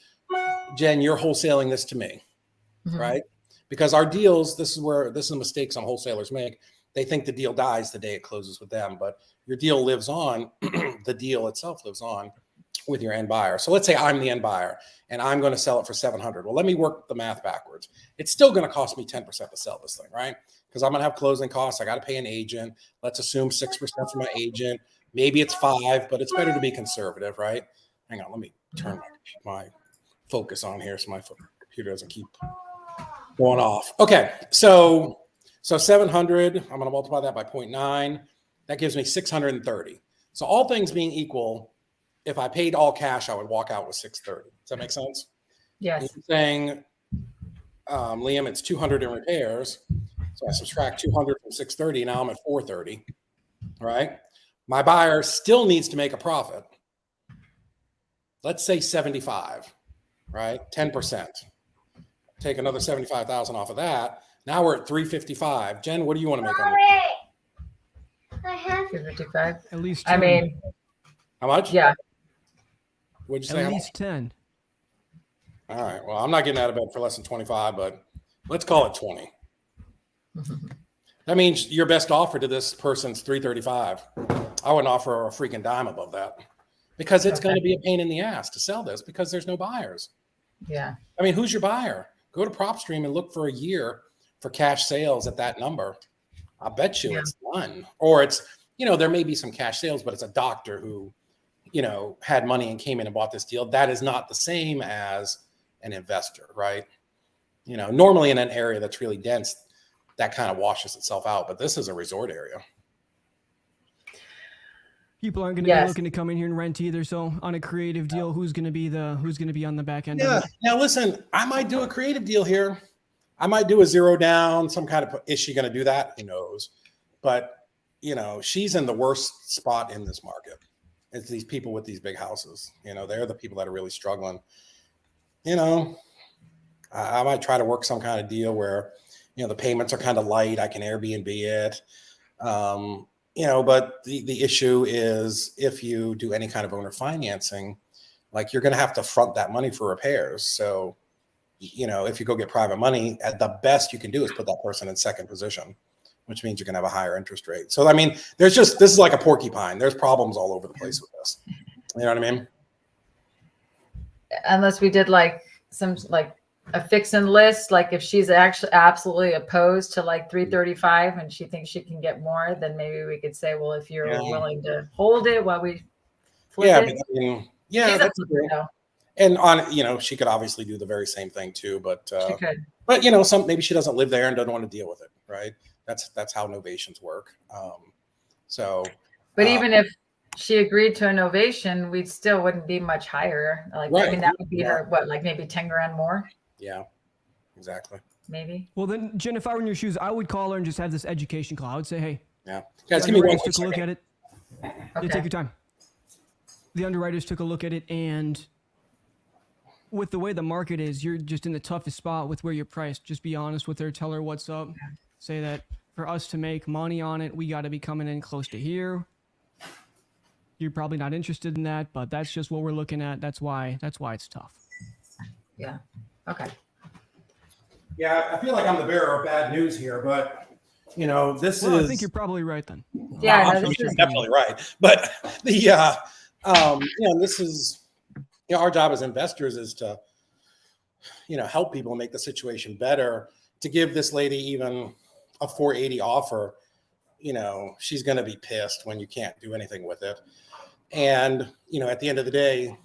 Jen, you're wholesaling this to me, right? Because our deals, this is a mistake some wholesalers make. They think the deal dies the day it closes with them, but your deal lives on. The deal itself lives on with your end buyer. So let's say I'm the end buyer and I'm going to sell it for 700. Well, let me work the math backwards. It's still going to cost me 10% to sell this thing, right? Because I'm going to have closing costs. I got to pay an agent. Let's assume 6% for my agent. Maybe it's 5%, but it's better to be conservative, right? Hang on, let me turn my focus on here so my computer doesn't keep going off. Okay, so 700, I'm going to multiply that by 0.9. That gives me 630. So all things being equal, if I paid all cash, I would walk out with 630. Does that make sense? Yes. You're saying, Liam, it's 200 in repairs. So I subtract 200 from 630. Now I'm at 430, right? My buyer still needs to make a profit. Let's say 75, right? 10%. Take another 75,000 off of that. Now we're at 355. Jen, what do you want to make on it? 355. At least 10. I mean, how much? Yeah. What'd you say? At least 10. All right. Well, I'm not getting out of bed for less than 25, but let's call it 20. That means your best offer to this person's 335. I wouldn't offer a freaking dime above that because it's going to be a pain in the ass to sell this because there's no buyers. Yeah. I mean, who's your buyer? Go to PropStream and look for a year for cash sales at that number. I bet you it's none. Or it's, there may be some cash sales, but it's a doctor who, had money and came in and bought this deal. That is not the same as an investor, right? Normally in an area that's really dense, that kind of washes itself out, but this is a resort area. People aren't going to be looking to come in here and rent either. So on a creative deal, who's going to be on the back end? Yeah. Now listen, I might do a creative deal here. I might do a 0 down, some kind of, is she going to do that? Who knows? But she's in the worst spot in this market. It's these people with these big houses. They're the people that are really struggling. I might try to work some kind of deal where, the payments are kind of light. I can Airbnb it. But the issue is if you do any kind of owner financing, like you're going to have to front that money for repairs. So, if you go get private money, at the best you can do is put that person in second position, which means you're going to have a higher interest rate. So, I mean, this is like a porcupine. There's problems all over the place with this. You know what I mean? Unless we did a fix and list, like if she's actually absolutely opposed to 335 and she thinks she can get more, then maybe we could say, well, if you're willing to hold it while we flip it. That's true. And on, she could obviously do the very same thing too, but she could. But maybe she doesn't live there and doesn't want to deal with it, right? That's how novations work. But even if she agreed to a novation, we still wouldn't be much higher. I mean, that would be her, maybe 10 grand more? Yeah, exactly. Maybe. Well, then, Jen, if I were in your shoes, I would call her and just have this education call. I would say, hey. Yeah. Guys, give me one quick took a look second. at it. Okay. Take your time. The underwriters took a look at it, and with the way the market is, you're just in the toughest spot with where you're priced. Just be honest with her. Tell her what's up. Say that for us to make money on it, we got to be coming in close to here. You're probably not interested in that, but that's just what we're looking at. That's why it's tough. Yeah. Okay. Yeah, I feel like I'm the bearer of bad news here, but this is. I think you're probably right then. Yeah, I'm definitely right. But this is, our job as investors is to, help people make the situation better. To give this lady even a 480 offer, you know, she's going to be pissed when you can't do anything with it. And, you know, at the end of the day,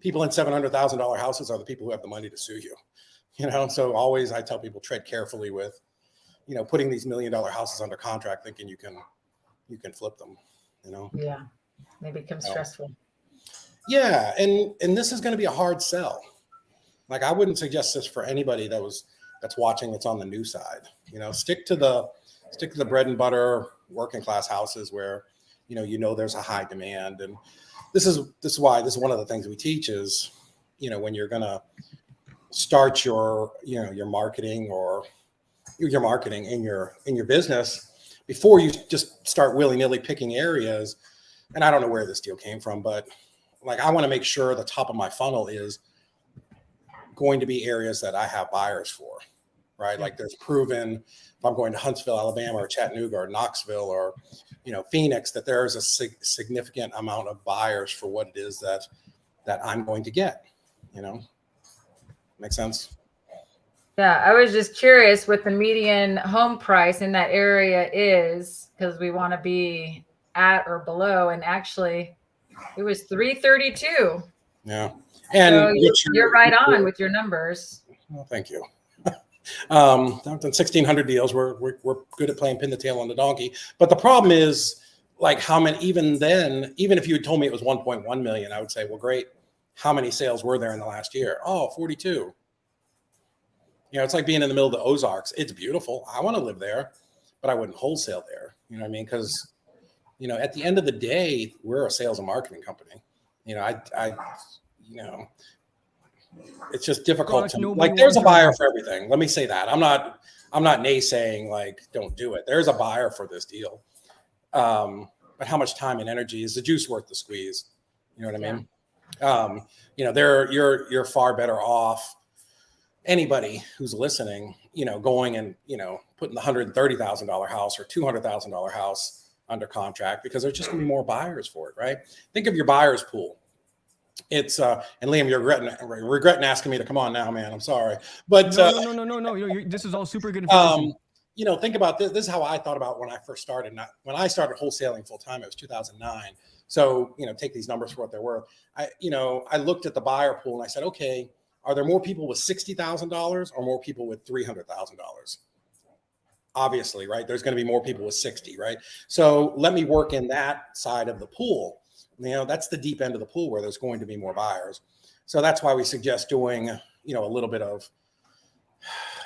people in $700,000 houses are the people who have the money to sue you, you know? So always I tell people tread carefully with, you know, putting these $1 million houses under contract, thinking you can flip them, you know? Yeah. They become stressful. Yeah. And this is going to be a hard sell. Like, I wouldn't suggest this for anybody that's watching, that's on the new side, you know, stick to the bread and butter working class houses where, you know, there's a high demand. And this is why this is one of the things we teach is, you know, when you're going to start your, you know, your marketing in your business, before you just start willy-nilly picking areas. And I don't know where this deal came from, but like, I want to make sure the top of my funnel is going to be areas that I have buyers for, right? Like, there's proven, if I'm going to Huntsville, Alabama, or Chattanooga, or Knoxville, or, you know, Phoenix, that there is a significant amount of buyers for what it is that I'm going to get, you know? Make sense? Yeah, I was just curious what the median home price in that area is, because we want to be at or below. And actually, it was 332. Yeah, and so you're right on with your numbers. Well, thank you. I've done 1,600 deals. We're good at playing pin the tail on the donkey. But the problem is, like, how many? Even then, even if you had told me it was 1.1 million, I would say, well, great. How many sales were there in the last year? Oh, 42. You know, it's like being in the middle of the Ozarks. It's beautiful. I want to live there, but I wouldn't wholesale there. You know what I mean? Because, you know, at the end of the day, we're a sales and marketing company. You know, I you know, it's just difficult to, like, there's a buyer for everything. Let me say that. I'm not naysaying, like, don't do it. There's a buyer for this deal. But how much time and energy is the juice worth the squeeze? You know what I mean? You know, you're far better off, anybody who's listening, you know, going and, you know, putting the $130,000 house or $200,000 house under contract, because there's just gonna be more buyers for it, right? Think of your buyer's pool. It's and Liam, you're regretting asking me to come on now, man. I'm sorry, but no. This is all super good information. You know, think about this. This is how I thought about when I first started. When I started wholesaling full time, it was 2009. So, you know, take these numbers for what they're worth. I looked at the buyer pool and I said, okay, are there more people with $60,000 or more people with $300,000? Obviously, right? There's going to be more people with 60, right? So let me work in that side of the pool. You know, that's the deep end of the pool where there's going to be more buyers. So that's why we suggest doing, you know, a little bit of,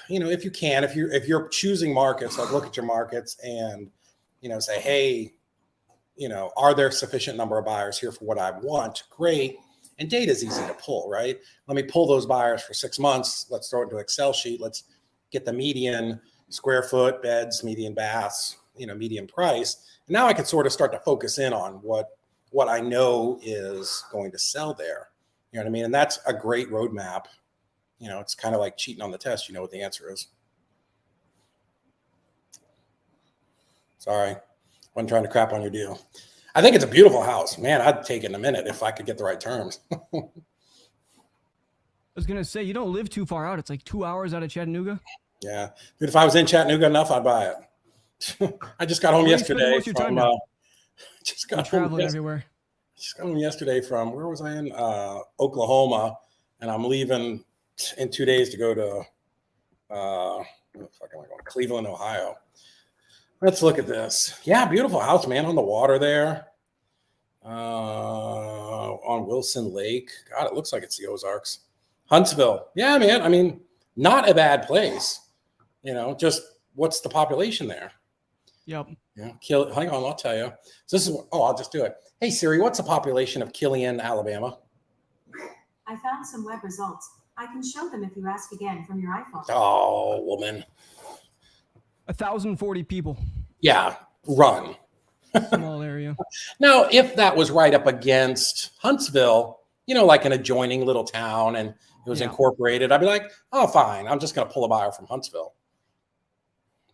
you know, if you can, if you're choosing markets, like, look at your markets and, you know, say, hey, you know, are there sufficient number of buyers here for what I want? Great. And data is easy to pull, right? Let me pull those buyers for 6 months. Let's throw it into an Excel sheet. Let's get the median square foot, beds, median baths, you know, median price. And now I can sort of start to focus in on what I know is going to sell there. You know what I mean? And that's a great roadmap. You know, it's kind of like cheating on the test. You know what the answer is. Sorry, wasn't trying to crap on your deal. I think it's a beautiful house, man. I'd take it in a minute if I could get the right terms. I was gonna say, you don't live too far out. It's like 2 hours out of Chattanooga. Yeah, dude, if I was in Chattanooga enough, I'd buy it. I just got home yesterday from just got traveling everywhere. Just got home yesterday from, where was I in? Oklahoma, and I'm leaving in 2 days to go to Cleveland, Ohio. Let's look at this. Yeah, beautiful house, man, on the water there. On Wilson Lake. God, it looks like it's the Ozarks. Huntsville. Yeah, man. I mean, not a bad place. You know, just what's the population there? Yep. Yeah. Hang on, I'll tell you. So this is, I'll just do it. Hey, Siri, what's the population of Killian, Alabama? I found some web results. I can show them if you ask again from your iPhone. Oh, woman. 1,040 people. Yeah, run. Small area. Now, if that was right up against Huntsville, you know, like an adjoining little town, and it was incorporated, I'd be like, oh, fine. I'm just going to pull a buyer from Huntsville.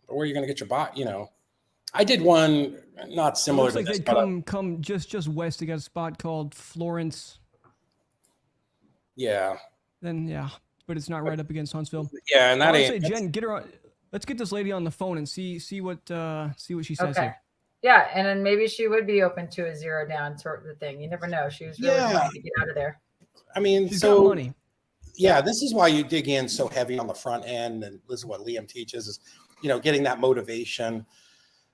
But where are you going to get your buy? You know, I did one not similar to this. It looks like they come just west. They got a spot called Florence. Yeah. Then, yeah. But it's not right up against Huntsville. Yeah, and that ain't. Say, Jen, get her let's get this lady on the phone and see what she says Okay. here. Yeah, and then maybe she would be open to a zero down sort of thing. You never know. She was really trying to get out of there. I mean, She's got money. Yeah, this is why you dig in so heavy on the front end, and this is what Liam teaches is, getting that motivation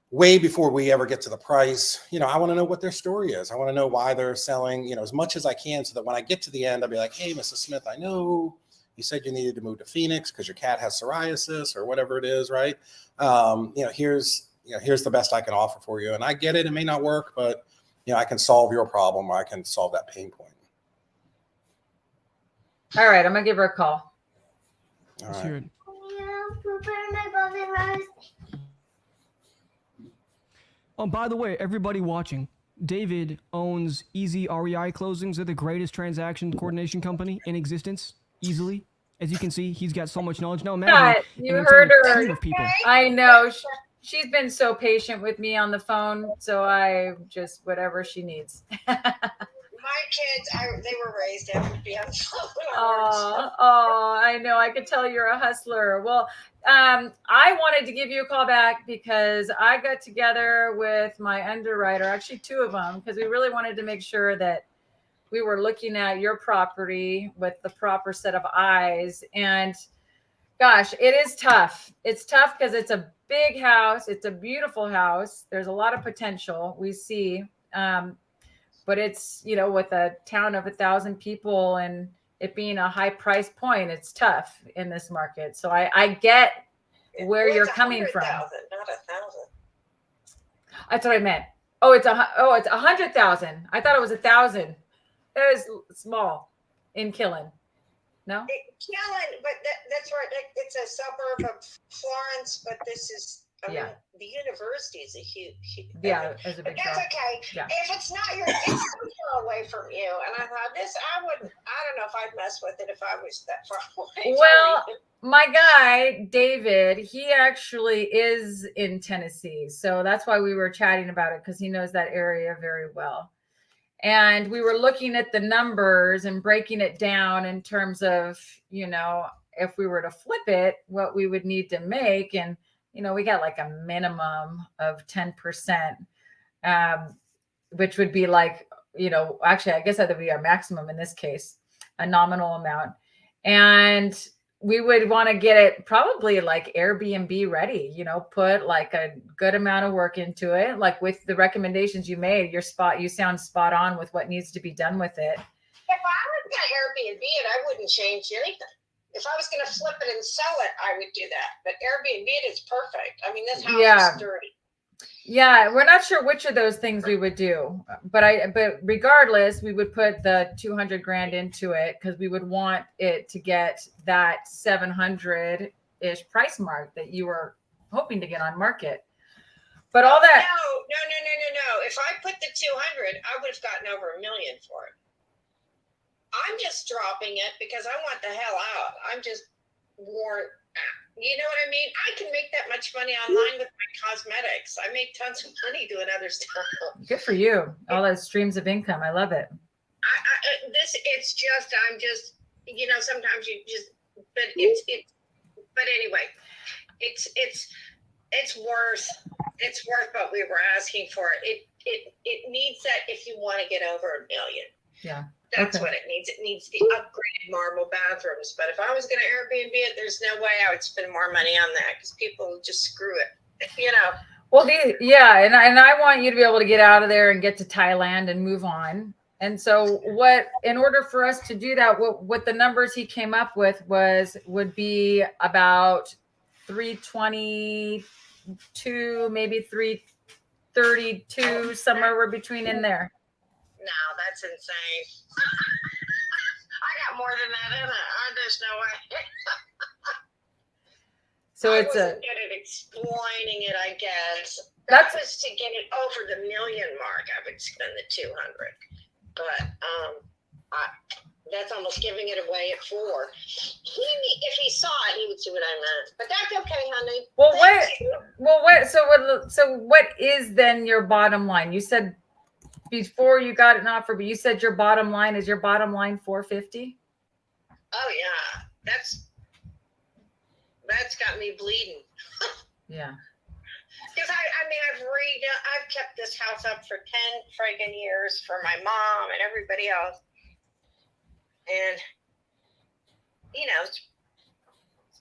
way before we ever get to the price. I want to know what their story is. I want to know why they're selling, as much as I can, so that when I get to the end, I'll be like, hey, Mrs. Smith, I know you said you needed to move to Phoenix because your cat has psoriasis or whatever it is, right? Here's the best I can offer for you. And I get it. It may not work, but, I can solve your problem, or I can solve that pain point. All right. I'm going to give her a call. All right. Oh, by the way, everybody watching, David owns Easy REI Closings. They're the greatest transaction coordination company in existence, easily. As you can see, he's got so much knowledge. Now imagine You an heard entire her. team of people. I know. She's been so patient with me on the phone. So I just, whatever she needs. My kids, they were raised able to be on the phone. Oh, I know. I could tell you're a hustler. Well, I wanted to give you a call back because I got together with my underwriter, actually two of them, because we really wanted to make sure that we were looking at your property with the proper set of eyes. And gosh, it is tough. It's tough because it's a big house. It's a beautiful house. There's a lot of potential we see. But it's, with a town of 1,000 people and it being a high price point, it's tough in this market. So I get where you're coming from. Not 1,000. That's what I meant. It's 100,000. I thought it was 1,000. That is small in Killen. No? Killen, but that's right. It's a suburb of Florence, but this is, the university is a huge. Yeah, it's a big But that's okay. Yeah. If it's not it's so far away from you. And I thought I don't know if I'd mess with it if I was that far away. Well, my guy, David, he actually is in Tennessee. So that's why we were chatting about it, because he knows that area very well. And we were looking at the numbers and breaking it down in terms of, if we were to flip it, what we would need to make. And, we got like a minimum of 10%, which would be like, actually, I guess that would be our maximum in this case, a nominal amount. And we would want to get it probably like Airbnb ready, put like a good amount of work into it. Like with the recommendations you made, you sound spot on with what needs to be done with it. If I was going to Airbnb it, I wouldn't change anything. If I was going to flip it and sell it, I would do that. But Airbnb it is perfect. I mean, this house is sturdy. Yeah, we're not sure which of those things we would do, but regardless, we would put the 200 grand into it because we would want it to get that 700-ish price mark that you were hoping to get on market. But all that. No. If I put the 200, I would have gotten over $1 million for it. I'm just dropping it because I want the hell out. I'm just worn. You know what I mean? I can make that much money online with my cosmetics. I make tons of money doing other stuff. Good for you. All those streams of income. I love it. I'm just, sometimes you just, but anyway, it's worth what we were asking for. It needs that if you want to get over $1 million. Yeah. That's what it needs. It needs the upgraded marble bathrooms. But if I was going to Airbnb it, there's no way I would spend more money on that because people would just screw it, Well, and I want you to be able to get out of there and get to Thailand and move on. And so in order for us to do that, what the numbers he came up with would be about 322, maybe 332, somewhere between in there. No, that's insane. I got more than that in it. There's no way. So I wasn't good at explaining it, I guess. That was to get it over the $1 million mark. I would spend the 200, but that's almost giving it away at 4. If he saw it, he would see what I meant. But that's okay, honey. So what is then your bottom line? You said before you got an offer, but you said your bottom line is 450. Oh yeah, that's got me bleeding. Yeah. Because I mean, I've kept this house up for 10 friggin' years for my mom and everybody else. And, you know, it's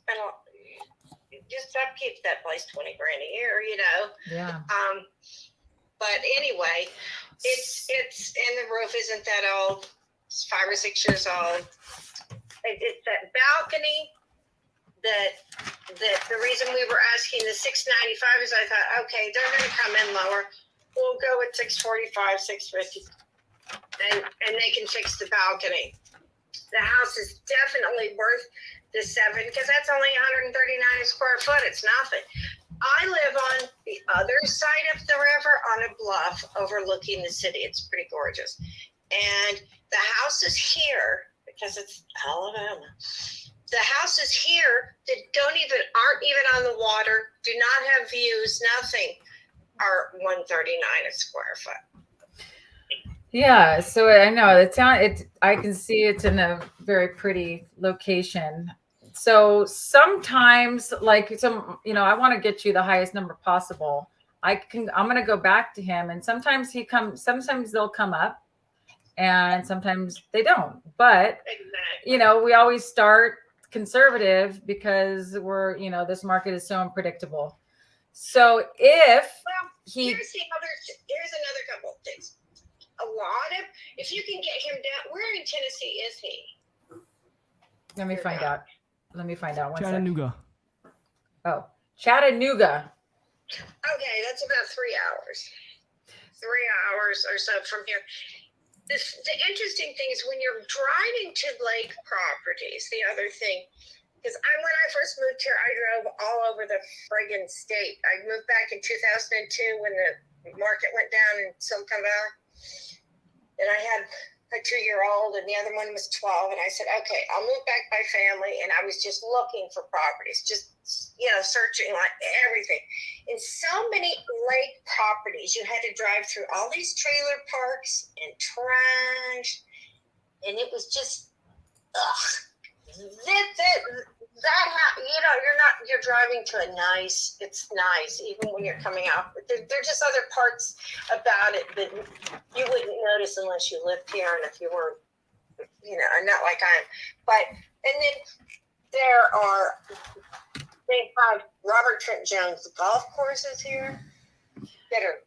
been just upkeep that place 20 grand a year, you know. Yeah. But anyway, it's and the roof isn't that old. It's 5 or 6 years old. It's that balcony that the reason we were asking the $695 is I thought, okay, they're going to come in lower. We'll go with $645, $650, and they can fix the balcony. The house is definitely worth the $7 because that's only 139 a square foot. It's nothing. I live on the other side of the river on a bluff overlooking the city. It's pretty gorgeous, and the house is here because it's Alabama. The houses here that aren't even on the water, do not have views, nothing, are 139 a square foot. Yeah, so I know the town. I can see it's in a very pretty location. So sometimes, like I want to get you the highest number possible. I'm going to go back to him, and sometimes sometimes they'll come up, and sometimes they don't. But Exactly. we always start conservative because this market is so unpredictable. So if here's another couple of things. If you can get him down, where in Tennessee is he? Let me find out. One Chattanooga. second. Oh, Chattanooga. Okay, that's about 3 hours. 3 hours or so from here. The interesting thing is when you're driving to lake properties, the other thing, because when I first moved here, I drove all over the friggin' state. I moved back in 2002 when the market went down in Silicon Valley. And I had a 2-year-old and the other one was 12. And I said, okay, I'll move back by family. And I was just looking for properties, just, searching like everything. In so many lake properties, you had to drive through all these trailer parks and trash. And it was just, you're driving to it's nice, even when you're coming out. But there are just other parts about it that you wouldn't notice unless you lived here and if you were, not like I am. And then there are, they have Robert Trent Jones golf courses here that are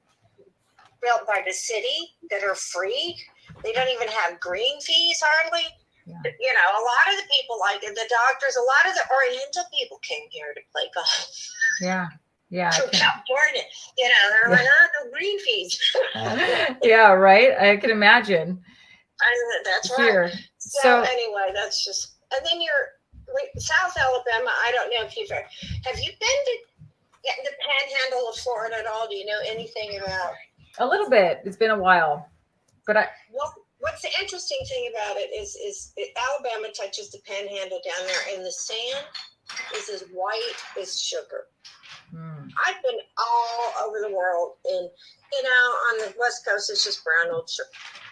built by the city that are free. They don't even have green fees hardly. Yeah. A lot of the people, like the doctors, a lot of the Oriental people came here to play golf. Yeah. Yeah. From California. They're like, no green fees. Yeah, right. I can imagine. That's here. right. So anyway, that's just, and then South Alabama. I don't know if have you been to the panhandle of Florida at all? Do you know anything about? A little bit. It's been a while, but what's the interesting thing about it is Alabama touches the panhandle down there, and the sand is as white as sugar. I've been all over the world, and on the West Coast it's just brown old sugar,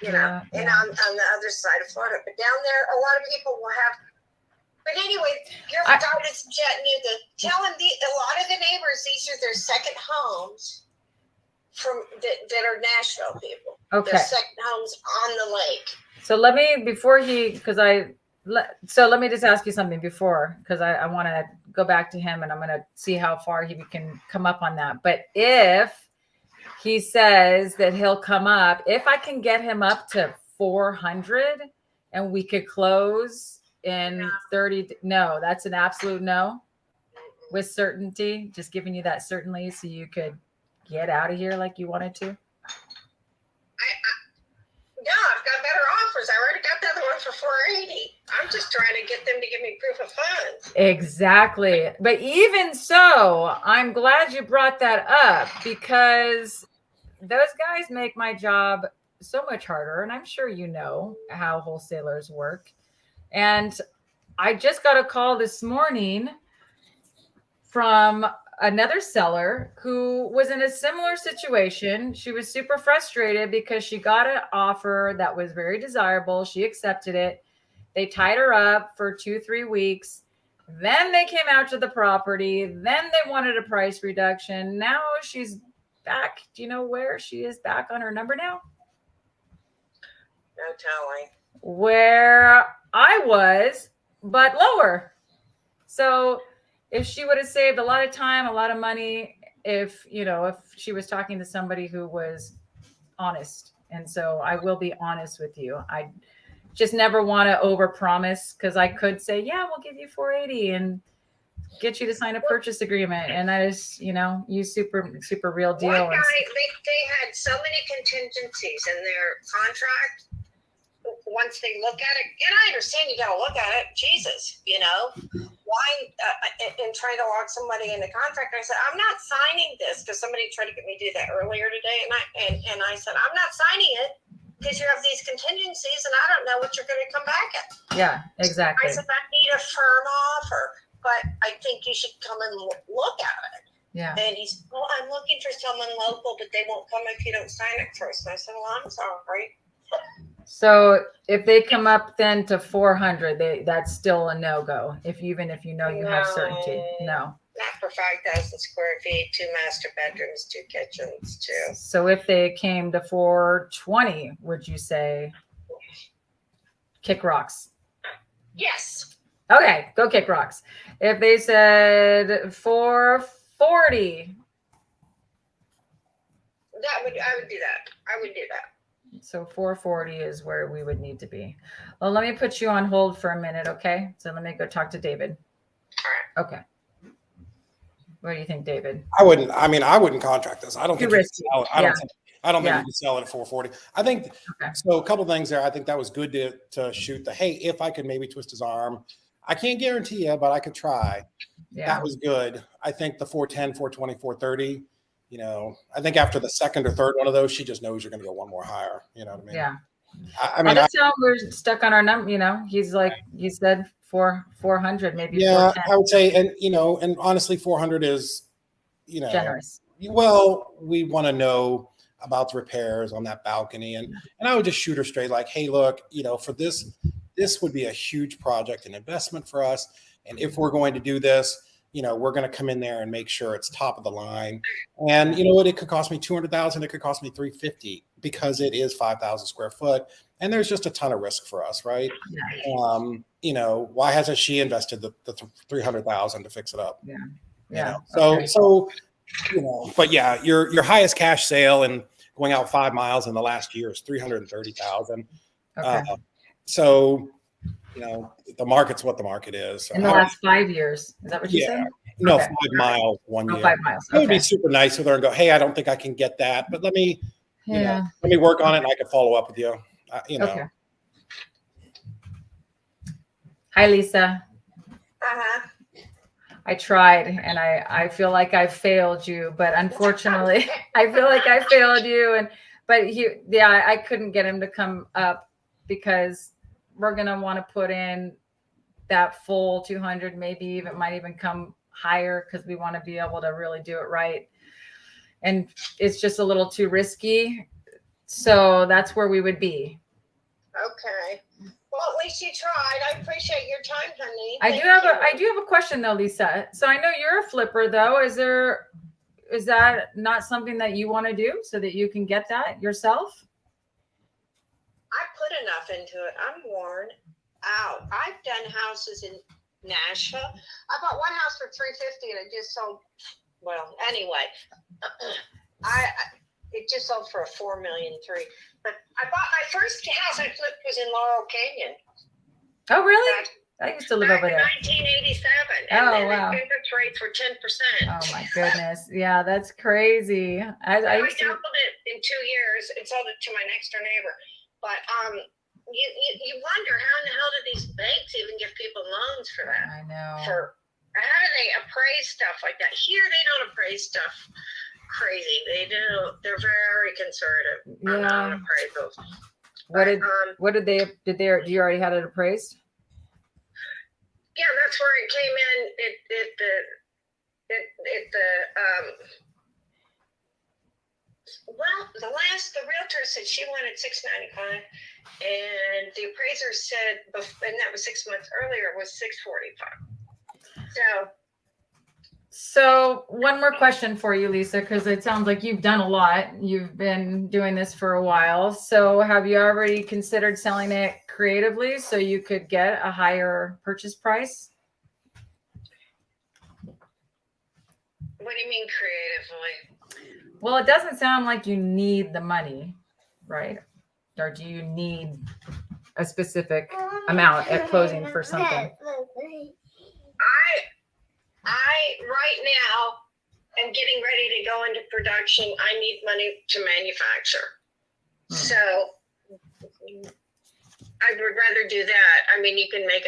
and on the other side of Florida. But down there, a lot of people will have. But anyway, your guy that's Chattanooga, tell him a lot of the neighbors, these are their second homes that are Nashville people. Okay. Their second homes on the lake. So let me just ask you something before, because I want to go back to him and I'm going to see how far he can come up on that. But if he says that he'll come up, if I can get him up to 400 and we could close in 30, no, that's an absolute no with certainty, just giving you that certainly so you could get out of here like you wanted to. No, I've got better offers. I already got the other one for 480. I'm just trying to get them to give me proof of funds. Exactly. But even so, I'm glad you brought that up because those guys make my job so much harder. And I'm sure you know how wholesalers work. And I just got a call this morning from another seller who was in a similar situation. She was super frustrated because she got an offer that was very desirable. She accepted it. They tied her up for 2-3 weeks. Then they came out to the property. Then they wanted a price reduction. Now she's back. Do you know where she is back on her number now? No telling. Where I was, but lower. So if she would have saved a lot of time, a lot of money, if she was talking to somebody who was honest. And so I will be honest with you. I just never want to overpromise, because I could say, yeah, we'll give you 480 and get you to sign a purchase agreement. And I just, you super real deal. One guy, they had so many contingencies in their contract. Once they look at it, and I understand you got to look at it. Jesus, why in trying to lock somebody in the contract? I said, I'm not signing this, because somebody tried to get me to do that earlier today, and I said, I'm not signing it because you have these contingencies, and I don't know what you're going to come back at. Yeah, exactly. I said, I need a firm offer, but I think you should come and look at it. Yeah. And he's, well, I'm looking for someone local, but they won't come if you don't sign it first. And I said, well, I'm sorry. So if they come up then to 400, that's still a no-go. Even if you have certainty. No. Not for 5,000 square feet, 2 master bedrooms, 2 kitchens, too. So if they came to 420, would you say kick rocks? Yes. Okay, go kick rocks. If they said 440, I would do that. I would do that. So 440 is where we would need to be. Well, let me put you on hold for a minute, okay? So let me go talk to David. All right. Okay. What do you think, David? I wouldn't contract this. I don't think risky. I don't think you can sell it at 440. I think so. A couple things there. I think that was good to shoot the, hey, if I could maybe twist his arm. I can't guarantee you, but I could try. Yeah. That was good. I think the 410, 420, 430. I think after the second or third one of those, she just knows you're going to go one more higher. You know what I mean? Yeah. I mean, that's how we're stuck on our number. He's like, you said 400, maybe. Yeah, I would say, and honestly, 400 is, generous. Well, we want to know about the repairs on that balcony, and I would just shoot her straight, like, hey, look, for this would be a huge project and investment for us, and if we're going to do this, we're going to come in there and make sure it's top of the line. And you know what? It could cost me $200,000. It could cost me $350 because it is 5,000 square foot. And there's just a ton of risk for us, right? Why hasn't she invested the $300,000 to fix it up? Yeah. Yeah. So, but yeah, your highest cash sale and going out 5 miles in the last year is $330,000. Okay. So, the market's what the market is. So in the last 5 years. Is that what you said? No, 5 miles, 1 year. 5 miles. It would be super nice with her and go, hey, I don't think I can get that, but let me, let me work on it and I can follow up with you. Okay. Hi, Lisa. Uh-huh. I tried and I feel like I failed you, but unfortunately I feel like I failed you. But I couldn't get him to come up because we're going to want to put in that full 200, maybe might even come higher because we want to be able to really do it right. And it's just a little too risky. So that's where we would be. Okay. Well, at least you tried. I appreciate your time, honey. I do have a question though, Lisa. So I know you're a flipper though. Is that not something that you want to do so that you can get that yourself? I put enough into it. I'm worn out. I've done houses in Nashville. I bought one house for $350 and it just sold. Well, anyway, it just sold for $4.3 million. But I bought my first house I flipped was in Laurel Canyon. Oh, really? I used to live over there. 1987. Oh, and wow. The interest rates were 10%. Oh my goodness. Yeah, that's crazy. I used to doubled it in 2 years and sold it to my next door neighbor. But you wonder how in the hell did these banks even give people loans for that? I know. How do they appraise stuff like that? Here they don't appraise stuff crazy. They do. They're very conservative on appraisals. Do you already had it appraised? Yeah, that's where it came in. The realtor said she wanted $695, and the appraiser said, and that was 6 months earlier, was $645. So one more question for you, Lisa, because it sounds like you've done a lot. You've been doing this for a while. So have you already considered selling it creatively so you could get a higher purchase price? What do you mean creatively? Well, it doesn't sound like you need the money, right? Or do you need a specific amount at closing for something? I right now am getting ready to go into production. I need money to manufacture. So I would rather do that. I mean, you can make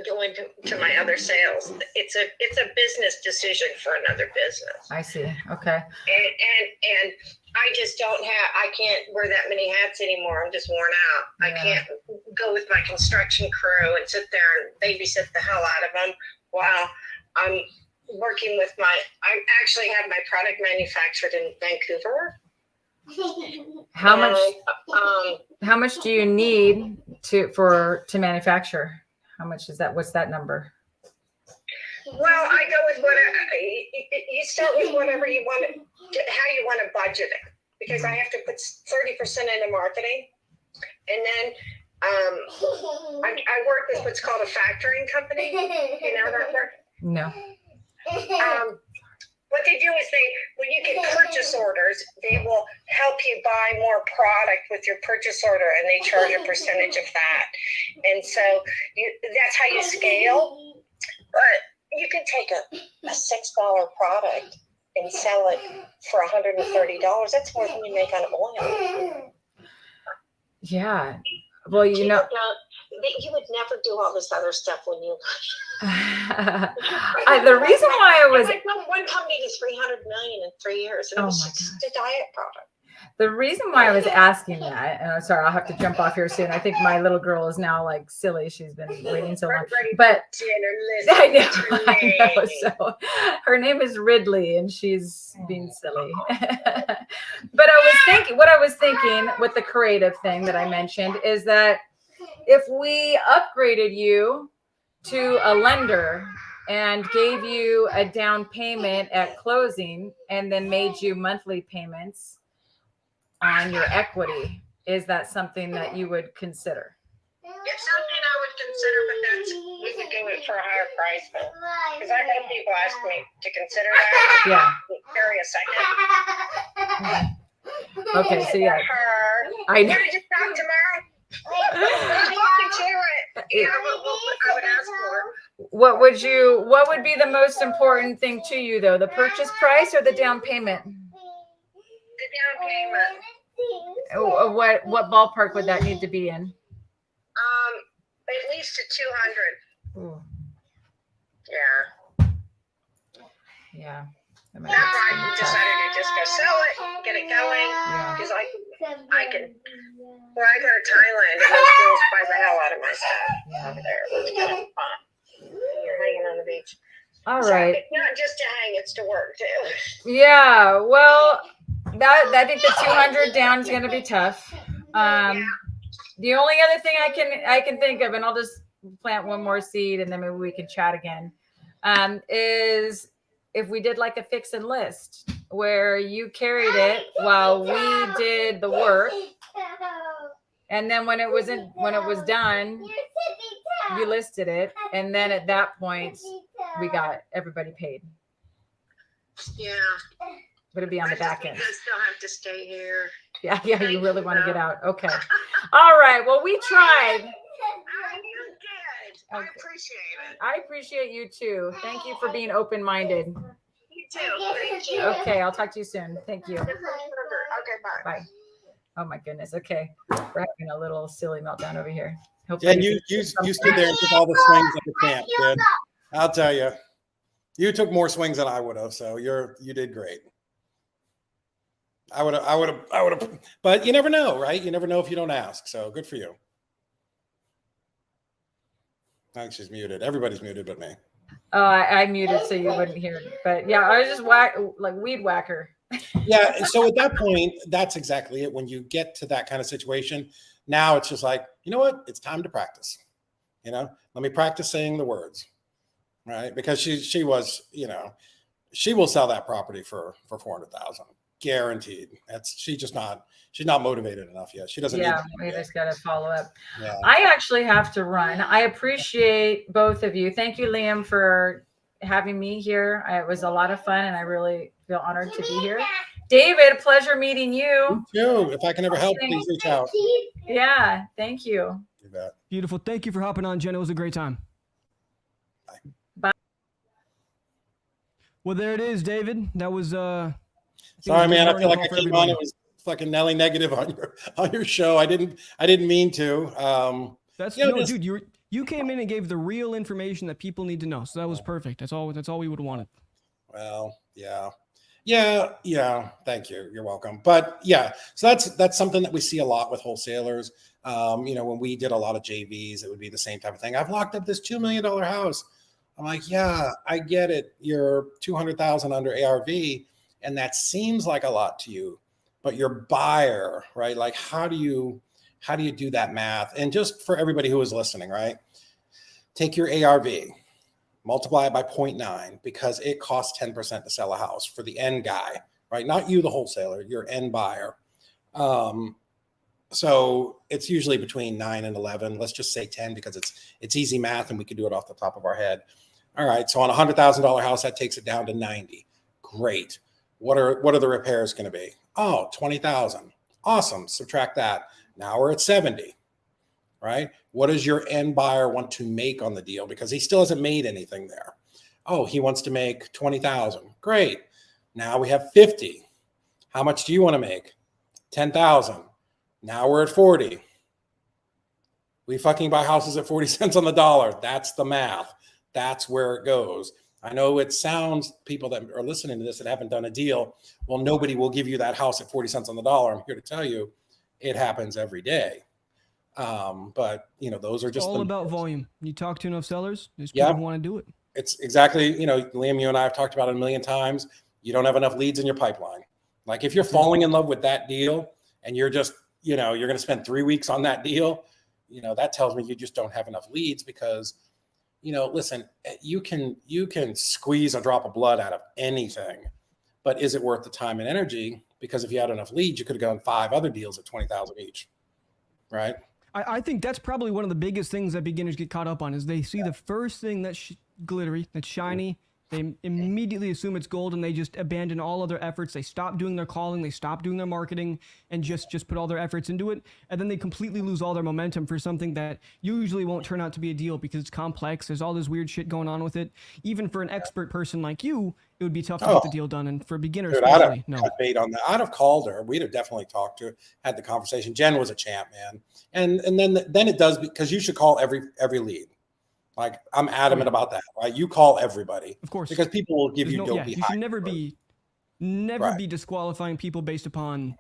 go into my other sales. It's a business decision for another business. I see. Okay. And I just I can't wear that many hats anymore. I'm just worn out. Yeah. I can't go with my construction crew and sit there and babysit the hell out of them while I'm working with I actually have my product manufactured in Vancouver. How much do you need to manufacture? How much is that? What's that number? Well, I go with you start with whatever you want, how you want to budget it, because I have to put 30% into marketing, and then I work with what's called a factoring company. You know that work? No. What they do is when you get purchase orders, they will help you buy more product with your purchase order, and they charge a percentage of that. And so that's how you scale. But you can take a $6 product and sell it for $130. That's more than you make on oil. Yeah. Well, you would never do all this other stuff when you. The reason why I was one company did $300 million in 3 years, and it was just a diet product. The reason why I was asking that, and I'm sorry, I'll have to jump off here soon. I think my little girl is now like silly. She's been waiting so long. But I know. So her name is Ridley, and she's being silly. But what I was thinking with the creative thing that I mentioned is that if we upgraded you to a lender and gave you a down payment at closing and then made you monthly payments on your equity, is that something that you would consider? It's something I would consider, but we could do it for a higher price. Because I've had people ask me to consider that. Yeah. Carry a second. Okay, so yeah. I know. Just talk tomorrow. I would ask for. What would be the most important thing to you, though? The purchase price or the down payment? The down payment. What ballpark would that need to be in? At least a 200. Ooh. Yeah. Yeah. That's why I decided to just go sell it, get it going, because I can. When I go to Thailand, and those girls buy the hell out of my stuff over there. It's kind of fun. You're hanging on the beach. All right. It's not just to hang; it's to work too. Yeah. Well, I think the 200 down is going to be tough. The only other thing I can think of, and I'll just plant one more seed, and then maybe we can chat again, is if we did like a fix and list where you carried it while we did the work, and then when it was done, you listed it, and then at that point we got everybody paid. Yeah. But it'd be on the back end. You guys still have to stay here. Yeah, you really want to get out. Okay. All right. Well, we tried. You did. I appreciate it. I appreciate you too. Thank you for being open-minded. You too. Thank you. Okay, I'll talk to you soon. Thank you. Okay, bye. Bye. Oh my goodness. Okay, we're having a little silly meltdown over here. Jen, you stood there and took all the swings at the camp, kid. I'll tell you, you took more swings than I would have. So you did great. I would have, but you never know, right? You never know if you don't ask. So good for you. I think she's muted. Everybody's muted but me. Oh, I muted so you wouldn't hear it. But yeah, I was just like weed whacker. Yeah. And so at that point, that's exactly it. When you get to that kind of situation, now it's just like, you know what? It's time to practice. Let me practice saying the words. right? Because she was, she will sell that property for 400,000, guaranteed. She's not motivated enough yet. She doesn't. Yeah, need we just got to follow up. Yeah. I actually have to run. I appreciate both of you. Thank you, Liam, for having me here. It was a lot of fun, and I really feel honored to be here. David, pleasure meeting you. You too. If I can ever help, please reach out. Yeah, thank you. You bet. Beautiful. Thank you for hopping on, Jen. It was a great time. Bye. Well, there it is, David. That was Sorry, man. I feel like I came on. It was fucking Nelly negative on your show. I didn't mean to. That's dude. You came in and gave the real information that people need to know. So that was perfect. That's all we would have wanted. Well, yeah. Thank you. You're welcome. But yeah, so that's something that we see a lot with wholesalers. When we did a lot of JVs, it would be the same type of thing. I've locked up this $2 million house. I'm like, yeah, I get it. You're 200,000 under ARV, and that seems like a lot to you, but your buyer, right? Like, how do you do that math? And just for everybody who is listening, right? Take your ARV, multiply it by 0.9, because it costs 10% to sell a house for the end guy, right? Not you, the wholesaler, your end buyer. So it's usually between 9 and 11. Let's just say 10 because it's easy math and we can do it off the top of our head. All right. So on a $100,000 house, that takes it down to 90. Great. What are the repairs going to be? Oh, 20,000. Awesome. Subtract that. Now we're at 70. Right? What does your end buyer want to make on the deal? Because he still hasn't made anything there. Oh, he wants to make 20,000. Great. Now we have 50. How much do you want to make? 10,000. Now we're at 40. We fucking buy houses at 40 cents on the dollar. That's the math. That's where it goes. I know it sounds, people that are listening to this that haven't done a deal, well, nobody will give you that house at 40 cents on the dollar. I'm here to tell you it happens every day. But those are just all about volume. You talk to enough sellers, there's people who want to do it. It's exactly, Liam, you and I have talked about it a million times. You don't have enough leads in your pipeline. Like if you're falling in love with that deal and you're just, you're going to spend 3 weeks on that deal, that tells me you just don't have enough leads because, listen, you can squeeze a drop of blood out of anything, but is it worth the time and energy? Because if you had enough leads, you could have gone 5 other deals at 20,000 each. Right. I think that's probably one of the biggest things that beginners get caught up on is they see the first thing that's glittery, that's shiny. They immediately assume it's gold and they just abandon all other efforts. They stop doing their calling, they stop doing their marketing and just put all their efforts into it. And then they completely lose all their momentum for something that usually won't turn out to be a deal because it's complex. There's all this weird shit going on with it. Even for an expert person like you, it would be tough to get the deal done. And for beginners, especially, no. I'd have called her. We'd have definitely talked to her, had the conversation. Jen was a champ, man. And then it does, because you should call every lead. Like I'm adamant about that, right? You call everybody, of course, because people will give you dopey. You should never be disqualifying people based upon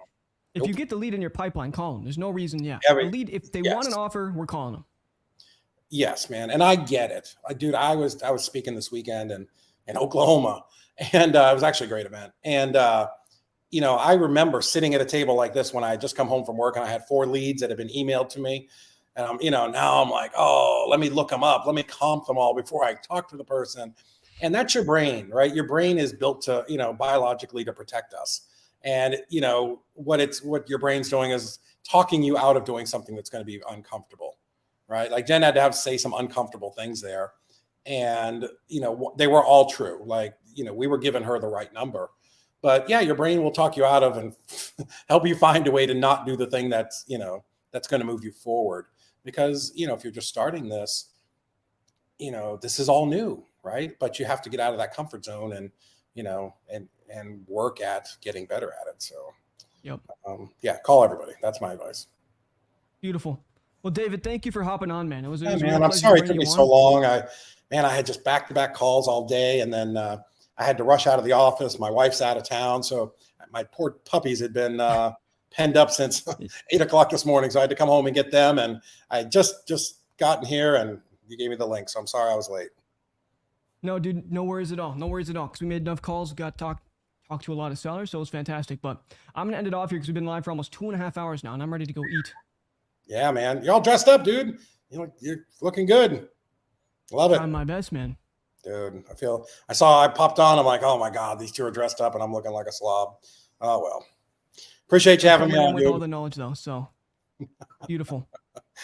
if you get the lead in your pipeline, call them. There's no reason. The lead, if they want an offer, we're calling them. Yes, man, and I get it, dude. I was speaking this weekend in Oklahoma, and it was actually a great event. And I remember sitting at a table like this when I had just come home from work, and I had 4 leads that had been emailed to me. And now I'm like, oh, let me look them up. Let me comp them all before I talk to the person. And that's your brain, right? Your brain is built to, biologically to protect us. And, what your brain's doing is talking you out of doing something that's going to be uncomfortable, right? Like Jen had to say some uncomfortable things there. And, they were all true. Like, we were giving her the right number. But yeah, your brain will talk you out of and help you find a way to not do the thing that's, that's going to move you forward. Because, if you're just starting this, this is all new, right? But you have to get out of that comfort zone and, and work at getting better at it. So, call everybody. That's my advice. Beautiful. Well, David, thank you for hopping on, man. It was man, I'm sorry it took me so long. I had just back-to-back calls all day, and then I had to rush out of the office. My wife's out of town, so my poor puppies had been penned up since 8 o'clock this morning. So I had to come home and get them. And I just gotten here and you gave me the link. So I'm sorry I was late. No, dude, no worries at all. No worries at all. Cause we made enough calls, got to talk to a lot of sellers. So it was fantastic, but I'm going to end it off here cause we've been live for almost 2.5 hours now and I'm ready to go eat. Yeah, man. You're all dressed up, dude. You're looking good. Love it. Trying my best, man. Dude, I popped on. I'm like, oh my God, these two are dressed up and I'm looking like a slob. Oh, well. Appreciate you having me Coming in on, with dude. all the knowledge, though. So beautiful.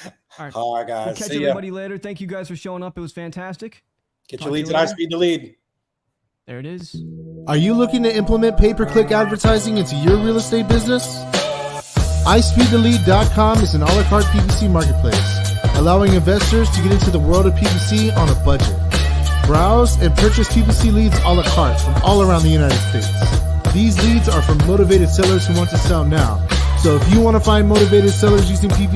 All right. All right, guys. We'll catch See ya. everybody later. Thank you guys for showing up. It was fantastic. Get Talk your to leads you at later. iSpeed to lead. There it is. Are you looking to implement pay-per-click advertising into your real estate business? iSpeedTheLead.com is an a la carte PPC marketplace, allowing investors to get into the world of PPC on a budget. Browse and purchase PPC leads a la carte from all around the United States. These leads are from motivated sellers who want to sell now. So if you want to find motivated sellers using PPC,